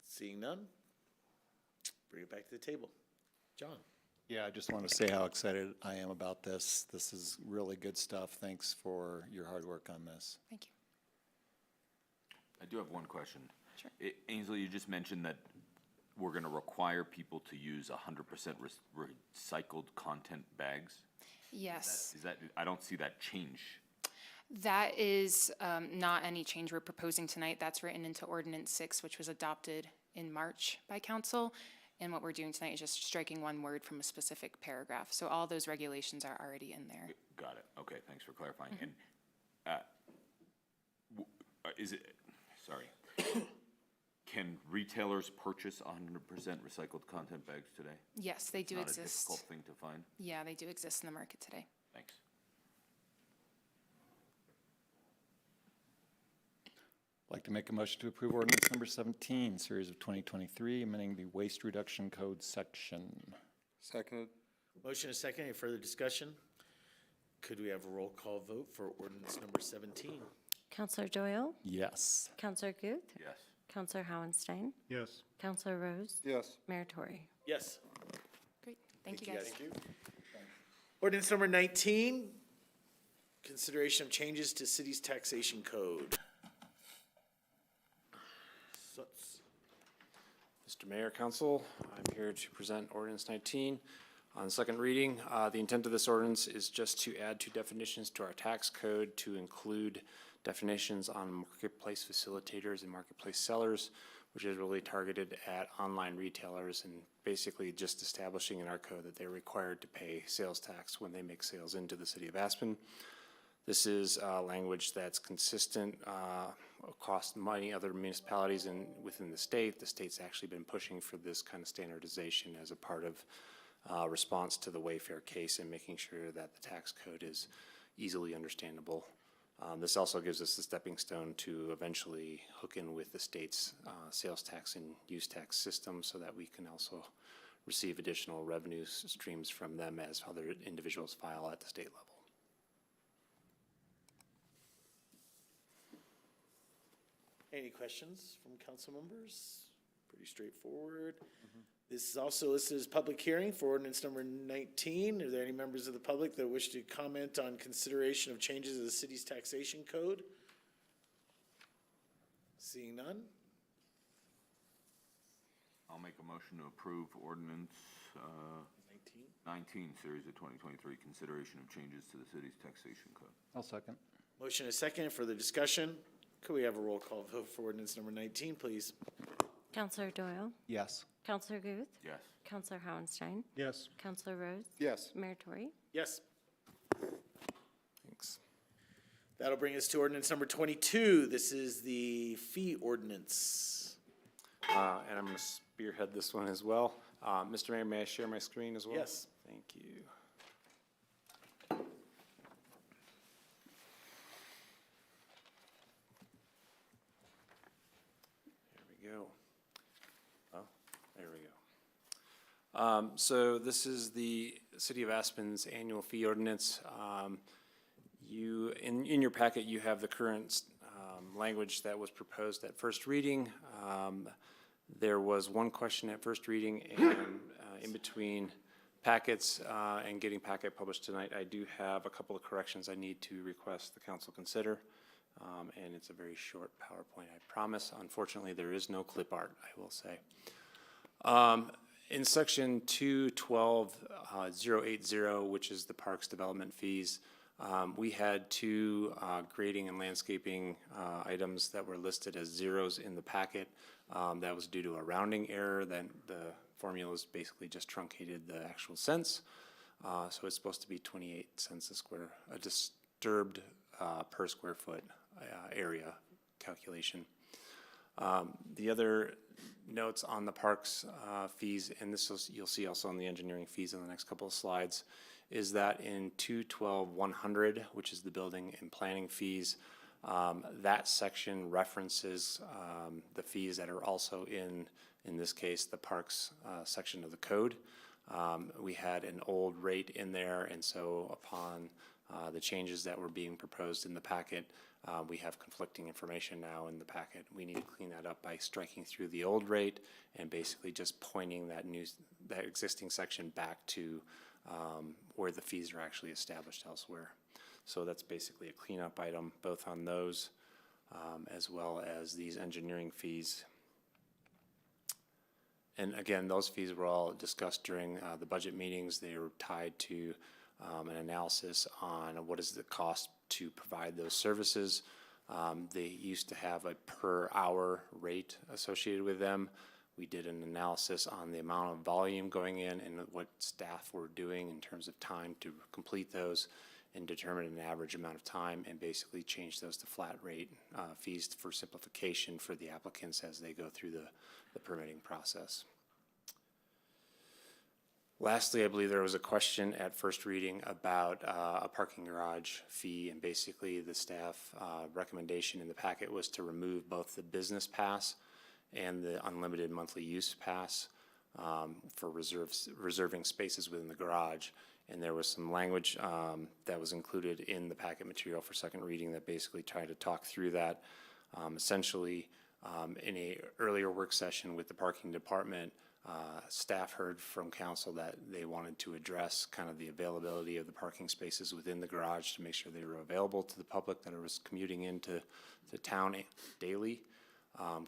Seeing none, bring it back to the table. John? Yeah, I just want to say how excited I am about this. This is really good stuff. Thanks for your hard work on this. Thank you. I do have one question. Sure. Ainsley, you just mentioned that we're going to require people to use 100% recycled content bags. Yes. Is that, I don't see that change. That is not any change we're proposing tonight. That's written into Ordinance 6, which was adopted in March by council. And what we're doing tonight is just striking one word from a specific paragraph. So all those regulations are already in there. Got it. Okay, thanks for clarifying. Mm-hmm. And is it, sorry, can retailers purchase 100% recycled content bags today? Yes, they do It's not exist. a difficult thing to find? Yeah, they do exist in the market today. Thanks. I'd like to make a motion to approve ordinance number 17, series of 2023, amending the Waste Reduction Code section. Seconded. Motion is second. Any further discussion? Could we have a roll call vote for ordinance number 17? Counselor Doyle? Yes. Counselor Guth? Yes. Counselor Howenstein? Yes. Counselor Rose? Yes. Mayor Tory? Yes. Great. Thank you, guys. Thank you. Ordinance number 19, consideration of changes to city's taxation code. Mr. Mayor, Council, I'm here to present ordinance 19 on second reading. The intent of this ordinance is just to add 2 definitions to our tax code to include definitions on marketplace facilitators and marketplace sellers, which is really targeted at online retailers and basically just establishing in our code that they're required to pay sales tax when they make sales into the city of Aspen. This is language that's consistent across many other municipalities and within the state. The state's actually been pushing for this kind of standardization as a part of response to the Wayfair case and making sure that the tax code is easily understandable. This also gives us the stepping stone to eventually hook in with the state's sales tax and use tax system so that we can also receive additional revenue streams from them as other individuals file at the state level. Any questions from council members? Pretty straightforward. This is also listed as public hearing for ordinance number 19. Are there any members of the public that wish to comment on consideration of changes to the city's taxation code? Seeing none? I'll make a motion to approve ordinance 19, series of 2023, consideration of changes to the city's taxation code. I'll second. Motion is second. Further discussion? Could we have a roll call vote for ordinance number 19, please? Counselor Doyle? Yes. Counselor Guth? Yes. Counselor Howenstein? Yes. Counselor Rose? Yes. Mayor Tory? Yes. Thanks. That'll bring us to ordinance number 22. This is the fee ordinance. And I'm going to spearhead this one as well. Mr. Mayor, may I share my screen as well? Yes. Thank you. There we go. Oh, there we go. So this is the City of Aspen's annual fee ordinance. In your packet, you have the current language that was proposed at first reading. There was one question at first reading, and in between packets and getting packet published tonight, I do have a couple of corrections I need to request the council consider. And it's a very short PowerPoint, I promise. Unfortunately, there is no clip art, I will say. In section 212.080, which is the parks development fees, We had two grading and landscaping items that were listed as zeros in the packet. That was due to a rounding error. Then the formulas basically just truncated the actual cents. So it's supposed to be 28 cents a disturbed per square foot area calculation. The other notes on the parks fees, and you'll see also on the engineering fees in the next couple of slides, is that in 212-100, which is the building and planning fees, that section references the fees that are also in this case, the parks section of the code. We had an old rate in there, and so upon the changes that were being proposed in the packet, we have conflicting information now in the packet. We need to clean that up by striking through the old rate and basically just pointing that existing section back to where the fees are actually established elsewhere. So that's basically a cleanup item, both on those as well as these engineering fees. And again, those fees were all discussed during the budget meetings. They were tied to an analysis on what is the cost to provide those services. They used to have a per hour rate associated with them. We did an analysis on the amount of volume going in and what staff were doing in terms of time to complete those and determine an average amount of time and basically change those to flat rate fees for simplification for the applicants as they go through the permitting process. Lastly, I believe there was a question at first reading about a parking garage fee, and basically the staff recommendation in the packet was to remove both the business pass and the unlimited monthly use pass for reserving spaces within the garage. And there was some language that was included in the packet material for second reading that basically tried to talk through that. Essentially, in a earlier work session with the parking department, staff heard from council that they wanted to address kind of the availability of the parking spaces within the garage to make sure they were available to the public that was commuting into the town daily.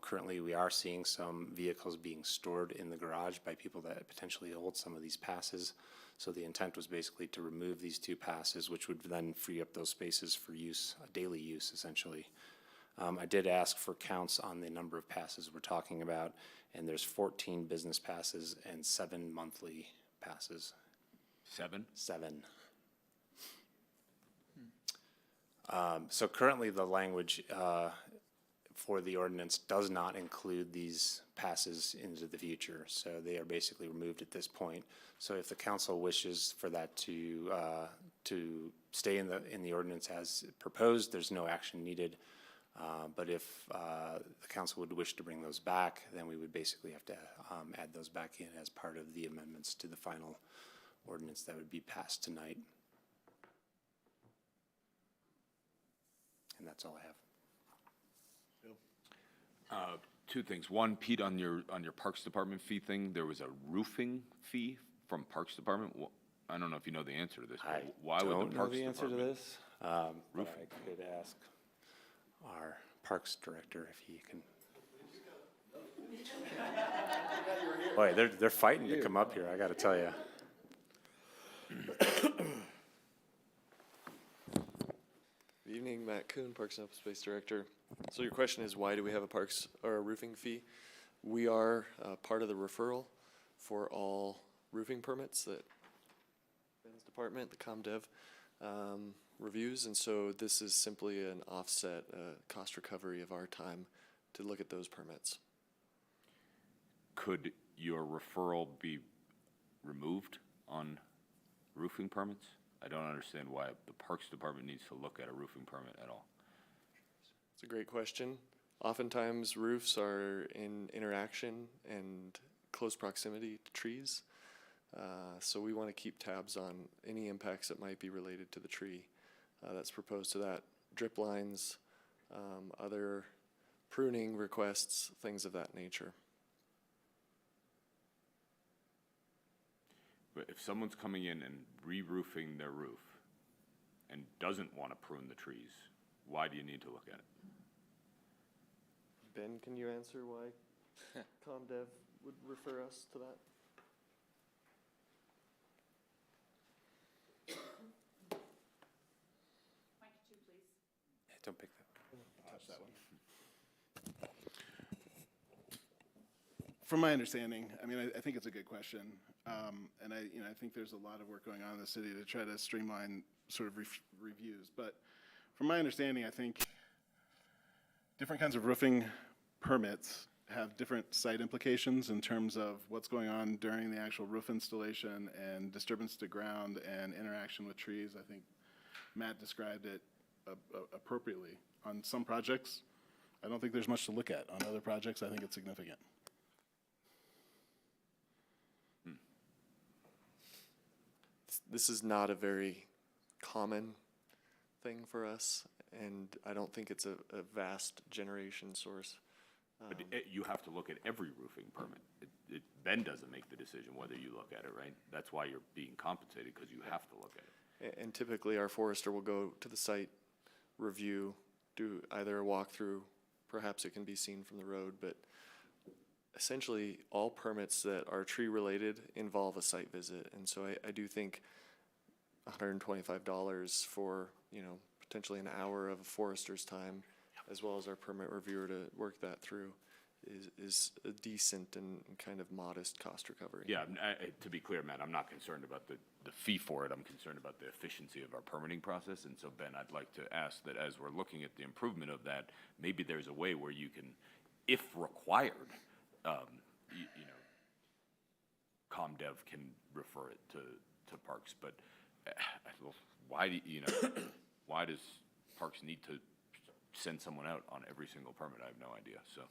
Currently, we are seeing some vehicles being stored in the garage by people that potentially hold some of these passes. So the intent was basically to remove these two passes, which would then free up those spaces for use, daily use essentially. I did ask for counts on the number of passes we're talking about, and there's 14 business passes and 7 monthly passes. 7? 7. So currently the language for the ordinance does not include these passes into the future, so they are basically removed at this point. So if the council wishes for that to stay in the ordinance as proposed, there's no action needed. But if the council would wish to bring those back, then we would basically have to add those back in as part of the amendments to the final ordinance that would be passed tonight. And that's all I have. Two things. One, Pete, on your Parks Department fee thing, there was a roofing fee from Parks Department. I don't know if you know the answer to this. But why would the Parks Department? I don't know the answer to this. But I could ask our Parks Director if he can. Boy, they're fighting to come up here, I gotta tell you. Good evening, Matt Kuhn, Parks and Open Space Director. So your question is, why do we have a parks or a roofing fee? We are part of the referral for all roofing permits that Ben's department, the ComDev, reviews, and so this is simply an offset, cost recovery of our time to look at those permits. Could your referral be removed on roofing permits? I don't understand why the Parks Department needs to look at a roofing permit at all. It's a great question. Oftentimes roofs are in interaction and close proximity to trees, so we want to keep tabs on any impacts that might be related to the tree that's proposed to that. Drip lines, other pruning requests, things of that nature. But if someone's coming in and re-roofing their roof and doesn't want to prune the trees, why do you need to look at it? Ben, can you answer why ComDev would refer us to that? Don't pick that. From my understanding, I mean, I think it's a good question. And I think there's a lot of work going on in the city to try to streamline sort of reviews. But from my understanding, I think different kinds of roofing permits have different site implications in terms of what's going on during the actual roof installation and disturbance to ground and interaction with trees. I think Matt described it appropriately. On some projects, I don't think there's much to look at. On other projects, I think it's significant. This is not a very common thing for us, and I don't think it's a vast generation source. But you have to look at every roofing permit. Ben doesn't make the decision whether you look at it, right? That's why you're being compensated, because you have to look at it. And typically, our forester will go to the site, review, do either a walkthrough, perhaps it can be seen from the road, but essentially, all permits that are tree-related involve a site visit. And so I do think $125 for, potentially an hour of a forester's time, as well as our permit reviewer to work that through, is a decent and kind of modest cost recovery. Yeah, to be clear, Matt, I'm not concerned about the fee for it. I'm concerned about the efficiency of our permitting process. And so, Ben, I'd like to ask that as we're looking at the improvement of that, maybe there's a way where you can, if required, ComDev can refer it to Parks, but why does Parks need to send someone out on every single permit? I have no idea. So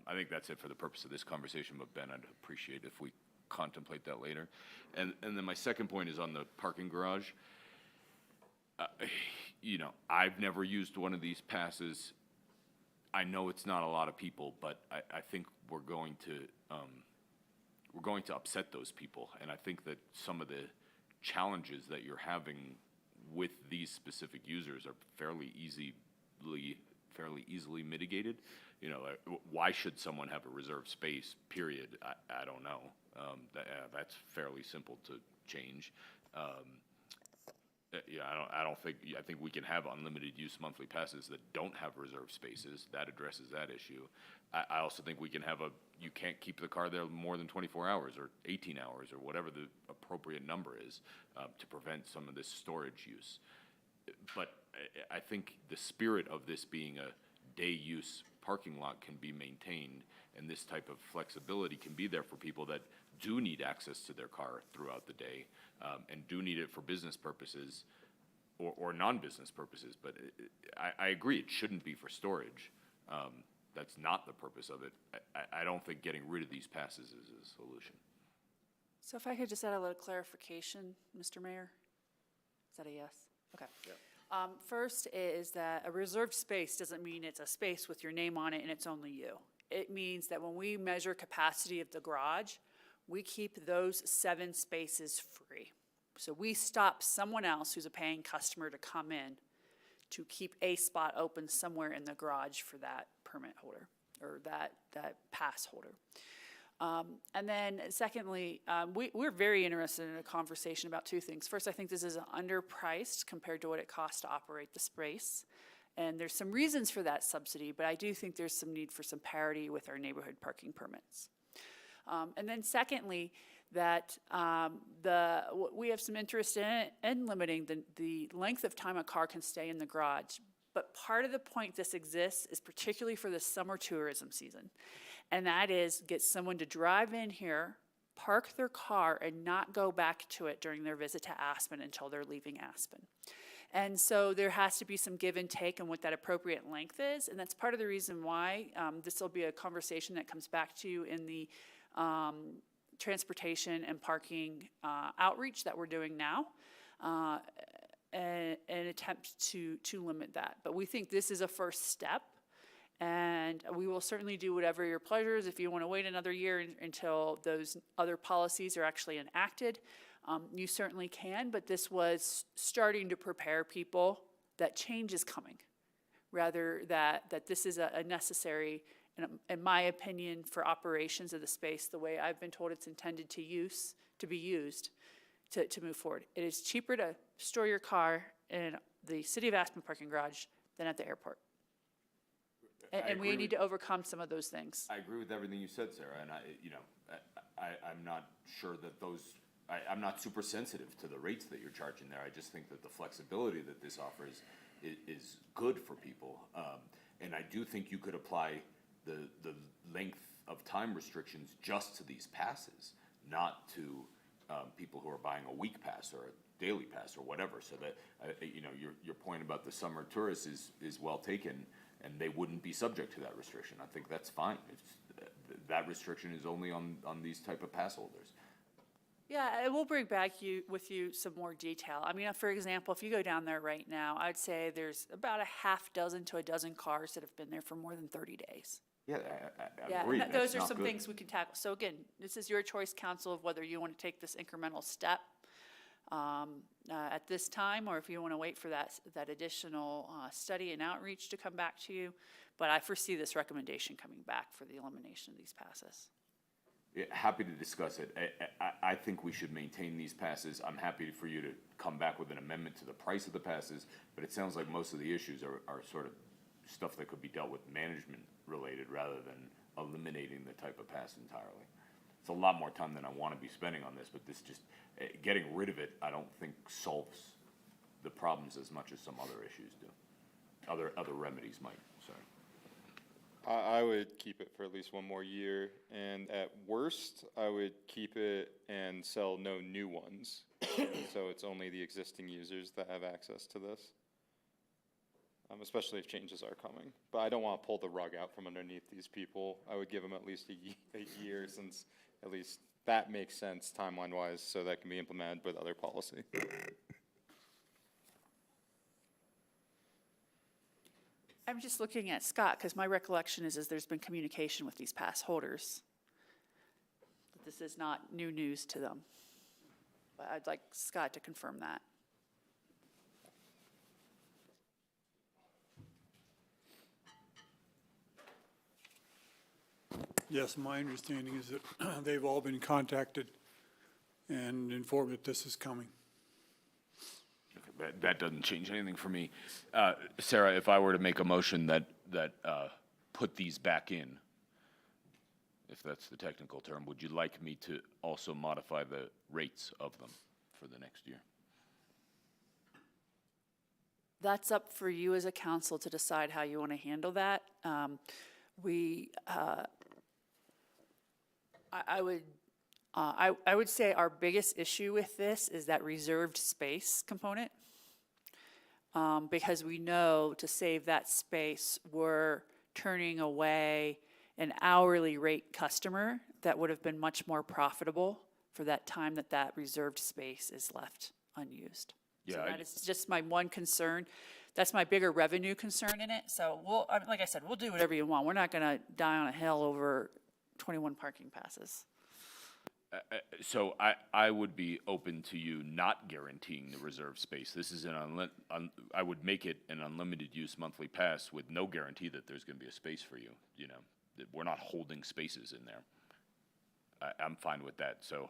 I think that's it for the purpose of this conversation, but Ben, I'd appreciate if we contemplate that later. And then my second point is on the parking garage. I've never used one of these passes. I know it's not a lot of people, but I think we're going to upset those people. And I think that some of the challenges that you're having with these specific users are fairly easily mitigated. Why should someone have a reserved space, period? I don't know. That's fairly simple to change. I think we can have unlimited use monthly passes that don't have reserved spaces. That addresses that issue. I also think we can have you can't keep the car there more than 24 hours or 18 hours or whatever the appropriate number is to prevent some of this storage use. But I think the spirit of this being a day use parking lot can be maintained, and this type of flexibility can be there for people that do need access to their car throughout the day and do need it for business purposes or non-business purposes. But I agree, it shouldn't be for storage. That's not the purpose of it. I don't think getting rid of these passes is a solution. So if I could just add a little clarification, Mr. Mayor? Is that a yes? Okay. Yeah. First is that a reserved space doesn't mean it's a space with your name on it and it's only you. It means that when we measure capacity of the garage, we keep those 7 spaces free. So we stop someone else who's a paying customer to come in to keep a spot open somewhere in the garage for that permit holder or that pass holder. And then secondly, we're very interested in a conversation about 2 things. First, I think this is underpriced compared to what it costs to operate the space. And there's some reasons for that subsidy, but I do think there's some need for some parity with our neighborhood parking permits. And then secondly, that we have some interest in limiting the length of time a car can stay in the garage. But part of the point this exists is particularly for the summer tourism season. And that is get someone to drive in here, park their car, and not go back to it during their visit to Aspen until they're leaving Aspen. And so there has to be some give and take on what that appropriate length is. And that's part of the reason why this will be a conversation that comes back to you in the transportation and parking outreach that we're doing now, an attempt to limit that. But we think this is a first step, and we will certainly do whatever your pleasure is. If you want to wait another year until those other policies are actually enacted, you certainly can, but this was starting to prepare people that change is coming, rather that this is a necessary, in my opinion, for operations of the space, the way I've been told it's intended to be used to move forward. It is cheaper to store your car in the City of Aspen parking garage than at the airport. I And we agree need to overcome some of those things. I agree with everything you said, Sarah, and I'm not sure that I'm not super sensitive to the rates that you're charging there. I just think that the flexibility that this offers is good for people. And I do think you could apply the length of time restrictions just to these passes, not to people who are buying a week pass or a daily pass or whatever. So that, your point about the summer tourists is well taken, and they wouldn't be subject to that restriction. I think that's fine. That restriction is only on these type of pass holders. Yeah, and we'll bring back with you some more detail. I mean, for example, if you go down there right now, I'd say there's about a half dozen to a dozen cars that have been there for more than 30 days. Yeah, I Yeah, agree. and those That's are not some good. things we can tackle. So again, this is your choice, council, of whether you want to take this incremental step at this time, or if you want to wait for that additional study and outreach to come back to you. But I foresee this recommendation coming back for the elimination of these passes. Yeah, happy to discuss it. I think we should maintain these passes. I'm happy for you to come back with an amendment to the price of the passes, but it sounds like most of the issues are sort of stuff that could be dealt with management related rather than eliminating the type of pass entirely. It's a lot more time than I want to be spending on this, but this just, getting rid of it, I don't think solves the problems as much as some other issues do. Other remedies might, sorry. I would keep it for at least one more year, and at worst, I would keep it and sell no new ones. So it's only the existing users that have access to this, especially if changes are coming. But I don't want to pull the rug out from underneath these people. I would give them at least a year, since at least that makes sense timeline-wise, so that can be implemented with other policy. I'm just looking at Scott, because my recollection is there's been communication with these pass holders. That this is not new news to them. But I'd like Scott to confirm that. Yes, my understanding is that they've all been contacted and informed that this is coming. That doesn't change anything for me. Sarah, if I were to make a motion that put these back in, if that's the technical term, would you like me to also modify the rates of them for the next year? That's up for you as a council to decide how you want to handle that. I would say our biggest issue with this is that reserved space component. Because we know to save that space, we're turning away an hourly rate customer that would have been much more profitable for that time that reserved space is left unused. So that is just my one concern. That's my bigger revenue concern in it. So like I said, we'll do whatever you want. We're not gonna die on a hill over 21 parking passes. So I would be open to you not guaranteeing the reserve space. This is I would make it an unlimited use monthly pass with no guarantee that there's going to be a space for you. You know, we're not holding spaces in there. I'm fine with that. So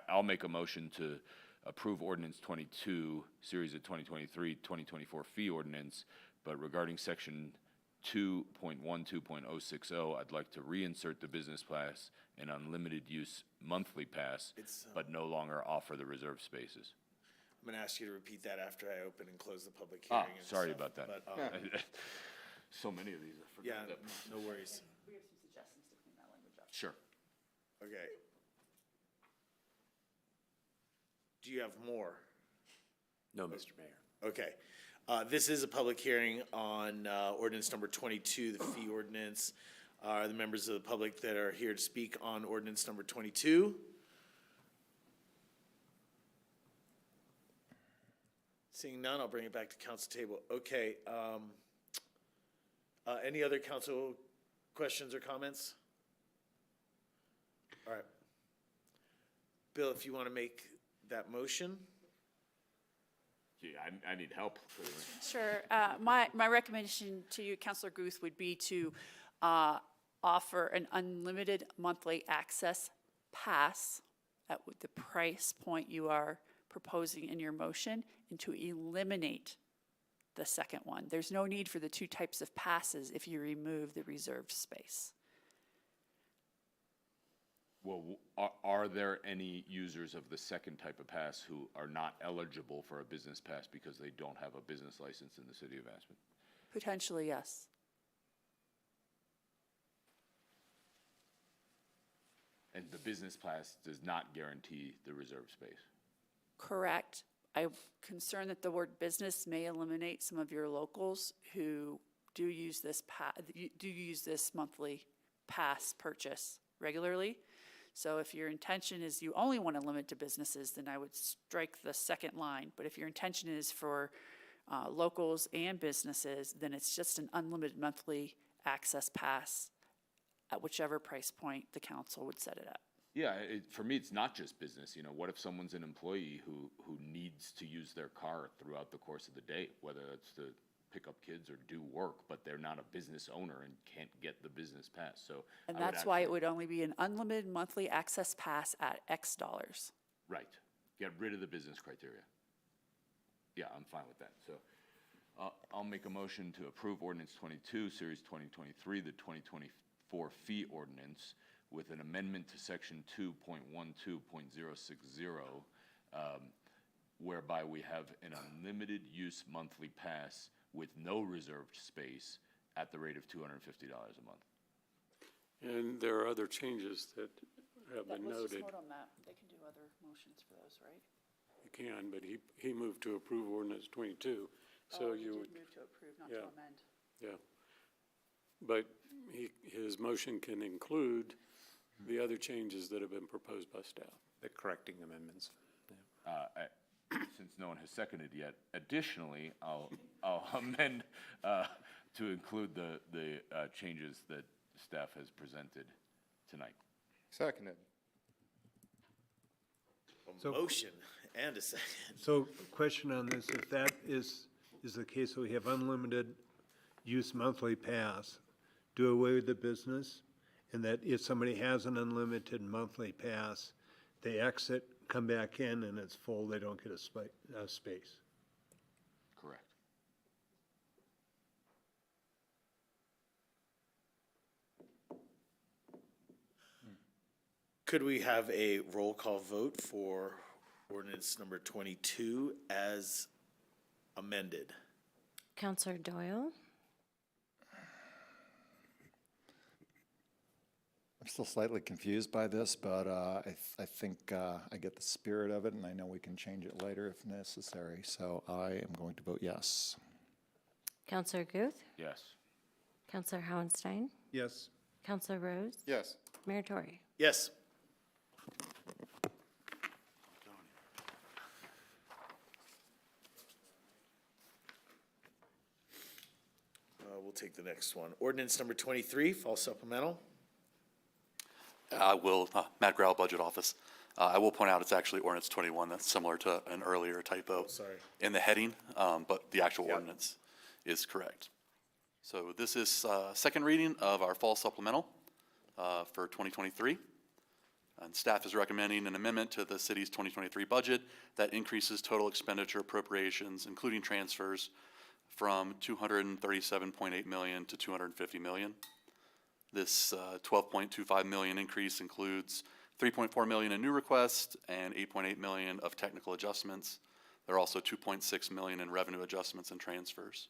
I'll make a motion to approve Ordinance 22, series of 2023-2024 fee ordinance, but regarding Section 2.12.060, I'd like to reinsert the business pass and unlimited use monthly pass, but no longer offer the reserved spaces. I'm going to ask you to repeat that after I open and close the public hearing. and Sorry stuff, about that. but, So many of these, I forgot. yeah, no worries. We have some suggestions to clean that language up. Sure. Okay. Do you have more? No, Mr. Mayor. Okay. This is a public hearing on ordinance number 22, the fee ordinance. Are the members of the public that are here to speak on ordinance number 22? Seeing none, I'll bring it back to council table. Okay. Any other council questions or comments? All right. Bill, if you want to make that motion. Gee, I need help. Sure. My recommendation to you, Councilor Guth, would be to offer an unlimited monthly access pass at the price point you are proposing in your motion, and to eliminate the second one. There's no need for the two types of passes if you remove the reserved space. Well, are there any users of the second type of pass who are not eligible for a business pass because they don't have a business license in the city of Aspen? Potentially, yes. And the business pass does not guarantee the reserved space? Correct. I'm concerned that the word business may eliminate some of your locals who do use this monthly pass purchase regularly. So if your intention is you only want to limit to businesses, then I would strike the second line. But if your intention is for locals and businesses, then it's just an unlimited monthly access pass at whichever price point the council would set it at. Yeah, for me, it's not just business. You know, what if someone's an employee who needs to use their car throughout the course of the day, whether it's to pick up kids or do work, but they're not a business owner and can't get the business pass. So And that's why it would only be an unlimited monthly access pass at X dollars. Right. Get rid of the business criteria. Yeah, I'm fine with that. So I'll make a motion to approve ordinance 22, series 2023, the 2024 fee ordinance with an amendment to section 2.12.060, whereby we have an unlimited use monthly pass with no reserved space at the rate of $250 a month. And there are other changes that have been Let's noted. just vote on that. They can do other motions for those, right? You can, but he moved to approve ordinance 22, so you would. Move to approve, not yeah. to amend. Yeah. But his motion can include the other changes that have been proposed by staff. The correcting amendments. Since no one has seconded yet, additionally, I'll amend to include the changes that staff has presented tonight. Seconded. A motion and a second. So question on this, if that is the case, so we have unlimited use monthly pass, do away with the business, and that if somebody has an unlimited monthly pass, they exit, come back in, and it's full, they don't get a space. Correct. Could we have a roll call vote for ordinance number 22 as amended? Counselor Doyle, I'm still slightly confused by this, but I think I get the spirit of it, and I know we can change it later if necessary. So I am going to vote yes. Counselor Guth, Yes. Counselor Howenstein, Yes. Counselor Rose, Yes. Mayor Tory. Yes. We'll take the next one. Ordinance number 23, fall supplemental. I will, Matt Grau, Budget Office. I will point out it's actually ordinance 21. That's similar to an earlier typo in the heading, but the actual ordinance is correct. So this is second reading of our fall supplemental for 2023. And staff is recommending an amendment to the city's 2023 budget that increases total expenditure appropriations, including transfers, from $237.8 million to $250 million. This $12.25 million increase includes $3.4 million in new requests and $8.8 million of technical adjustments. There are also $2.6 million in revenue adjustments and transfers.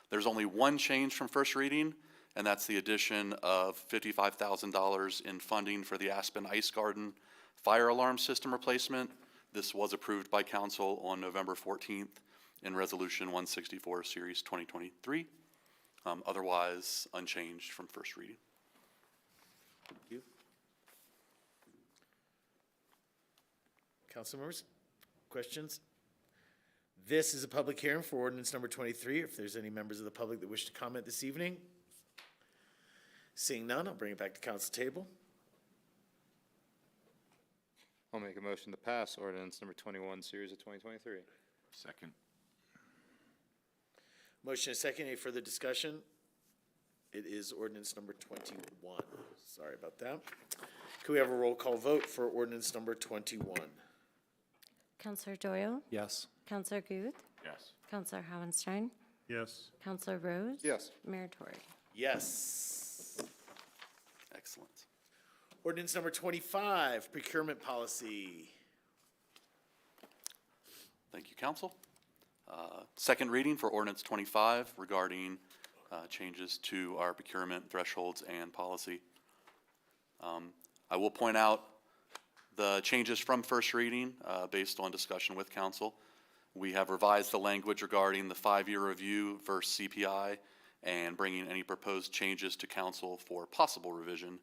There's only one change from first reading, and that's the addition of $55,000 in funding for the Aspen Ice Garden fire alarm system replacement. This was approved by council on November 14th in Resolution 164, Series 2023. Otherwise, unchanged from first reading. Thank you. Council members, questions? This is a public hearing for ordinance number 23. If there's any members of the public that wish to comment this evening. Seeing none, I'll bring it back to council table. I'll make a motion to pass ordinance number 21, series of 2023. Second. Motion is second. Any further discussion? It is ordinance number 21. Sorry about that. Can we have a roll call vote for ordinance number 21? Counselor Doyle, Yes. Counselor Guth, Yes. Counselor Howenstein, Yes. Counselor Rose? Yes. Mayor Tory? Yes. Excellent. Ordinance number 25, procurement policy. Thank you, council. Second reading for ordinance 25 regarding changes to our procurement thresholds and policy. I will point out the changes from first reading based on discussion with council. We have revised the language regarding the 5-year review versus CPI and bringing any proposed changes to council for possible revision,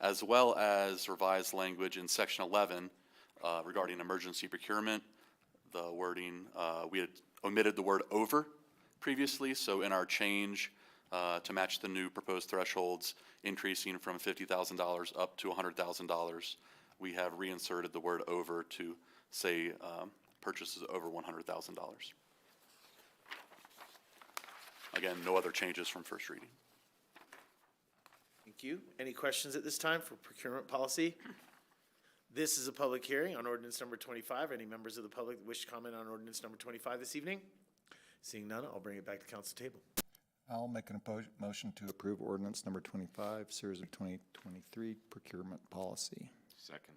as well as revised language in section 11 regarding emergency procurement. The wording, we had omitted the word over previously, so in our change to match the new proposed thresholds, increasing from $50,000 up to $100,000, we have reinserted the word over to say purchases over $100,000. Again, no other changes from first reading. Thank you. Any questions at this time for procurement policy? This is a public hearing on ordinance number 25. Any members of the public that wish to comment on ordinance number 25 this evening? Seeing none, I'll bring it back to council table. I'll make an motion to approve ordinance number 25, series of 2023 procurement policy. Second.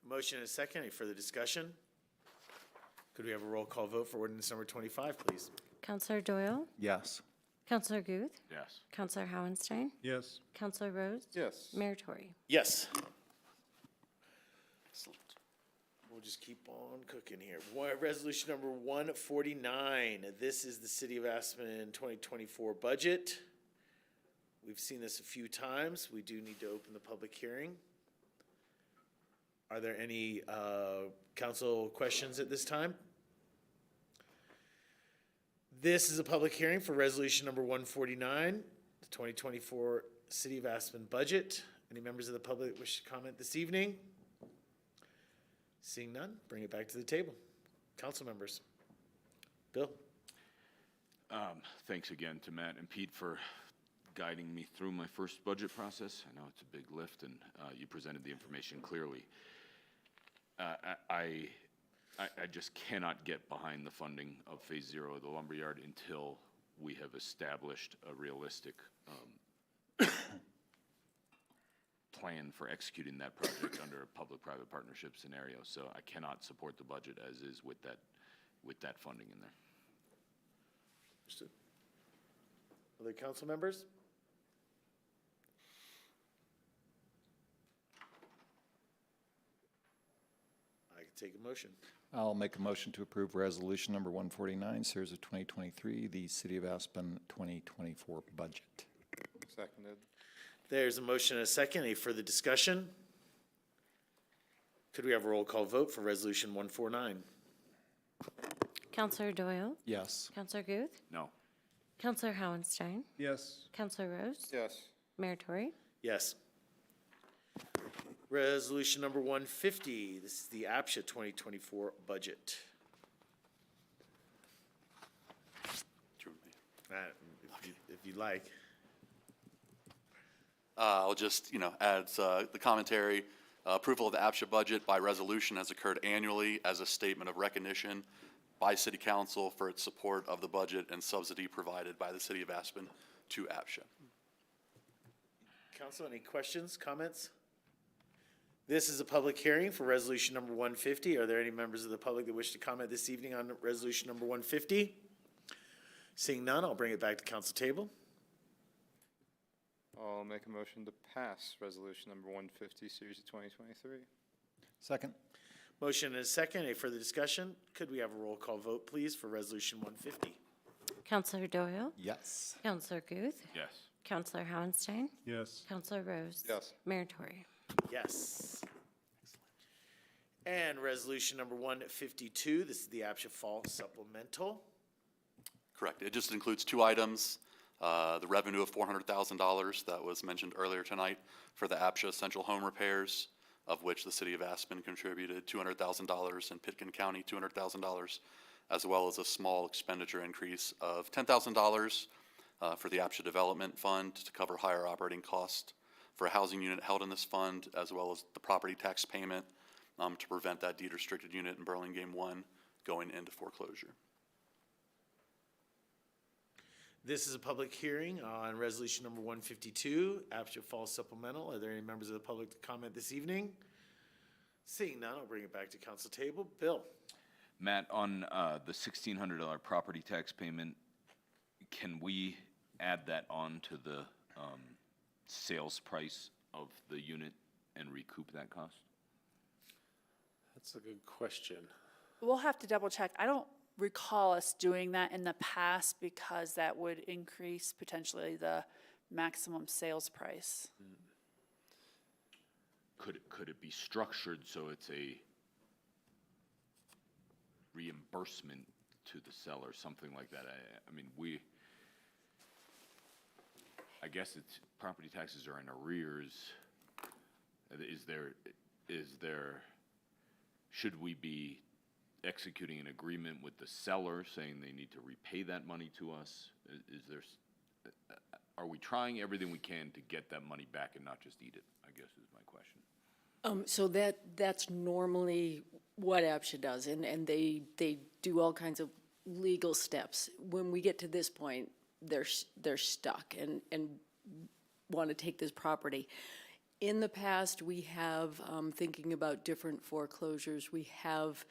Motion and a second. Any further discussion? Could we have a roll call vote for ordinance number 25, please? Counselor Doyle? Yes. Counselor Guth? Yes. Counselor Howenstein? Yes. Counselor Rose? Yes. Mayor Tory? Yes. Excellent. We'll just keep on cooking here. Resolution number 149. This is the City of Aspen 2024 budget. We've seen this a few times. We do need to open the public hearing. Are there any council questions at this time? This is a public hearing for resolution number 149, the 2024 City of Aspen budget. Any members of the public wish to comment this evening? Seeing none, bring it back to the table. Council members. Bill? Thanks again to Matt and Pete for guiding me through my first budget process. I know it's a big lift, and you presented the information clearly. I just cannot get behind the funding of Phase 0 of the lumberyard until we have established a realistic plan for executing that project under a public-private partnership scenario. So I cannot support the budget as is with that funding in there. Understood. Other council members? I can take a motion. I'll make a motion to approve resolution number 149, series of 2023, the City of Aspen 2024 budget. Seconded. There's a motion and a second. Any further discussion? Could we have a roll call vote for resolution 149? Counselor Doyle? Yes. Counselor Guth? No. Counselor Howenstein? Yes. Counselor Rose? Yes. Mayor Tory? Yes. Resolution number 150, this is the APSHA 2024 budget. If you'd like. I'll just, add the commentary. Approval of the APSHA budget by resolution has occurred annually as a statement of recognition by City Council for its support of the budget and subsidy provided by the City of Aspen to APSHA. Council, any questions, comments? This is a public hearing for resolution number 150. Are there any members of the public that wish to comment this evening on resolution number 150? Seeing none, I'll bring it back to council table. I'll make a motion to pass resolution number 150, series of 2023. Second. Motion and a second. Any further discussion? Could we have a roll call vote, please, for resolution 150? Counselor Doyle? Yes. Counselor Guth? Yes. Counselor Howenstein? Yes. Counselor Rose? Yes. Mayor Tory? Yes. And resolution number 152, this is the APSHA Fall Supplemental. Correct. It just includes two items. The revenue of $400,000 that was mentioned earlier tonight for the APSHA Central Home Repairs, of which the City of Aspen contributed $200,000 and Pitkin County $200,000, as well as a small expenditure increase of $10,000 for the APSHA Development Fund to cover higher operating costs for a housing unit held in this fund, as well as the property tax payment to prevent that deed restricted unit in Burlingame 1 going into foreclosure. This is a public hearing on resolution number 152, APSHA Fall Supplemental. Are there any members of the public to comment this evening? Seeing none, I'll bring it back to council table. Bill? Matt, on the $1,600 property tax payment, can we add that on to the sales price of the unit and recoup that cost? That's a good question. We'll have to double check. I don't recall us doing that in the past because that would increase potentially the maximum sales price. Could it be structured so it's a reimbursement to the seller, something like that? I mean, I guess it's, property taxes are in arrears. Should we be executing an agreement with the seller saying they need to repay that money to us? Are we trying everything we can to get that money back and not just eat it, I guess is my question. So that's normally what APSHA does, and they do all kinds of legal steps. When we get to this point, they're stuck and want to take this property. In the past, we have, thinking about different foreclosures, we have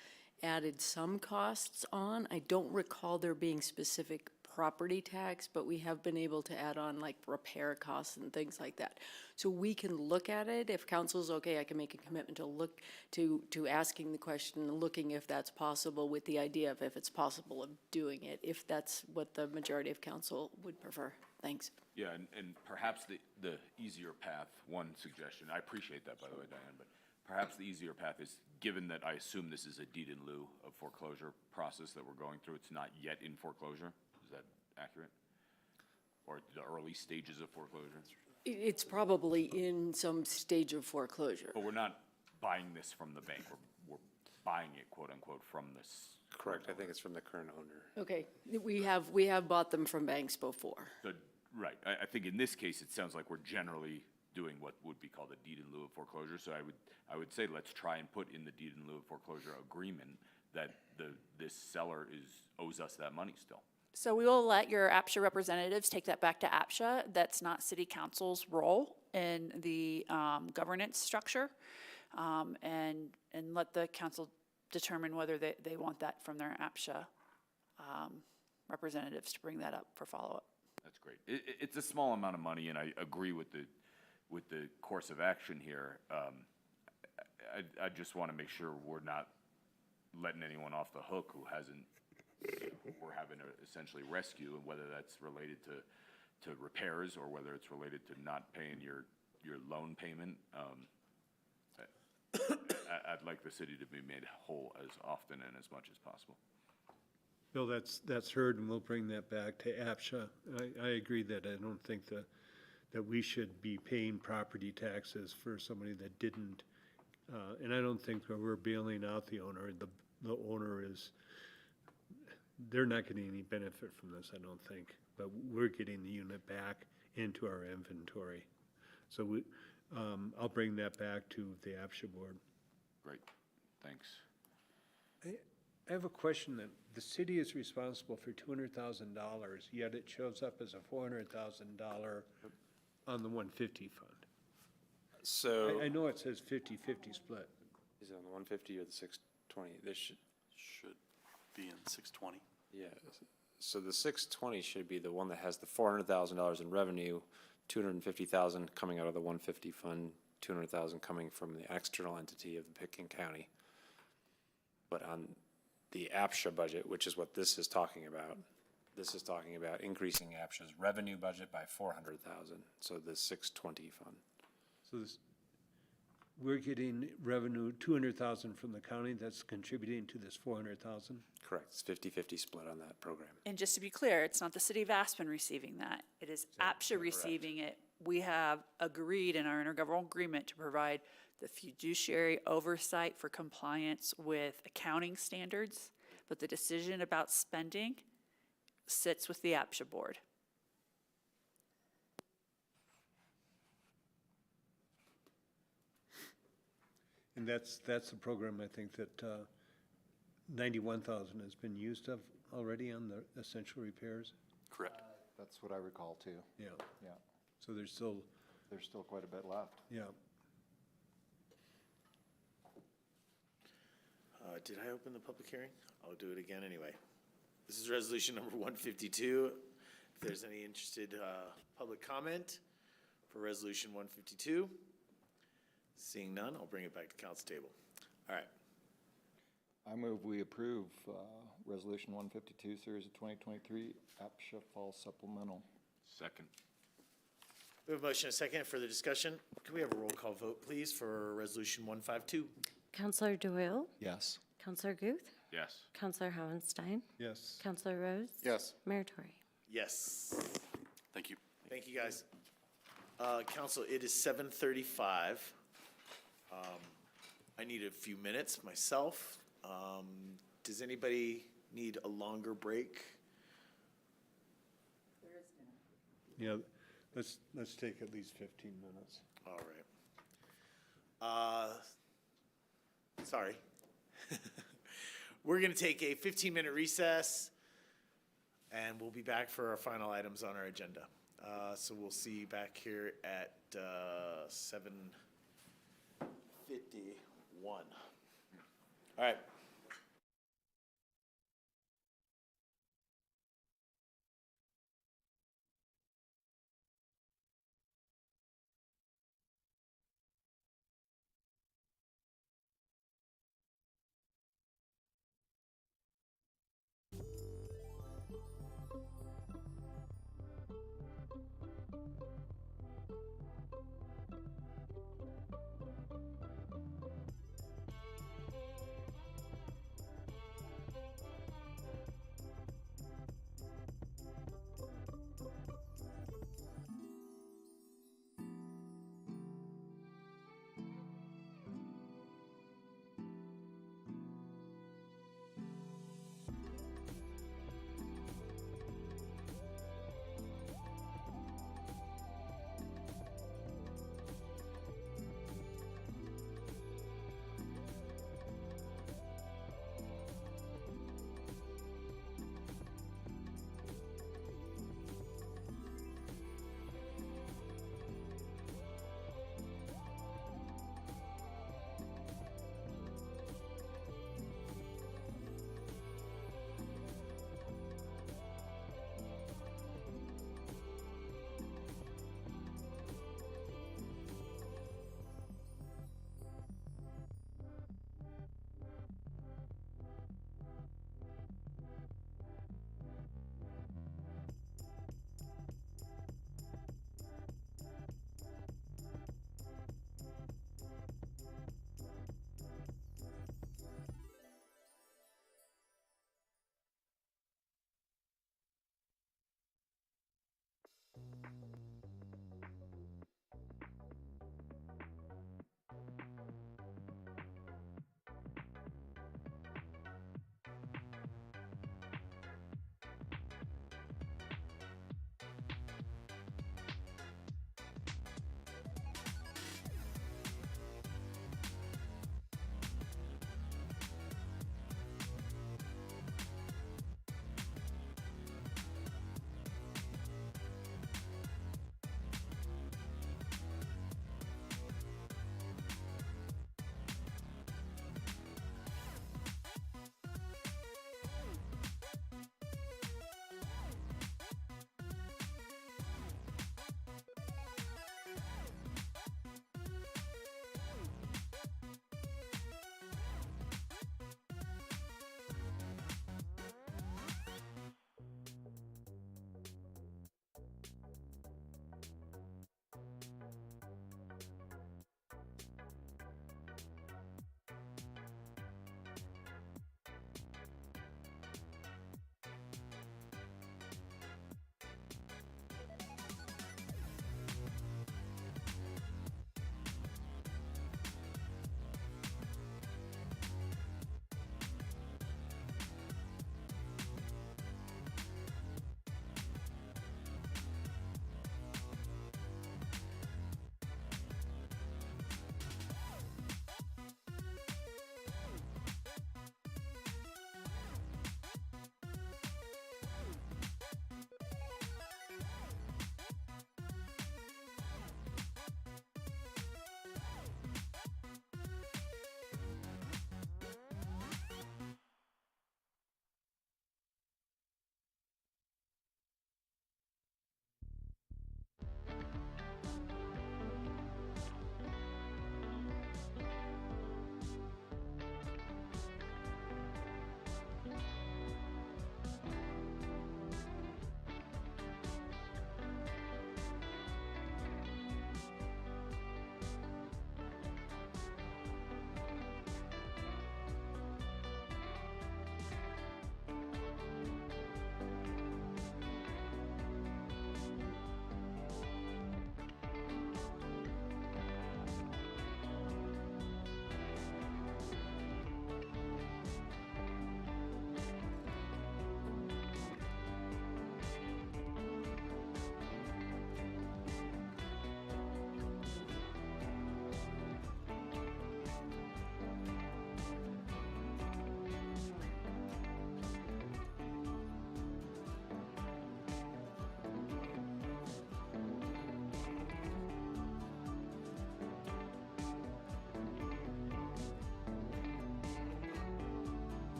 added some costs on. I don't recall there being specific property tax, but we have been able to add on like repair costs and things like that. So we can look at it. If council's okay, I can make a commitment to look to asking the question and looking if that's possible, with the idea of if it's possible of doing it, if that's what the majority of council would prefer. Thanks. Yeah, and perhaps the easier path, one suggestion, I appreciate that, by the way, Diane, but perhaps the easier path is, given that I assume this is a deed in lieu of foreclosure process that we're going through, it's not yet in foreclosure. Is that accurate? Or the early stages of foreclosure? It's probably in some stage of foreclosure. But we're not buying this from the bank. We're buying it, quote unquote, from this. Correct, I think it's from the current owner. Okay, we have bought them from banks before. So, right, I think in this case, it sounds like we're generally doing what would be called a deed in lieu of foreclosure. So I would say let's try and put in the deed in lieu of foreclosure agreement that this seller owes us that money still. So we will let your APSHA representatives take that back to APSHA. That's not city council's role in the governance structure. And let the council determine whether they want that from their APSHA representatives to bring that up for follow-up. That's great. It's a small amount of money, and I agree with the course of action here. I just want to make sure we're not letting anyone off the hook who hasn't, we're having to essentially rescue, and whether that's related to repairs or whether it's related to not paying your loan payment. I'd like the city to be made whole as often and as much as possible. Bill, that's heard, and we'll bring that back to APSHA. I agree that I don't think that we should be paying property taxes for somebody that didn't. And I don't think that we're bailing out the owner. The owner is, they're not getting any benefit from this, I don't think. But we're getting the unit back into our inventory. So I'll bring that back to the APSHA board. Great, thanks. I have a question. That the city is responsible for $200,000, yet it shows up as a $400,000 on the 150 fund. So I know it says 50-50 split. Is it on the 150 or the 620? This should be in 620. Yeah. So the 620 should be the one that has the $400,000 in revenue, 250,000 coming out of the 150 fund, 200,000 coming from the external entity of the Pitkin County. But on the APSHA budget, which is what this is talking about, this is talking about increasing APSHA's revenue budget by 400,000. So the 620 fund. So we're getting revenue, 200,000 from the county, that's contributing to this 400,000? Correct. It's 50-50 split on that program. And just to be clear, it's not the city of Aspen receiving that. It is APSHA receiving it. We have agreed in our intergovernmental agreement to provide the fiduciary oversight for compliance with accounting standards, but the decision about spending sits with the APSHA board. And that's the program, I think, that 91,000 has been used of already on the essential repairs? Correct. That's what I recall too. Yeah, Yeah, so there's still, there's still quite a bit left. yeah. Did I open the public hearing? I'll do it again anyway. This is resolution number 152. If there's any interested public comment for resolution 152, seeing none, I'll bring it back to council table. All right. I move we approve Resolution 152, Series of 2023, APSHA Fall Supplemental. Second. We have a motion and a second. Further discussion? Can we have a roll call vote, please, for resolution 152? Counselor Doyle? Yes. Counselor Guth? Yes. Counselor Howenstein? Yes. Counselor Rose? Yes. Mayor Tory? Yes. Thank you. Thank you, guys. Council, it is 7:35. I need a few minutes myself. Does anybody need a longer break? Yeah, let's take at least 15 minutes. All right. Sorry. We're going to take a 15-minute recess, and we'll be back for our final items on our agenda. So we'll see you back here at 7:51. All right.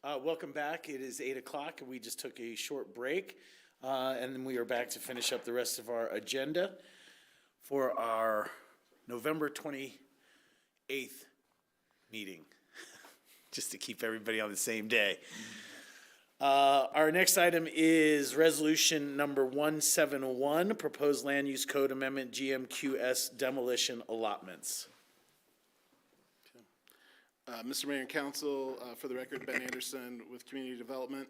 Welcome back. It is 8 o'clock, and we just took a short break, and then we are back to finish up the rest of our agenda for our November 28th meeting, just to keep everybody on the same day. Our next item is resolution number 171, proposed land use code amendment GMQS demolition allotments. Mr. Mayor and Council, for the record, Ben Anderson with Community Development.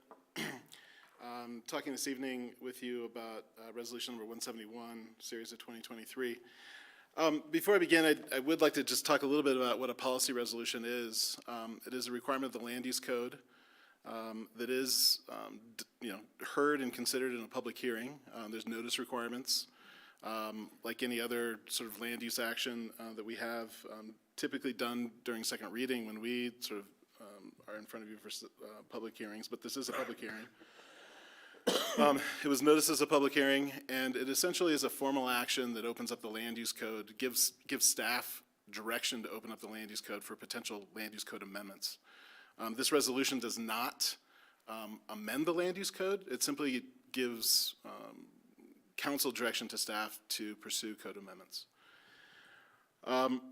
Talking this evening with you about resolution number 171, series of 2023. Before I begin, I would like to just talk a little bit about what a policy resolution is. It is a requirement of the land use code that is, heard and considered in a public hearing. There's notice requirements. Like any other sort of land use action that we have, typically done during second reading when we sort of are in front of you for public hearings, but this is a public hearing. It was noticed as a public hearing, and it essentially is a formal action that opens up the land use code, gives staff direction to open up the land use code for potential land use code amendments. This resolution does not amend the land use code. It simply gives council direction to staff to pursue code amendments.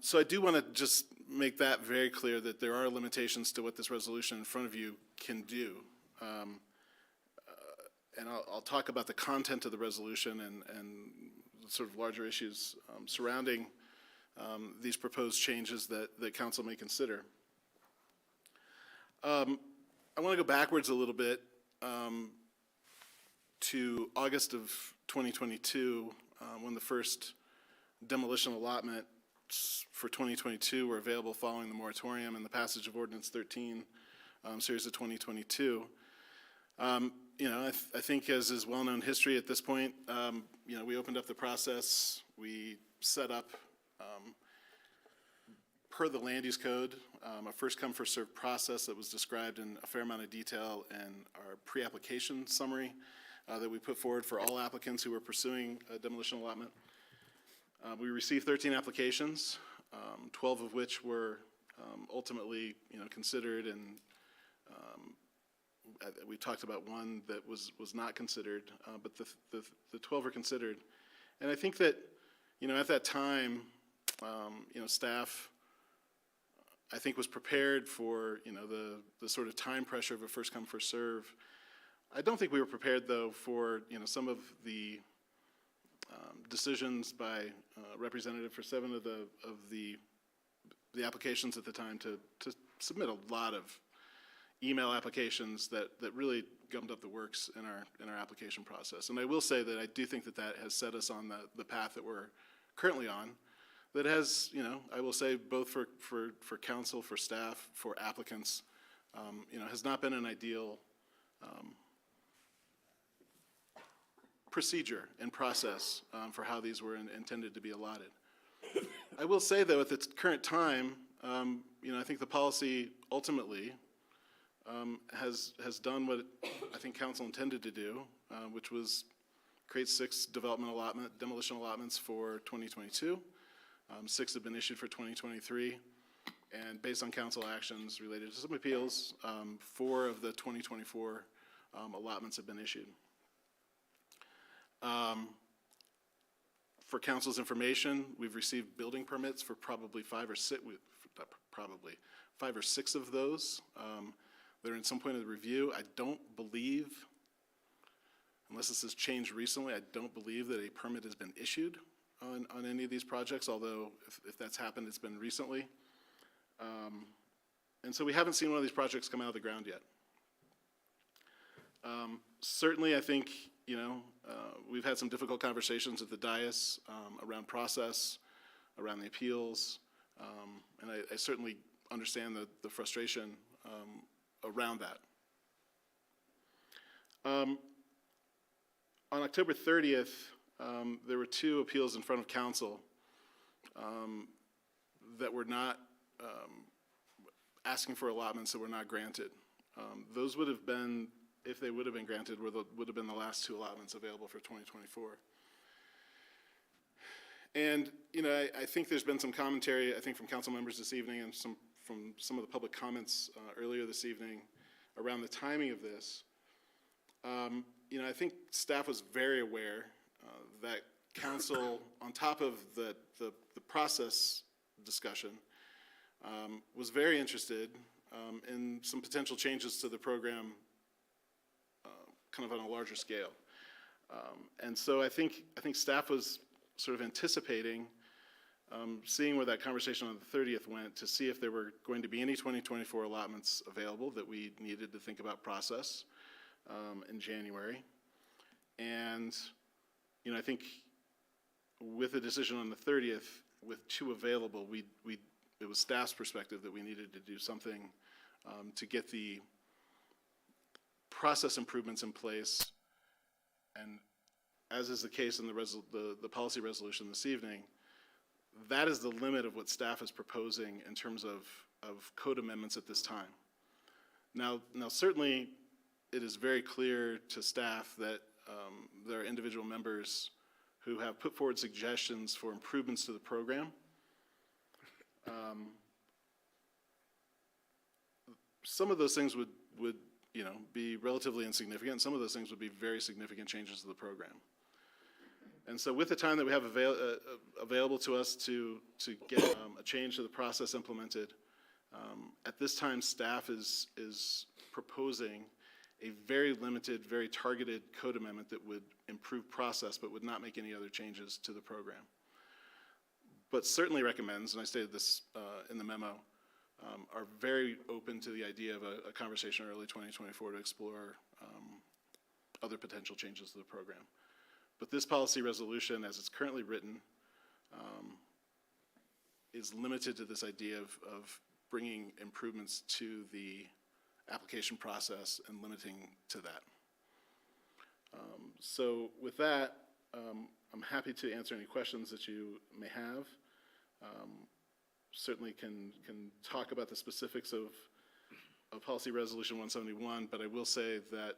So I do want to just make that very clear that there are limitations to what this resolution in front of you can do. And I'll talk about the content of the resolution and sort of larger issues surrounding these proposed changes that council may consider. I want to go backwards a little bit to August of 2022, when the first demolition allotments for 2022 were available following the moratorium and the passage of Ordinance 13, series of 2022. I think as is well-known history at this point, we opened up the process. We set up, per the land use code, a first come, first served process that was described in a fair amount of detail in our pre-application summary that we put forward for all applicants who were pursuing a demolition allotment. We received 13 applications, 12 of which were ultimately, considered, and we talked about one that was not considered, but the 12 were considered. And I think that, at that time, staff, I think, was prepared for, the sort of time pressure of a first come, first serve. I don't think we were prepared, though, for, some of the decisions by representative for 7 of the applications at the time to submit a lot of email applications that really gummed up the works in our application process. And I will say that I do think that has set us on the path that we're currently on, that has, I will say, both for council, for staff, for applicants, has not been an ideal procedure and process for how these were intended to be allotted. I will say, though, at the current time, I think the policy ultimately has done what I think council intended to do, which was create 6 demolition allotments for 2022. 6 have been issued for 2023, and based on council actions related to some appeals, 4 of the 2024 allotments have been issued. For council's information, we've received building permits for probably 5 or 6 of those. They're in some point of the review. I don't believe, unless this has changed recently, I don't believe that a permit has been issued on any of these projects, although if that's happened, it's been recently. And so we haven't seen one of these projects come out of the ground yet. Certainly, I think, we've had some difficult conversations at the dais around process, around the appeals, and I certainly understand the frustration around that. On October 30th, there were 2 appeals in front of council that were not asking for allotments that were not granted. Those would have been, if they would have been granted, would have been the last 2 allotments available for 2024. And, I think there's been some commentary, I think, from council members this evening and from some of the public comments earlier this evening around the timing of this, you know, I think staff was very aware that council, on top of the process discussion, was very interested in some potential changes to the program kind of on a larger scale. And so I think staff was sort of anticipating seeing where that conversation on the 30th went to see if there were going to be any 2024 allotments available that we needed to think about process in January. And, you know, I think with the decision on the 30th, with 2 available, it was staff's perspective that we needed to do something to get the process improvements in place. And as is the case in the policy resolution this evening, that is the limit of what staff is proposing in terms of code amendments at this time. Now certainly it is very clear to staff that there are individual members who have put forward suggestions for improvements to the program. Some of those things would you know, be relatively insignificant. Some of those things would be very significant changes to the program. And so with the time that we have available to us to get a change to the process implemented, at this time staff is proposing a very limited, very targeted code amendment that would improve process but would not make any other changes to the program. But certainly recommends, and I stated this in the memo, are very open to the idea of a conversation early 2024 to explore other potential changes to the program. But this policy resolution, as it's currently written, is limited to this idea of bringing improvements to the application process and limiting to that. So with that, I'm happy to answer any questions that you may have. Certainly can talk about the specifics of Policy Resolution 171, but I will say that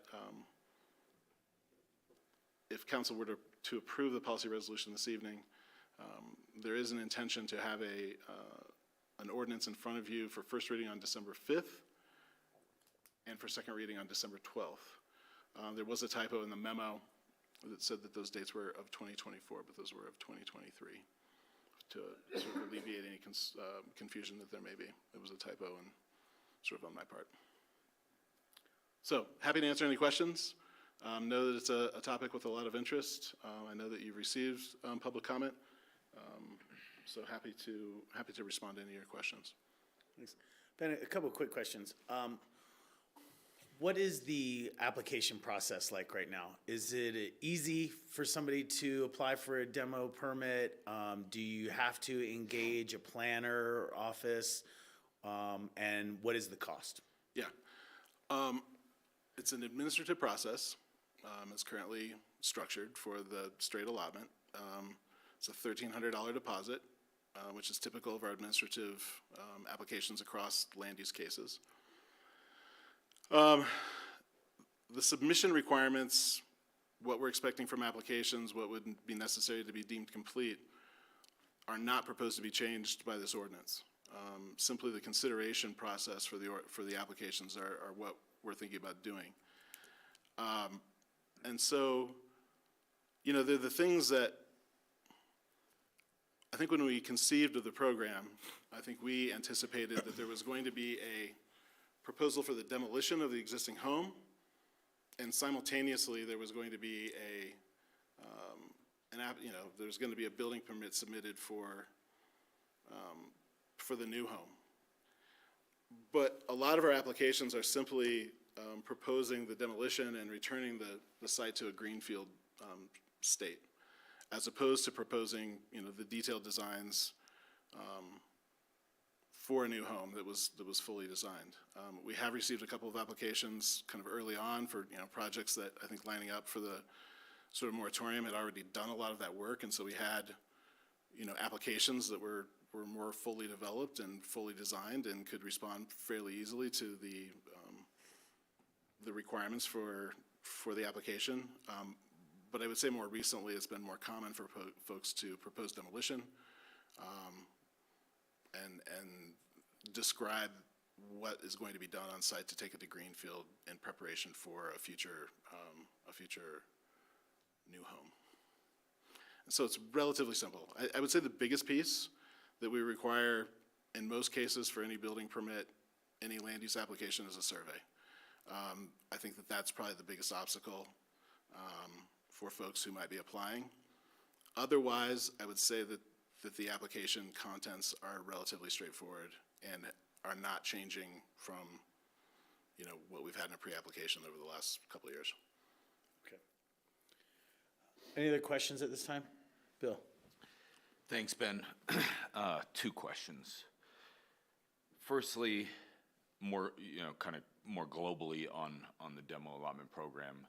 if council were to approve the policy resolution this evening, there is an intention to have an ordinance in front of you for first reading on December 5th and for second reading on December 12th. There was a typo in the memo that said that those dates were of 2024, but those were of 2023, to sort of alleviate any confusion that there may be. It was a typo and sort of on my part. So happy to answer any questions. Know that it's a topic with a lot of interest. I know that you've received public comment, so happy to respond to any of your questions. Thanks. Ben, a couple of quick questions. What is the application process like right now? Is it easy for somebody to apply for a demo permit? Do you have to engage a planner or office? And what is the cost? Yeah. It's an administrative process. It's currently structured for the straight allotment. It's a $1,300 deposit, which is typical of our administrative applications across land use cases. The submission requirements, what we're expecting from applications, what would be necessary to be deemed complete, are not proposed to be changed by this ordinance. Simply the consideration process for the applications are what we're thinking about doing. And so, you know, they're the things that I think when we conceived of the program, I think we anticipated that there was going to be a proposal for the demolition of the existing home, and simultaneously there was going to be there's going to be a building permit submitted for the new home. But a lot of our applications are simply proposing the demolition and returning the site to a greenfield state, as opposed to proposing, you know, the detailed designs for a new home that was fully designed. We have received a couple of applications kind of early on for, you know, projects that I think lining up for the sort of moratorium had already done a lot of that work, and so we had, you know, applications that were more fully developed and fully designed and could respond fairly easily to the requirements for the application. But I would say more recently it's been more common for folks to propose demolition and describe what is going to be done on site to take it to Greenfield in preparation for a future new home. And so it's relatively simple. I would say the biggest piece that we require in most cases for any building permit, any land use application is a survey. I think that that's probably the biggest obstacle for folks who might be applying. Otherwise, I would say that the application contents are relatively straightforward and are not changing from, you know, what we've had in a pre-application over the last couple of years. Okay. Any other questions at this time? Bill? Thanks, Ben. Two questions. Firstly, more, kind of more globally on the demo allotment program.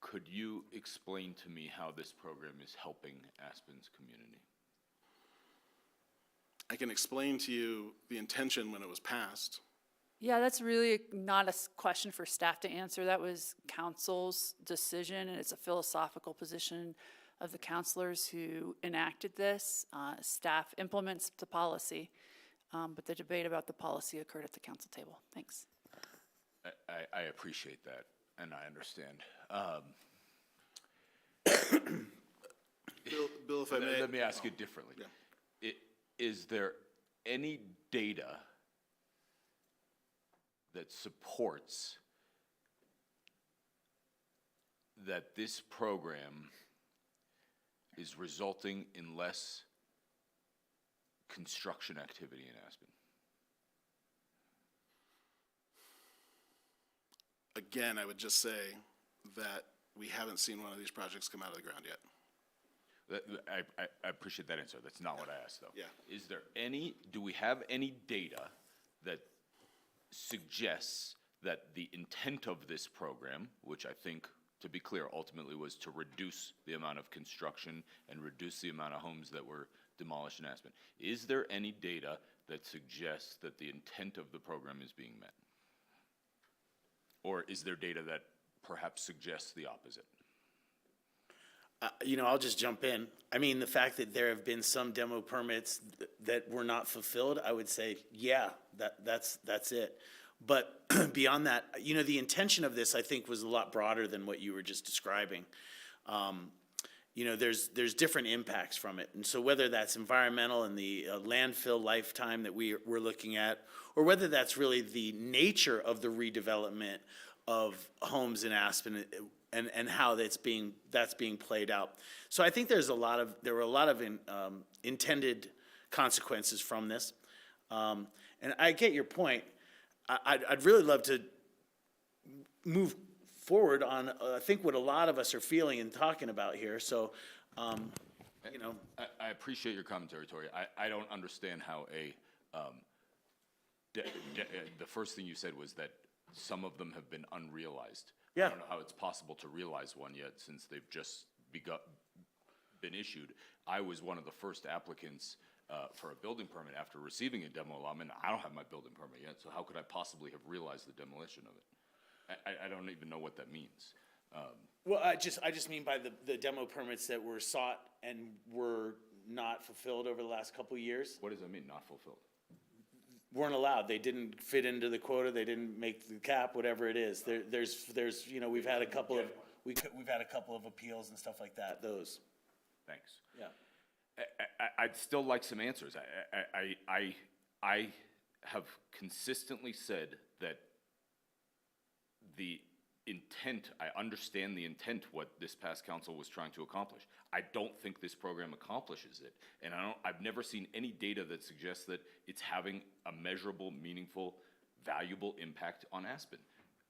Could you explain to me how this program is helping Aspen's community? I can explain to you the intention when it was passed. Yeah, that's really not a question for staff to answer. That was council's decision, and it's a philosophical position of the councilors who enacted this. Staff implements the policy, but the debate about the policy occurred at the council table. Thanks. I appreciate that, and I understand. Bill, if I may. Let me ask you differently. Yeah. Is there any data that supports that this program is resulting in less construction activity in Aspen? Again, I would just say that we haven't seen one of these projects come out of the ground yet. I appreciate that answer. That's not what I asked, though. Yeah. Do we have any data that suggests that the intent of this program, which I think, to be clear, ultimately was to reduce the amount of construction and reduce the amount of homes that were demolished in Aspen, is there any data that suggests that the intent of the program is being met? Or is there data that perhaps suggests the opposite? I'll just jump in. I mean, the fact that there have been some demo permits that were not fulfilled, I would say, yeah, that's it. But beyond that, the intention of this, I think, was a lot broader than what you were just describing. There's different impacts from it. And so whether that's environmental and the landfill lifetime that we're looking at, or whether that's really the nature of the redevelopment of homes in Aspen and how that's being played out. So I think there were a lot of intended consequences from this. And I get your point. I'd really love to move forward on, I think, what a lot of us are feeling and talking about here. So, I appreciate your commentary, Tori. I don't understand how the first thing you said was that some of them have been unrealized. Yeah. I don't know how it's possible to realize one yet since they've just been issued. I was one of the first applicants for a building permit after receiving a demo allotment. I don't have my building permit yet, so how could I possibly have realized the demolition of it? I don't even know what that means. Well, I just mean by the demo permits that were sought and were not fulfilled over the last couple of years. What does that mean, not fulfilled? Weren't allowed. They didn't fit into the quota. They didn't make the cap. Whatever it is, there's we've had a couple of appeals and stuff like that. Those. Thanks. Yeah. I'd still like some answers. I have consistently said that the intent, I understand the intent, what this past council was trying to accomplish. I don't think this program accomplishes it. And I've never seen any data that suggests that it's having a measurable, meaningful, valuable impact on Aspen.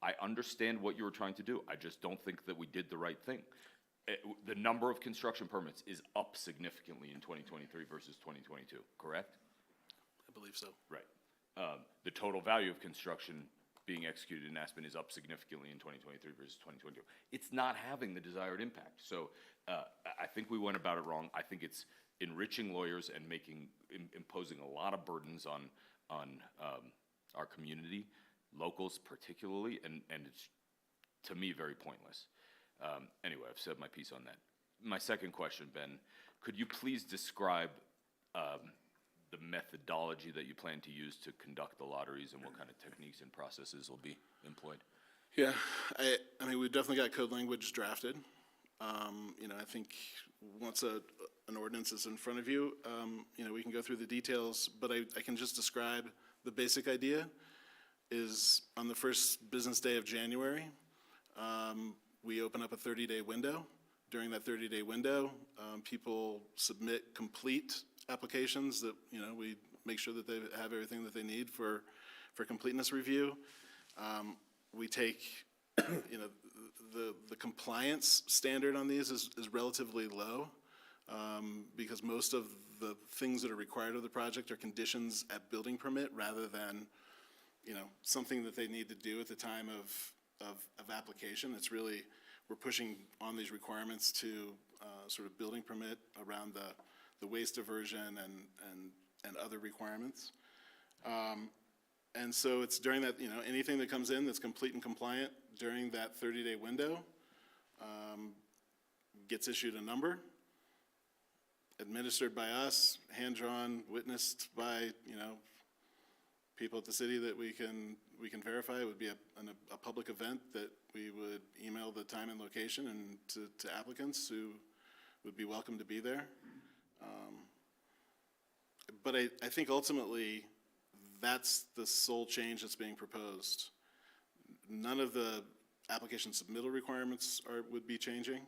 I understand what you were trying to do. I just don't think that we did the right thing. The number of construction permits is up significantly in 2023 versus 2022, correct? I believe so. Right. The total value of construction being executed in Aspen is up significantly in 2023 versus 2022. It's not having the desired impact. So I think we went about it wrong. I think it's enriching lawyers and imposing a lot of burdens on our community, locals particularly, and it's, to me, very pointless. Anyway, I've said my piece on that. My second question, Ben, could you please describe the methodology that you plan to use to conduct the lotteries and what kind of techniques and processes will be employed? Yeah, I mean, we've definitely got code language drafted. You know, I think once an ordinance is in front of you, you know, we can go through the details, but I can just describe the basic idea is on the first business day of January, we open up a 30-day window. During that 30-day window, people submit complete applications that, you know, we make sure that they have everything that they need for completeness review. We take, you know, the compliance standard on these is relatively low because most of the things that are required of the project are conditions at building permit rather than, you know, something that they need to do at the time of application. It's really, we're pushing on these requirements to sort of building permit around the waste diversion and other requirements. And so it's during that, you know, anything that comes in that's complete and compliant during that 30-day window gets issued a number, administered by us, hand-drawn, witnessed by, you know, people at the city that we can verify. It would be a public event that we would email the time and location and to applicants who would be welcome to be there. But I think ultimately that's the sole change that's being proposed. None of the application submittal requirements would be changing.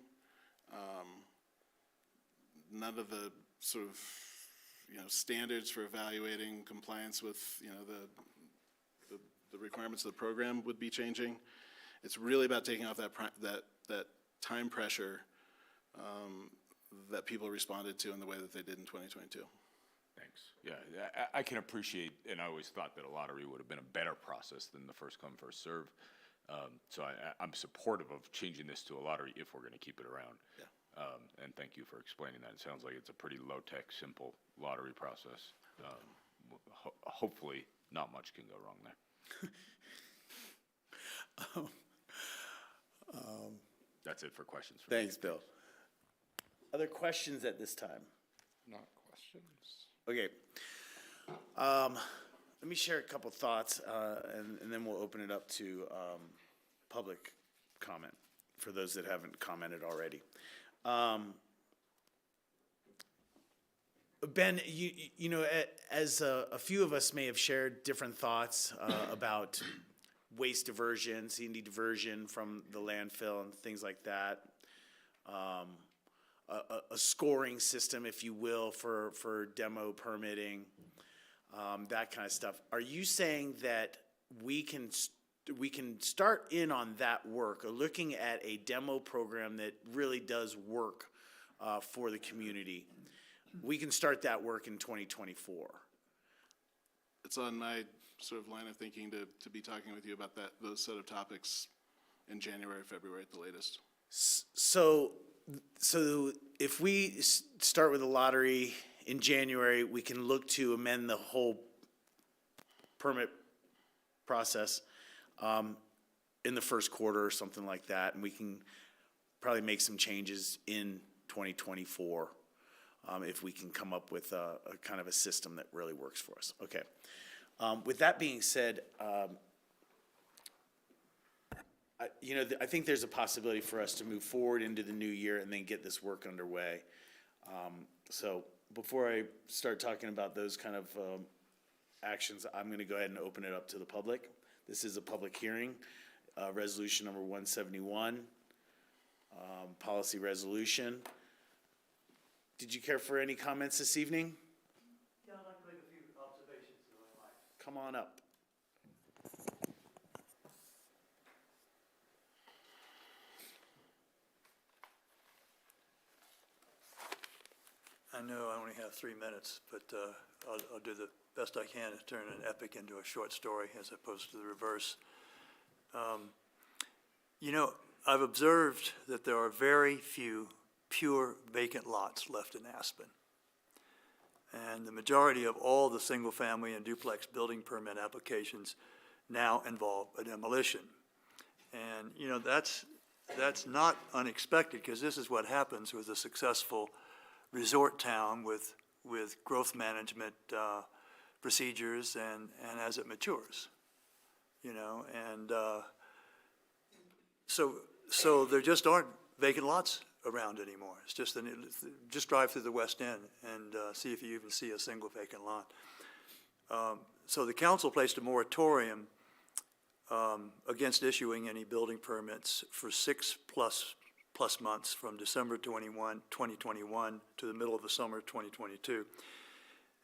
None of the sort of, you know, standards for evaluating compliance with, you know, the requirements of the program would be changing. It's really about taking off that time pressure that people responded to in the way that they did in 2022. Thanks. Yeah, I can appreciate, and I always thought that a lottery would have been a better process than the first come, first serve. So I'm supportive of changing this to a lottery if we're going to keep it around. Yeah. And thank you for explaining that. It sounds like it's a pretty low-tech, simple lottery process. Hopefully, not much can go wrong there. That's it for questions. Thanks, Bill. Other questions at this time? Not questions. Okay. Let me share a couple thoughts, and then we'll open it up to public comment for those that haven't commented already. Ben, you know, as a few of us may have shared different thoughts about waste diversion, C&D diversion from the landfill and things like that, a scoring system, if you will, for demo permitting, that kind of stuff. Are you saying that we can start in on that work, or looking at a demo program that really does work for the community? We can start that work in 2024. It's on my sort of line of thinking to be talking with you about those set of topics in January, February at the latest. So if we start with a lottery in January, we can look to amend the whole permit process in the first quarter or something like that, and we can probably make some changes in 2024 if we can come up with a kind of a system that really works for us. Okay. With that being said, I think there's a possibility for us to move forward into the new year and then get this work underway. So before I start talking about those kind of actions, I'm going to go ahead and open it up to the public. This is a public hearing, resolution number 171, policy resolution. Did you care for any comments this evening? Yeah, I'd like to make a few observations in my life. Come on up. I know I only have 3 minutes, but I'll do the best I can to turn an epic into a short story as opposed to the reverse. You know, I've observed that there are very few pure vacant lots left in Aspen. And the majority of all the single-family and duplex building permit applications now involve a demolition. And, you know, that's not unexpected, because this is what happens with a successful resort town with with growth management procedures and as it matures, you know, and so there just aren't vacant lots around anymore. It's just, just drive through the West End and see if you even see a single vacant lot. So the council placed a moratorium against issuing any building permits for 6+ months from December 2021 to the middle of the summer 2022.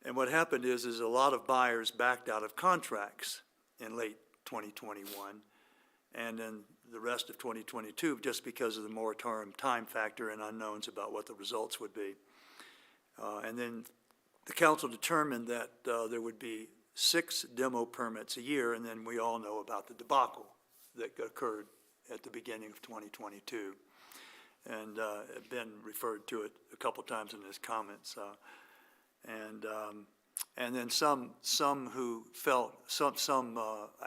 And what happened is a lot of buyers backed out of contracts in late 2021 and then the rest of 2022 just because of the moratorium time factor and unknowns about what the results would be. And then the council determined that there would be 6 demo permits a year, and then we all know about the debacle that occurred at the beginning of 2022. And Ben referred to it a couple times in his comments. And then some who felt, some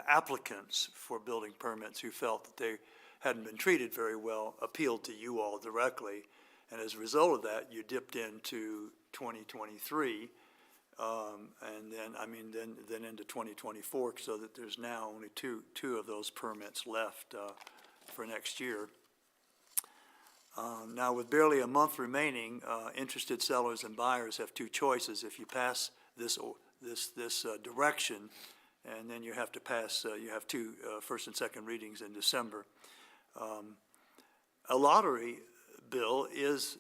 applicants for building permits who felt that they hadn't been treated very well appealed to you all directly. And as a result of that, you dipped into 2023, and then into 2024, so that there's now only two of those permits left for next year. Now, with barely a month remaining, interested sellers and buyers have 2 choices. If you pass this direction, and then you have to pass, you have 2 first and second readings in December. A lottery bill is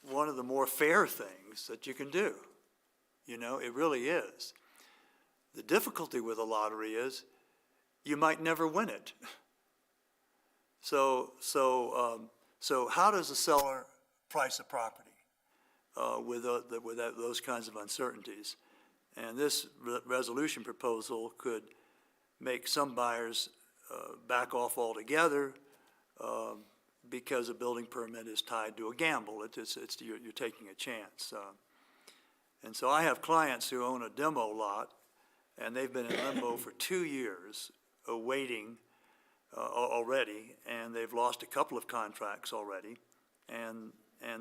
one of the more fair things that you can do. You know, it really is. The difficulty with a lottery is you might never win it. So how does a seller price a property with those kinds of uncertainties? And this resolution proposal could make some buyers back off altogether because a building permit is tied to a gamble. You're taking a chance. And so I have clients who own a demo lot, and they've been in limbo for 2 years awaiting already, and they've lost a couple of contracts already, and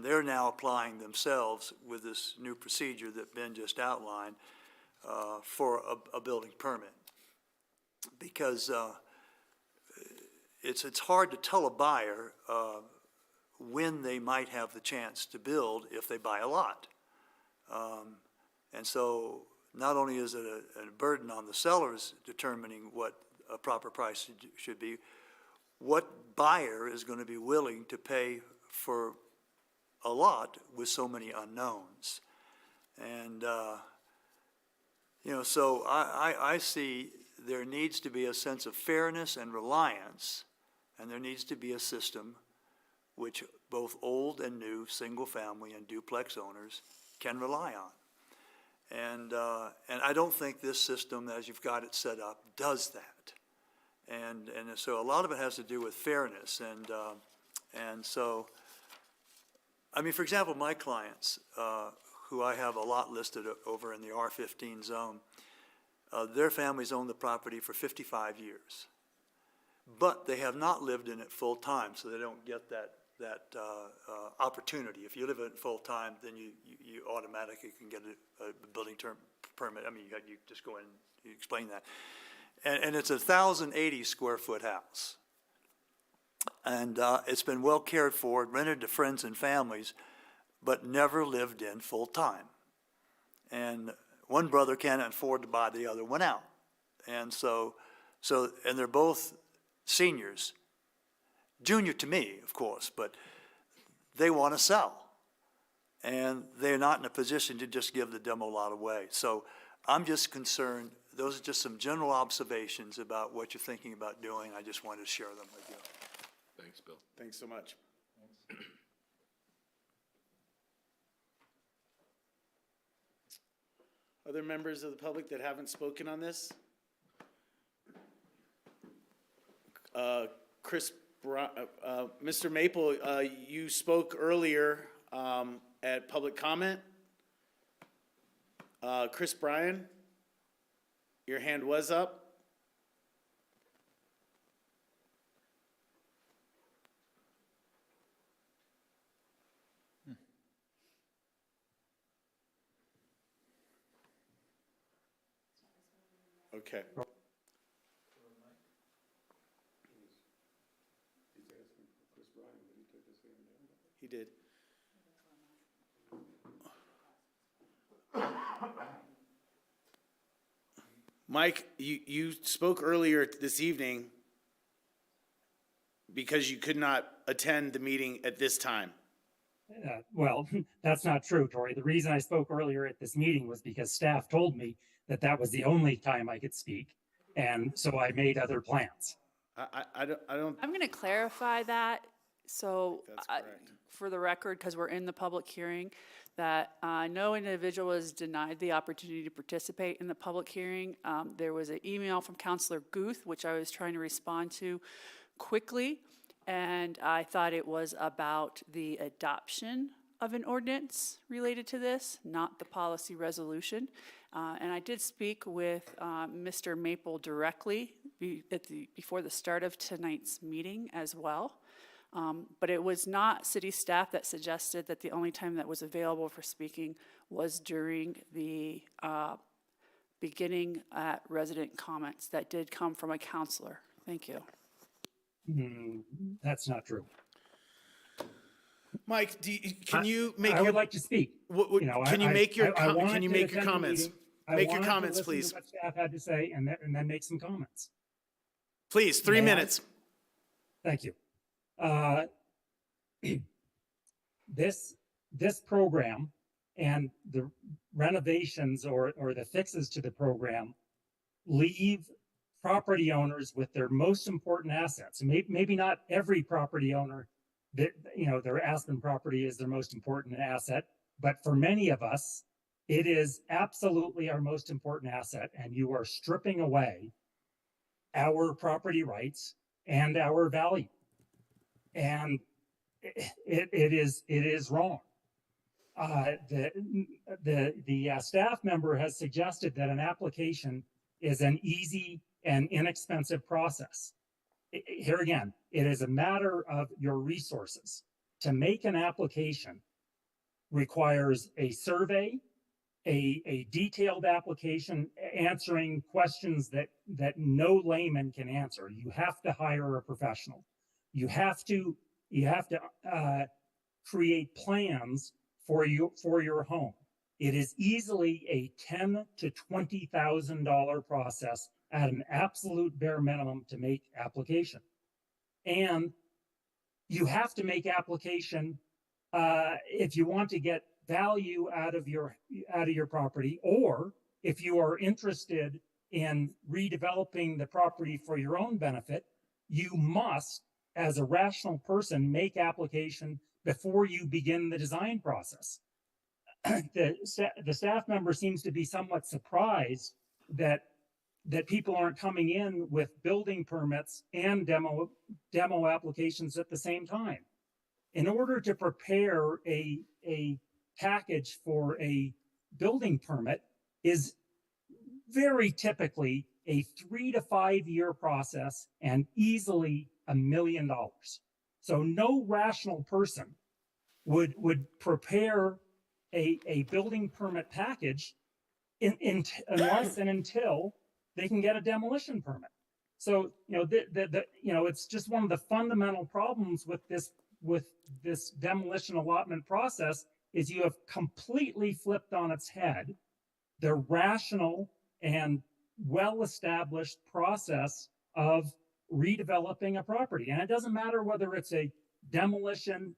they're now applying themselves with this new procedure that Ben just outlined for a building permit. Because it's hard to tell a buyer when they might have the chance to build if they buy a lot. And so not only is it a burden on the sellers determining what a proper price should be, what buyer is going to be willing to pay for a lot with so many unknowns? And, you know, so I see there needs to be a sense of fairness and reliance, and there needs to be a system which both old and new single-family and duplex owners can rely on. And I don't think this system, as you've got it set up, does that. And so a lot of it has to do with fairness. And so, I mean, for example, my clients, who I have a lot listed over in the R15 zone, their families own the property for 55 years. But they have not lived in it full time, so they don't get that opportunity. If you live in it full time, then you automatically can get a building permit. I mean, you just go in and you explain that. And it's a 1,080 square foot house. And it's been well cared for, rented to friends and families, but never lived in full time. And one brother can't afford to buy the other one out. And and they're both seniors, junior to me, of course, but they want to sell. And they're not in a position to just give the demo lot away. So I'm just concerned, those are just some general observations about what you're thinking about doing. I just wanted to share them with you. Thanks, Bill. Thanks so much. Other members of the public that haven't spoken on this? Mr. Maple, you spoke earlier at public comment. Chris Bryan, your hand was up. Okay. He did. Mike, you spoke earlier this evening because you could not attend the meeting at this time. Well, that's not true, Tori. The reason I spoke earlier at this meeting was because staff told me that that was the only time I could speak. And so I made other plans. I don't. I'm going to clarify that. So That's correct. for the record, because we're in the public hearing, that no individual was denied the opportunity to participate in the public hearing. There was an email from Councilor Guth, which I was trying to respond to quickly. And I thought it was about the adoption of an ordinance related to this, not the policy resolution. And I did speak with Mr. Maple directly before the start of tonight's meeting as well. But it was not city staff that suggested that the only time that was available for speaking was during the beginning at resident comments that did come from a counselor. Thank you. That's not true. Mike, can you make I would like to speak. Can you make your comments? Make your comments, To please. what staff had to say and then make some comments. Please, 3 May I? minutes. Thank you. This program and the renovations or the fixes to the program leave property owners with their most important assets. Maybe not every property owner that, their Aspen property is their most important asset, but for many of us, it is absolutely our most important asset, and you are stripping away our property rights and our value. And it is wrong. The staff member has suggested that an application is an easy and inexpensive process. Here again, it is a matter of your resources. To make an application requires a survey, a detailed application answering questions that no layman can answer. You have to hire a professional. You have to create plans for your home. It is easily a $10,000 to $20,000 process at an absolute bare minimum to make application. And you have to make application if you want to get value out of your property, or if you are interested in redeveloping the property for your own benefit, you must, as a rational person, make application before you begin the design process. The staff member seems to be somewhat surprised that people aren't coming in with building permits and demo applications at the same time. In order to prepare a package for a building permit is very typically a 3 to 5 year process and easily $1 million. So no rational person would prepare a building permit package unless and until they can get a demolition permit. So it's just one of the fundamental problems with this demolition allotment process is you have completely flipped on its head the rational and well-established process of redeveloping a property. And it doesn't matter whether it's a demolition,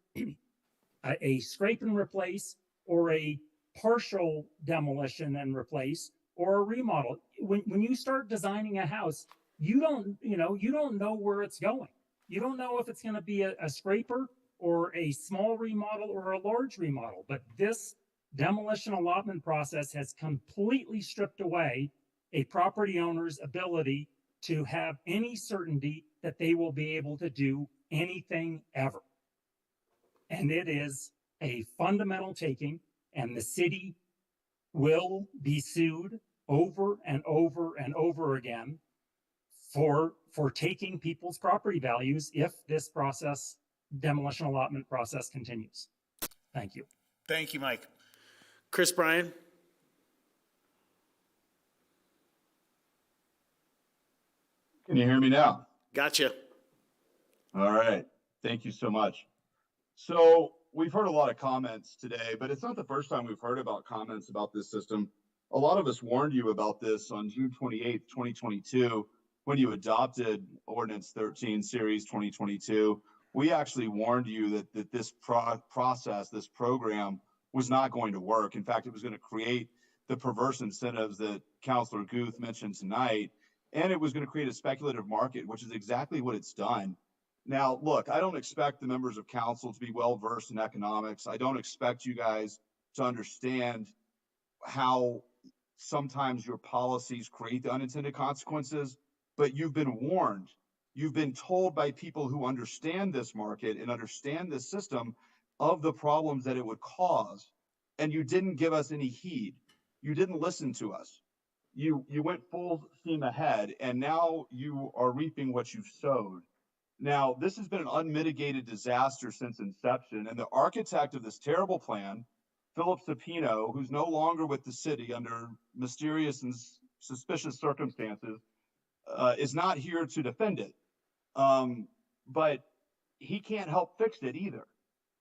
a scrape and replace, or a partial demolition and replace, or a remodel. When you start designing a house, you don't know where it's going. You don't know if it's going to be a scraper or a small remodel or a large remodel. But this demolition allotment process has completely stripped away a property owner's ability to have any certainty that they will be able to do anything ever. And it is a fundamental taking, and the city will be sued over and over and over again for taking people's property values if this demolition allotment process continues. Thank you. Thank you, Mike. Chris Bryan. Can you hear me now? Gotcha. All right. Thank you so much. So we've heard a lot of comments today, but it's not the first time we've heard about comments about this system. A lot of us warned you about this on June 28th, 2022, when you adopted Ordinance 13 Series 2022. We actually warned you that this process, this program was not going to work. In fact, it was going to create the perverse incentives that Councilor Guth mentioned tonight, and it was going to create a speculative market, which is exactly what it's done. Now, look, I don't expect the members of council to be well-versed in economics. I don't expect you guys to understand how sometimes your policies create the unintended consequences, but you've been warned. You've been told by people who understand this market and understand this system of the problems that it would cause, and you didn't give us any heed. You didn't listen to us. You went full steam ahead, and now you are reaping what you've sowed. Now, this has been an unmitigated disaster since inception, and the architect of this terrible plan, Philip Sapino, who's no longer with the city under mysterious and suspicious circumstances, is not here to defend it. But he can't help fix it either.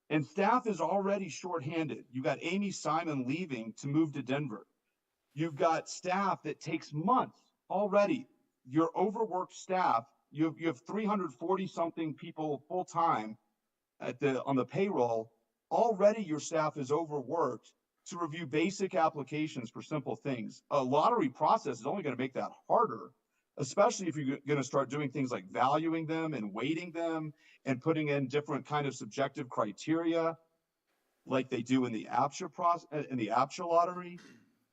And staff is already shorthanded. You got Amy Simon leaving to move to Denver. You've got staff that takes months already. Your overworked staff, you have 340 something people full time on the payroll. Already your staff is overworked to review basic applications for simple things. A lottery process is only going to make that harder, especially if you're going to start doing things like valuing them and weighting them and putting in different kind of subjective criteria like they do in the APSHA process, in the APSHA lottery.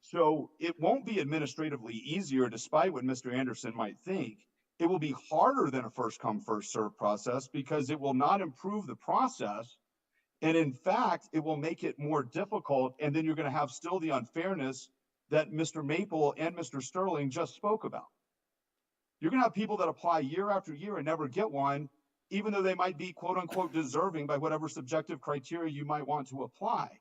So it won't be administratively easier, despite what Mr. Anderson might think. It will be harder than a first come, first served process because it will not improve the process. And in fact, it will make it more difficult. And then you're going to have still the unfairness that Mr. Maple and Mr. Sterling just spoke about. You're going to have people that apply year after year and never get one, even though they might be quote unquote deserving by whatever subjective criteria you might want to apply.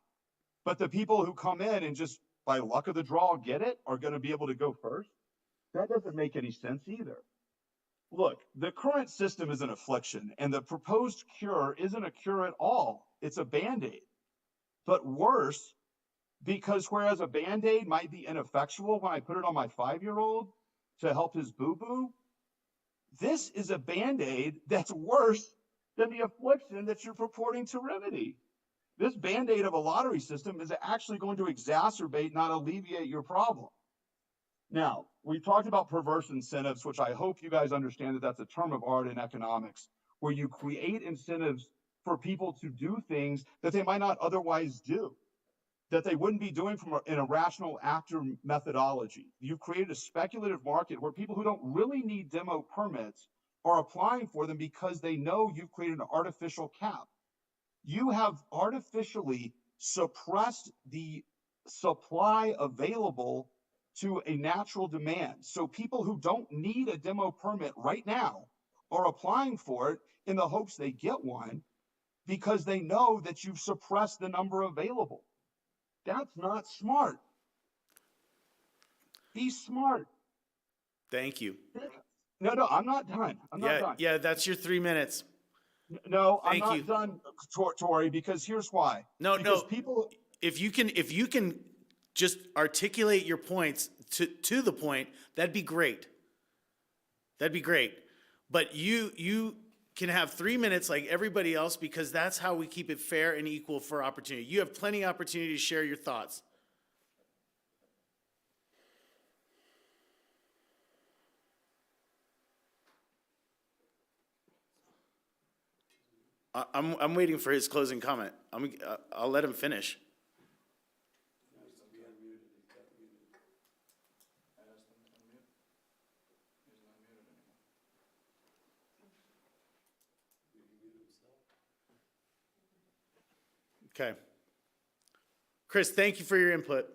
But the people who come in and just by luck of the draw get it are going to be able to go first. That doesn't make any sense either. Look, the current system is an affliction, and the proposed cure isn't a cure at all. It's a Band-Aid. But worse, because whereas a Band-Aid might be ineffectual when I put it on my 5-year-old to help his boo-boo, this is a Band-Aid that's worse than the affliction that you're purporting to remedy. This Band-Aid of a lottery system is actually going to exacerbate, not alleviate your problem. Now, we talked about perverse incentives, which I hope you guys understand that that's a term of art in economics, where you create incentives for people to do things that they might not otherwise do, that they wouldn't be doing from in a rational actor methodology. You've created a speculative market where people who don't really need demo permits are applying for them because they know you've created an artificial cap. You have artificially suppressed the supply available to a natural demand. So people who don't need a demo permit right now are applying for it in the hopes they get one because they know that you've suppressed the number available. That's not smart. Be smart. Thank you. No, I'm not done. I'm not done. Yeah, that's your 3 minutes. No, Thank I'm you. not done, Tori, because here's why. No, because people. If you can just articulate your points to the point, that'd be great. That'd be great. But you can have 3 minutes like everybody else because that's how we keep it fair and equal for opportunity. You have plenty of opportunity to share your thoughts. I'm waiting for his closing comment. I'll let him finish. Okay. Chris, thank you for your input.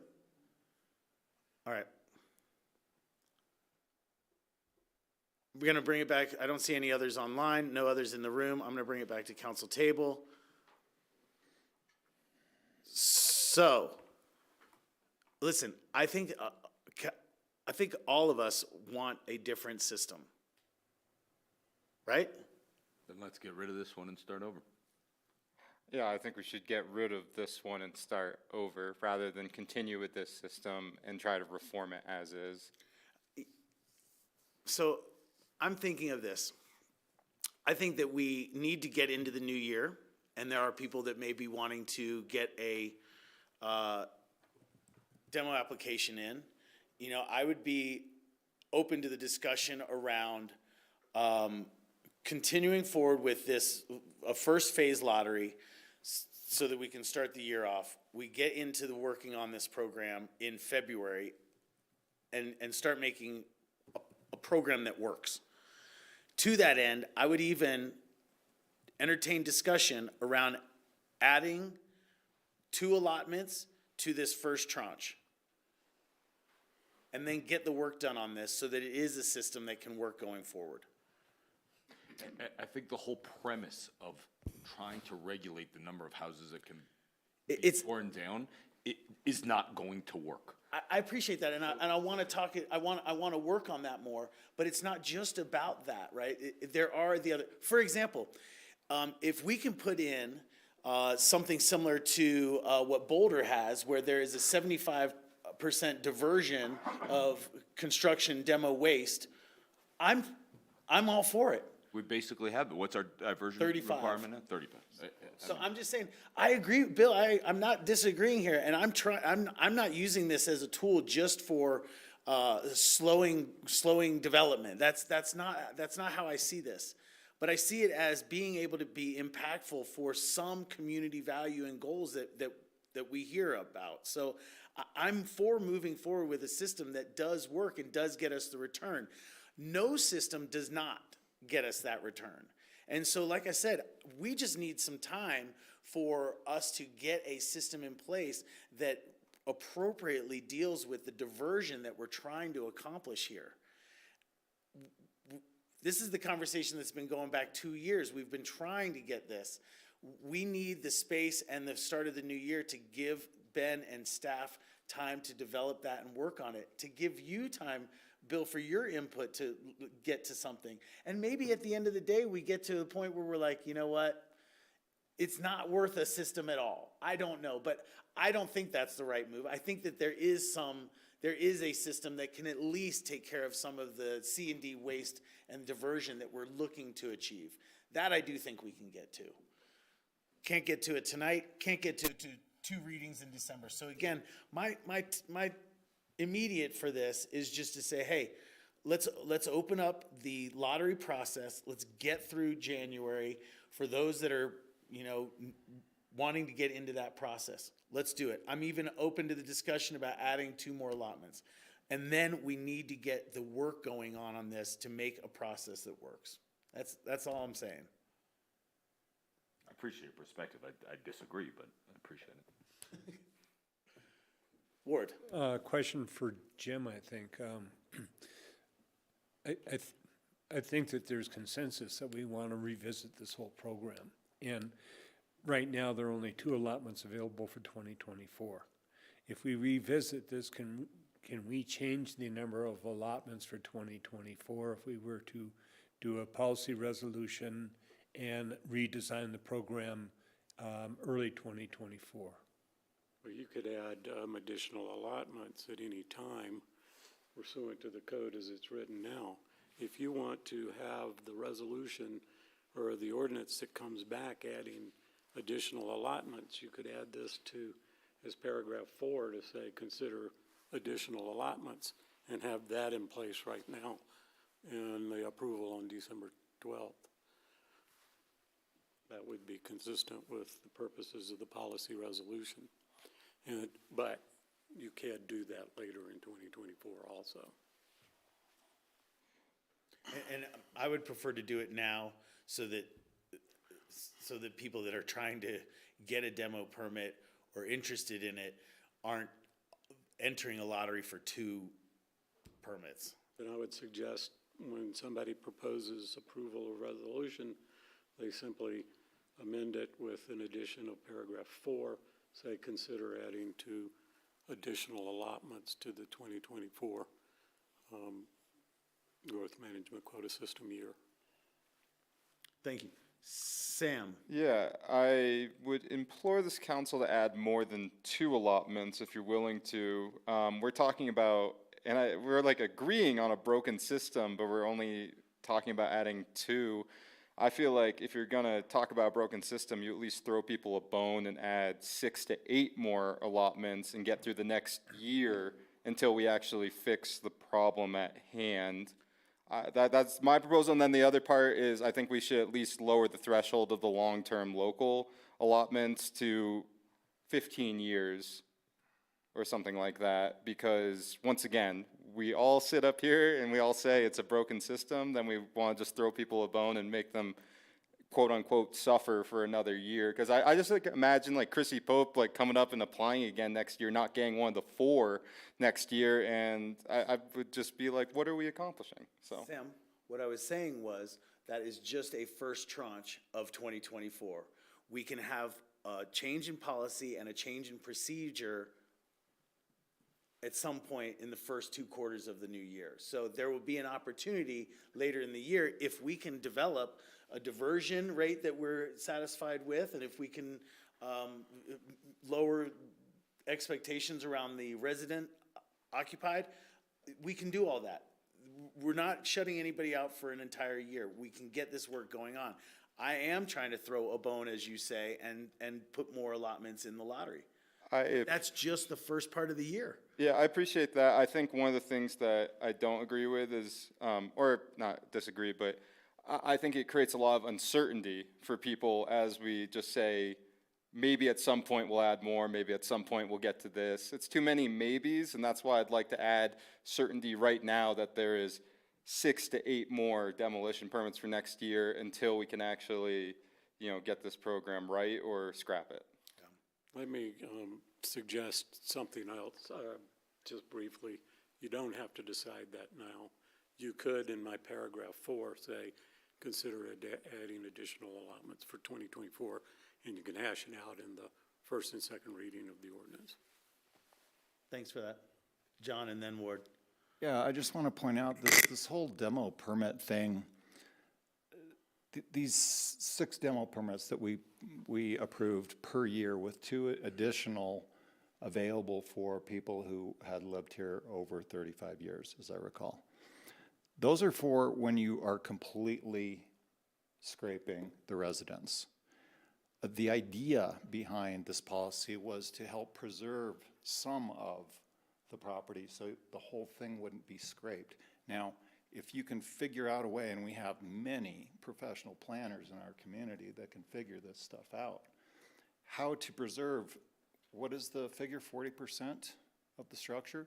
All right. We're going to bring it back. I don't see any others online, no others in the room. I'm going to bring it back to council table. So, listen, I think all of us want a different system. right? Then let's get rid of this one and start over. Yeah, I think we should get rid of this one and start over rather than continue with this system and try to reform it as is. So I'm thinking of this. I think that we need to get into the new year, and there are people that may be wanting to get a demo application in. You know, I would be open to the discussion around continuing forward with this, a first phase lottery, so that we can start the year off. We get into the working on this program in February and start making a program that works. To that end, I would even entertain discussion around adding 2 allotments to this first tranche. And then get the work done on this so that it is a system that can work going forward. I think the whole premise of trying to regulate the number of houses that can be torn down is not going to work. I appreciate that, and I want to talk. I want to work on that more. But it's not just about that, right? There are the other. For example, if we can put in something similar to what Boulder has, where there is a 75% diversion of construction demo waste, I'm all for it. We basically have, what's our diversion 35. requirement now? 35. So I'm just saying, I agree, Bill, I'm not disagreeing here, and I'm not using this as a tool just for slowing development. That's not how I see this. But I see it as being able to be impactful for some community value and goals that we hear about. So I'm for moving forward with a system that does work and does get us the return. No system does not get us that return. And so, like I said, we just need some time for us to get a system in place that appropriately deals with the diversion that we're trying to accomplish here. This is the conversation that's been going back 2 years. We've been trying to get this. We need the space and the start of the new year to give Ben and staff time to develop that and work on it, to give you time, Bill, for your input to get to something. And maybe at the end of the day, we get to a point where we're like, you know what? It's not worth a system at all. I don't know, but I don't think that's the right move. I think that there is a system that can at least take care of some of the C&D waste and diversion that we're looking to achieve. That I do think we can get to. Can't get to it tonight, can't get to 2 readings in December. So again, my immediate for this is just to say, hey, let's open up the lottery process. Let's get through January for those that are, wanting to get into that process. Let's do it. I'm even open to the discussion about adding 2 more allotments. And then we need to get the work going on this to make a process that works. That's all I'm saying. I appreciate your perspective. I disagree, but I appreciate it. Ward. Question for Jim, I think. I think that there's consensus that we want to revisit this whole program. And right now, there are only 2 allotments available for 2024. If we revisit this, can we change the number of allotments for 2024 if we were to do a policy resolution and redesign the program early 2024? Well, you could add additional allotments at any time pursuant to the code as it's written now. If you want to have the resolution or the ordinance that comes back adding additional allotments, you could add this to, as paragraph 4, to say, consider additional allotments, and have that in place right now and the approval on December 12th. That would be consistent with the purposes of the policy resolution. But you can't do that later in 2024 also. And I would prefer to do it now so that people that are trying to get a demo permit or interested in it aren't entering a lottery for 2 permits. Then I would suggest when somebody proposes approval of resolution, they simply amend it with an addition of paragraph 4, say consider adding 2 additional allotments to the 2024 growth management quota system year. Thank you. Sam? Yeah, I would implore this council to add more than 2 allotments if you're willing to. We're talking about, we're like agreeing on a broken system, but we're only talking about adding 2. I feel like if you're gonna talk about a broken system, you at least throw people a bone and add 6 to 8 more allotments and get through the next year until we actually fix the problem at hand. That's my proposal, and then the other part is I think we should at least lower the threshold of the long-term local allotments to 15 years or something like that, because once again, we all sit up here and we all say it's a broken system, then we want to just throw people a bone and make them quote-unquote suffer for another year. Because I just like imagine like Chrissy Pope like coming up and applying again next year, not getting one of the 4 next year, and I would just be like, what are we accomplishing? So Sam, what I was saying was that is just a first tranche of 2024. We can have a change in policy and a change in procedure at some point in the first 2 quarters of the new year. So there will be an opportunity later in the year if we can develop a diversion rate that we're satisfied with, and if we can lower expectations around the resident occupied, we can do all that. We're not shutting anybody out for an entire year. We can get this work going on. I am trying to throw a bone, as you say, and put more allotments in the lottery. That's just the first part of the year. Yeah, I appreciate that. I think one of the things that I don't agree with is, or not disagree, but I think it creates a lot of uncertainty for people as we just say, maybe at some point we'll add more, maybe at some point we'll get to this. It's too many maybes, and that's why I'd like to add certainty right now that there is 6 to 8 more demolition permits for next year until we can actually, get this program right or scrap it. Let me suggest something else, just briefly. You don't have to decide that now. You could, in my paragraph 4, say, consider adding additional allotments for 2024, and you can hash it out in the first and second reading of the ordinance. Thanks for that. John and then Ward. Yeah, I just want to point out this whole demo permit thing. These 6 demo permits that we approved per year with 2 additional available for people who had lived here over 35 years, as I recall. Those are for when you are completely scraping the residence. The idea behind this policy was to help preserve some of the property so the whole thing wouldn't be scraped. Now, if you can figure out a way, and we have many professional planners in our community that can figure this stuff out, how to preserve, what is the figure, 40% of the structure?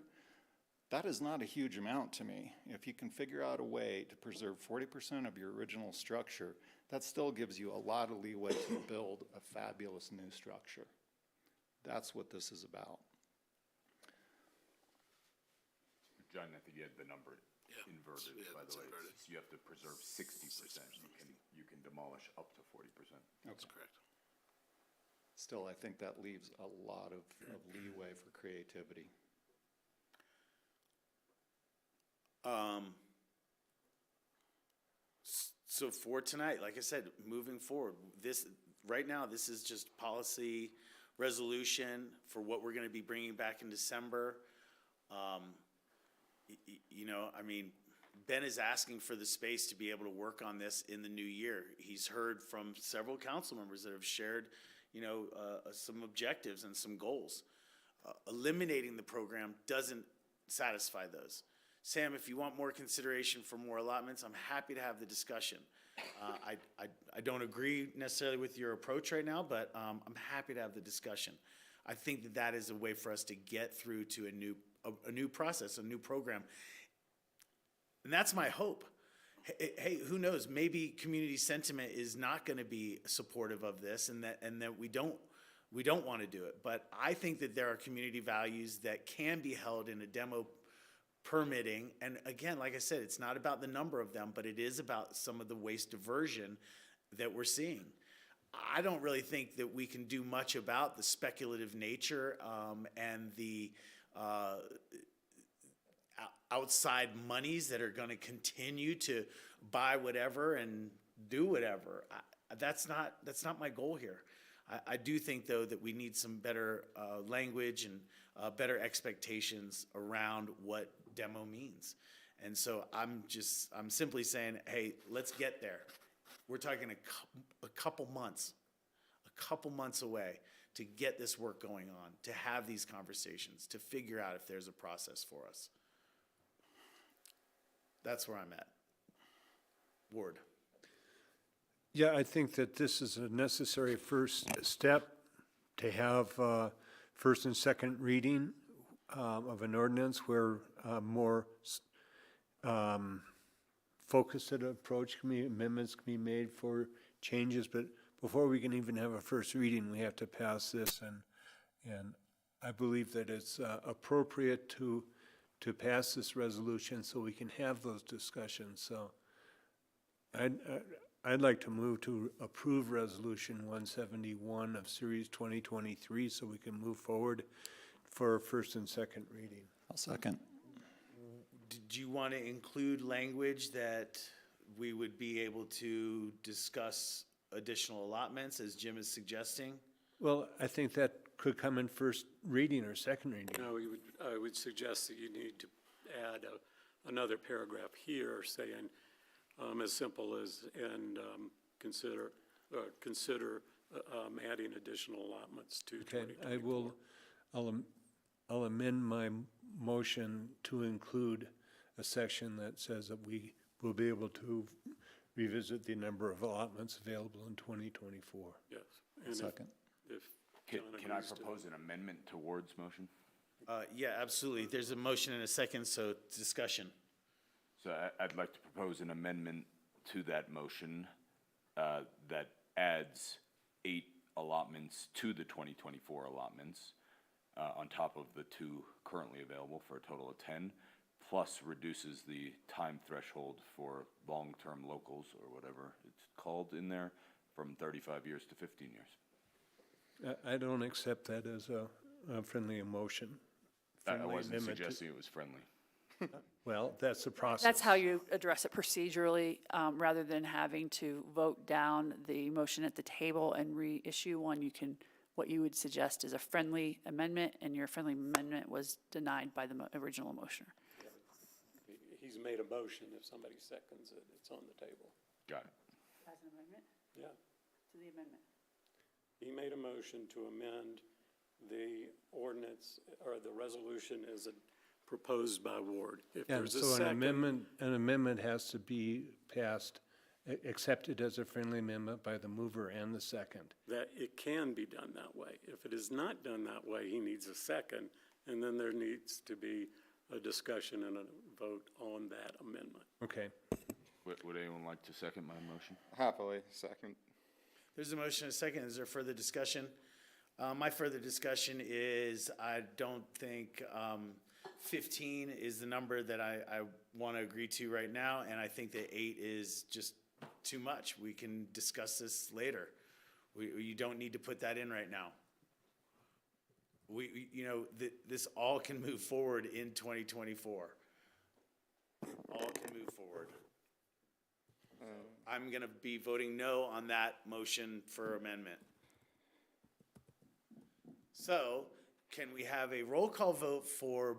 That is not a huge amount to me. If you can figure out a way to preserve 40% of your original structure, that still gives you a lot of leeway to build a fabulous new structure. That's what this is about. John, I think you had the number inverted, by the way. So you have to preserve 60%. You can demolish up to 40%. That's correct. Still, I think that leaves a lot of leeway for creativity. So for tonight, like I said, moving forward, right now, this is just policy resolution for what we're going to be bringing back in December. Ben is asking for the space to be able to work on this in the new year. He's heard from several council members that have shared, some objectives and some goals. Eliminating the program doesn't satisfy those. Sam, if you want more consideration for more allotments, I'm happy to have the discussion. I don't agree necessarily with your approach right now, but I'm happy to have the discussion. I think that is a way for us to get through to a new process, a new program. And that's my hope. Hey, who knows? Maybe community sentiment is not going to be supportive of this, and that we don't want to do it. But I think that there are community values that can be held in a demo permitting. And again, like I said, it's not about the number of them, but it is about some of the waste diversion that we're seeing. I don't really think that we can do much about the speculative nature and the outside monies that are going to continue to buy whatever and do whatever. That's not my goal here. I do think, though, that we need some better language and better expectations around what demo means. And so I'm simply saying, hey, let's get there. We're talking a couple months away to get this work going on, to have these conversations, to figure out if there's a process for us. That's where I'm at. Ward. Yeah, I think that this is a necessary first step to have first and second reading of an ordinance where more focused approach can be, amendments can be made for changes, but before we can even have a first reading, we have to pass this, and I believe that it's appropriate to pass this resolution so we can have those discussions. So I'd like to move to approve Resolution 171 of Series 2023 so we can move forward for first and second reading. I'll second. Did you want to include language that we would be able to discuss additional allotments, as Jim is suggesting? Well, I think that could come in first reading or second reading. No, I would suggest that you need to add another paragraph here saying, as simple as, and consider adding additional allotments to Okay, 2024. I'll amend my motion to include a section that says that we will be able to revisit the number of allotments available in 2024. Yes. And Second. If Can John I agrees to- propose an amendment to Ward's motion? Yeah, absolutely. There's a motion and a second, so discussion. So I'd like to propose an amendment to that motion that adds 8 allotments to the 2024 allotments on top of the 2 currently available for a total of 10, plus reduces the time threshold for long-term locals, or whatever it's called in there, from 35 years to 15 years. I don't accept that as a friendly motion. I Friendly wasn't amendment to- suggesting it was friendly. Well, that's the process. That's how you address it procedurally, rather than having to vote down the motion at the table and reissue one. What you would suggest is a friendly amendment, and your friendly amendment was denied by the original motioner. He's made a motion. If somebody seconds it, it's on the table. Got it. As an amendment? Yeah. To the amendment. He made a motion to amend the ordinance, or the resolution as proposed by Ward. If And there's a so second. an amendment has to be passed, accepted as a friendly amendment by the mover and the second. That it can be done that way. If it is not done that way, he needs a second, and then there needs to be a discussion and a vote on that amendment. Okay. Would anyone like to second my motion? Happily, second. There's a motion and a second. Is there further discussion? My further discussion is I don't think 15 is the number that I want to agree to right now, and I think that 8 is just too much. We can discuss this later. You don't need to put that in right now. This all can move forward in 2024. All can move forward. I'm going to be voting no on that motion for amendment. So, can we have a roll call vote for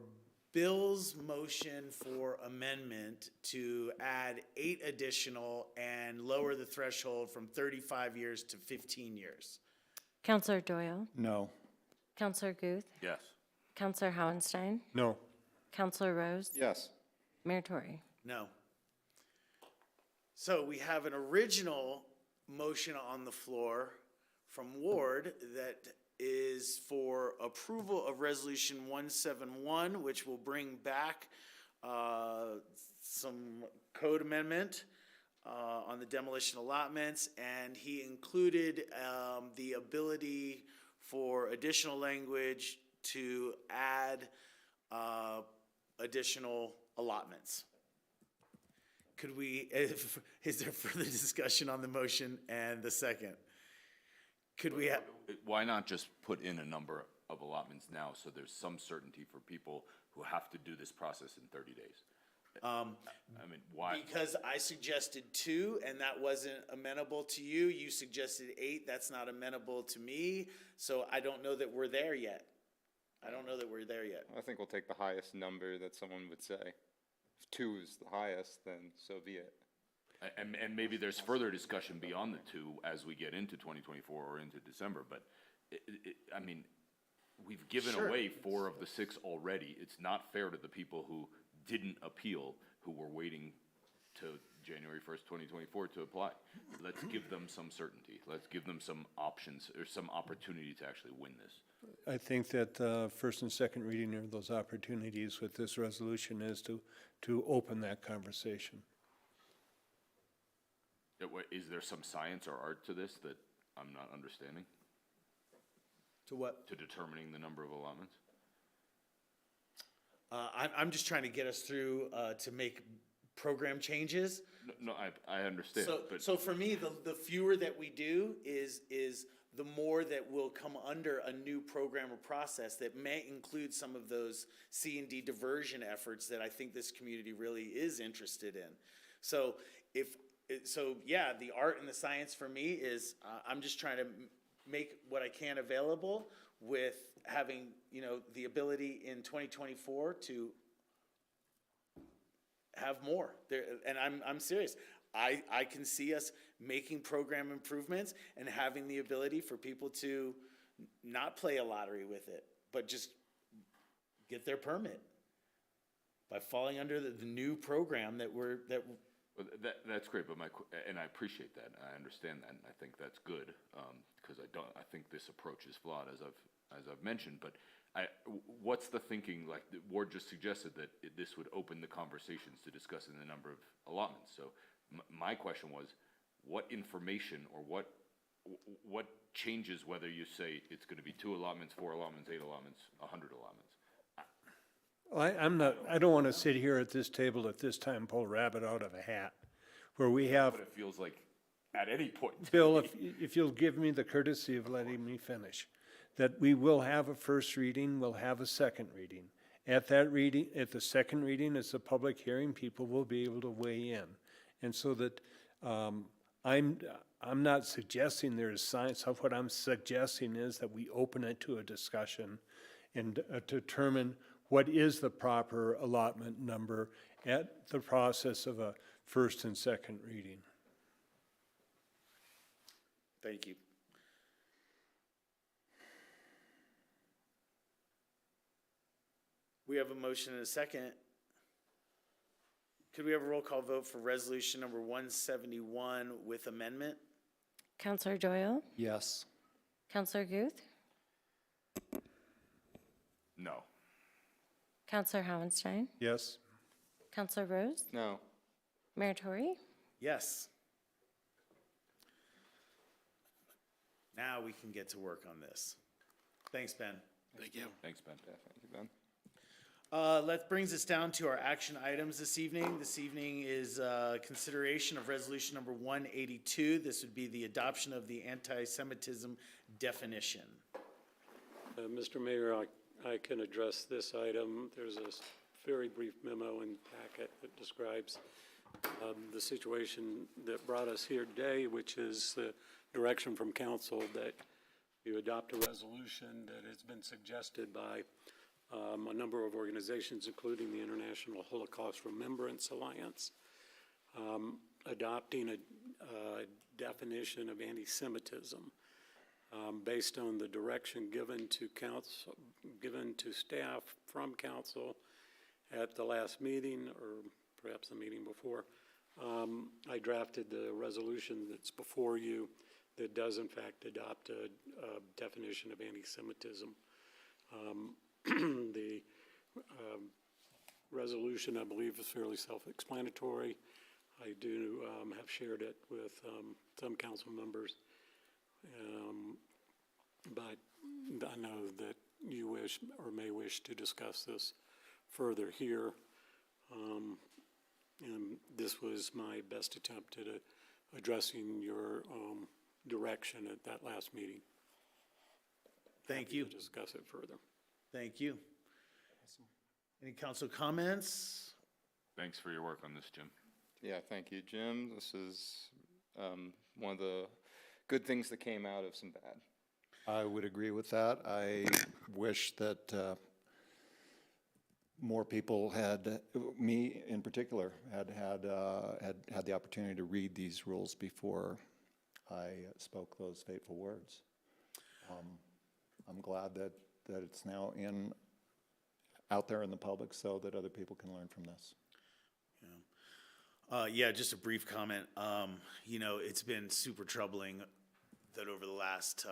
Bill's motion for amendment to add 8 additional and lower the threshold from 35 years to 15 years? Counselor Doyle? No. Counselor Guth? Yes. Counselor Howenstein? No. Counselor Rose? Yes. Mayor Tory? No. So we have an original motion on the floor from Ward that is for approval of Resolution 171, which will bring back some code amendment on the demolition allotments, and he included the ability for additional language to add additional allotments. Could we, is there further discussion on the motion and the second? Could we have? Why not just put in a number of allotments now so there's some certainty for people who have to do this process in 30 days? I mean, why? Because I suggested 2, and that wasn't amenable to you. You suggested 8, that's not amenable to me. So I don't know that we're there yet. I don't know that we're there yet. I think we'll take the highest number that someone would say. If 2 is the highest, then so be it. And maybe there's further discussion beyond the 2 as we get into 2024 or into December, but I mean, we've given away 4 of the 6 already. It's not fair to the people who didn't appeal, who were waiting to January 1st, 2024 to apply. Let's give them some certainty. Let's give them some options or some opportunity to actually win this. I think that first and second reading are those opportunities with this resolution is to open that conversation. Is there some science or art to this that I'm not understanding? To what? To determining the number of allotments? I'm just trying to get us through to make program changes. No, I understand. So for me, the fewer that we do is the more that will come under a new program or process that may include some of those C&D diversion efforts that I think this community really is interested in. So yeah, the art and the science for me is I'm just trying to make what I can available with having, the ability in 2024 to have more there. And I'm serious. I can see us making program improvements and having the ability for people to not play a lottery with it, but just get their permit by falling under the new program that Well, that's great, but and I appreciate that, I understand that, and I think that's good, because I think this approach is flawed, as I've mentioned, but what's the thinking, like, Ward just suggested that this would open the conversations to discussing the number of allotments, so my question was, what information, or what changes whether you say it's gonna be 2 allotments, 4 allotments, 8 allotments, 100 allotments? I don't want to sit here at this table at this time, pull a rabbit out of a hat, where we have. But it feels like at any point. Bill, if you'll give me the courtesy of letting me finish, that we will have a first reading, we'll have a second reading. At the second reading, it's a public hearing, people will be able to weigh in. And so that, I'm not suggesting there is science. What I'm suggesting is that we open it to a discussion and determine what is the proper allotment number at the process of a first and second reading. Thank you. We have a motion and a second. Could we have a roll call vote for resolution number 171 with amendment? Counselor Doyle? Yes. Counselor Guth? No. Counselor Howenstein? Yes? Counselor Rose? No. Mayor Tory? Yes. Now we can get to work on this. Thanks, Ben. Thank you. Thanks, Ben. Yeah, thank you, Ben. That brings us down to our action items this evening. This evening is consideration of resolution number 182. This would be the adoption of the anti-Semitism definition. Mr. Mayor, I can address this item. There's a very brief memo in the packet that describes the situation that brought us here today, which is the direction from council that you adopt a resolution that has been suggested by a number of organizations, including the International Holocaust Remembrance Alliance, adopting a definition of anti-Semitism based on the direction given to council, given to staff from council at the last meeting, or perhaps the meeting before. I drafted the resolution that's before you that does in fact adopt a definition of anti-Semitism. The resolution, I believe, is fairly self-explanatory. I do have shared it with some council members, but I know that you wish or may wish to discuss this further here. And this was my best attempt at addressing your direction at that last meeting. Thank you. To discuss it further. Thank you. Any council comments? Thanks for your work on this, Jim. Yeah, thank you, Jim. This is one of the good things that came out of some bad. I would agree with that. I wish that more people had, me in particular, had the opportunity to read these rules before I spoke those fateful words. I'm glad that it's now out there in the public so that other people can learn from this. Yeah, just a brief comment. You know, it's been super troubling that over the last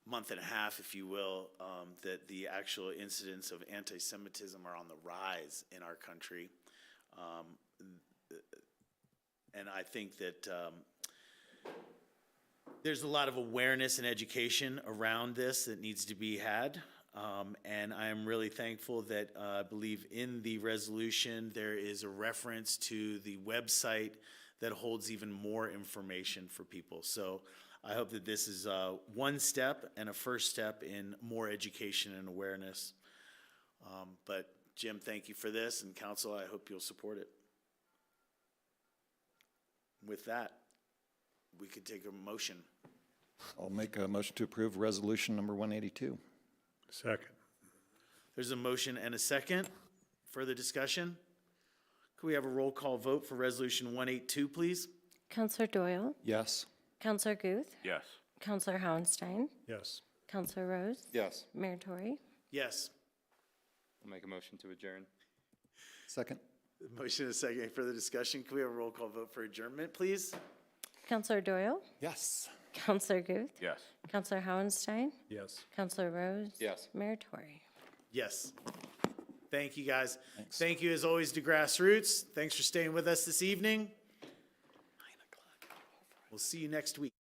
month and a half, if you will, that the actual incidents of anti-Semitism are on the rise in our country. And I think that there's a lot of awareness and education around this that needs to be had. And I am really thankful that I believe in the resolution there is a reference to the website that holds even more information for people. So I hope that this is one step and a first step in more education and awareness. But Jim, thank you for this, and council, I hope you'll support it. With that, we could take a motion. I'll make a motion to approve resolution number 182. Second. There's a motion and a second. Further discussion? Could we have a roll call vote for resolution 182, please? Counselor Doyle, Yes. Counselor Guth, Yes. Counselor Howenstein, Yes. Counselor Rose, Yes. Mayor Tory. Yes. I'll make a motion to adjourn. Second. Motion and a second. Any further discussion? Could we have a roll call vote for adjournment, please? Counselor Doyle, Yes. Counselor Guth, Yes. Counselor Howenstein, Yes. Counselor Rose. Yes. Mayor Tory. Yes. Thank you, guys. Thanks. Thank you, as always, to Grassroots. Thanks for staying with us this evening. 9 o'clock. We'll see you next week.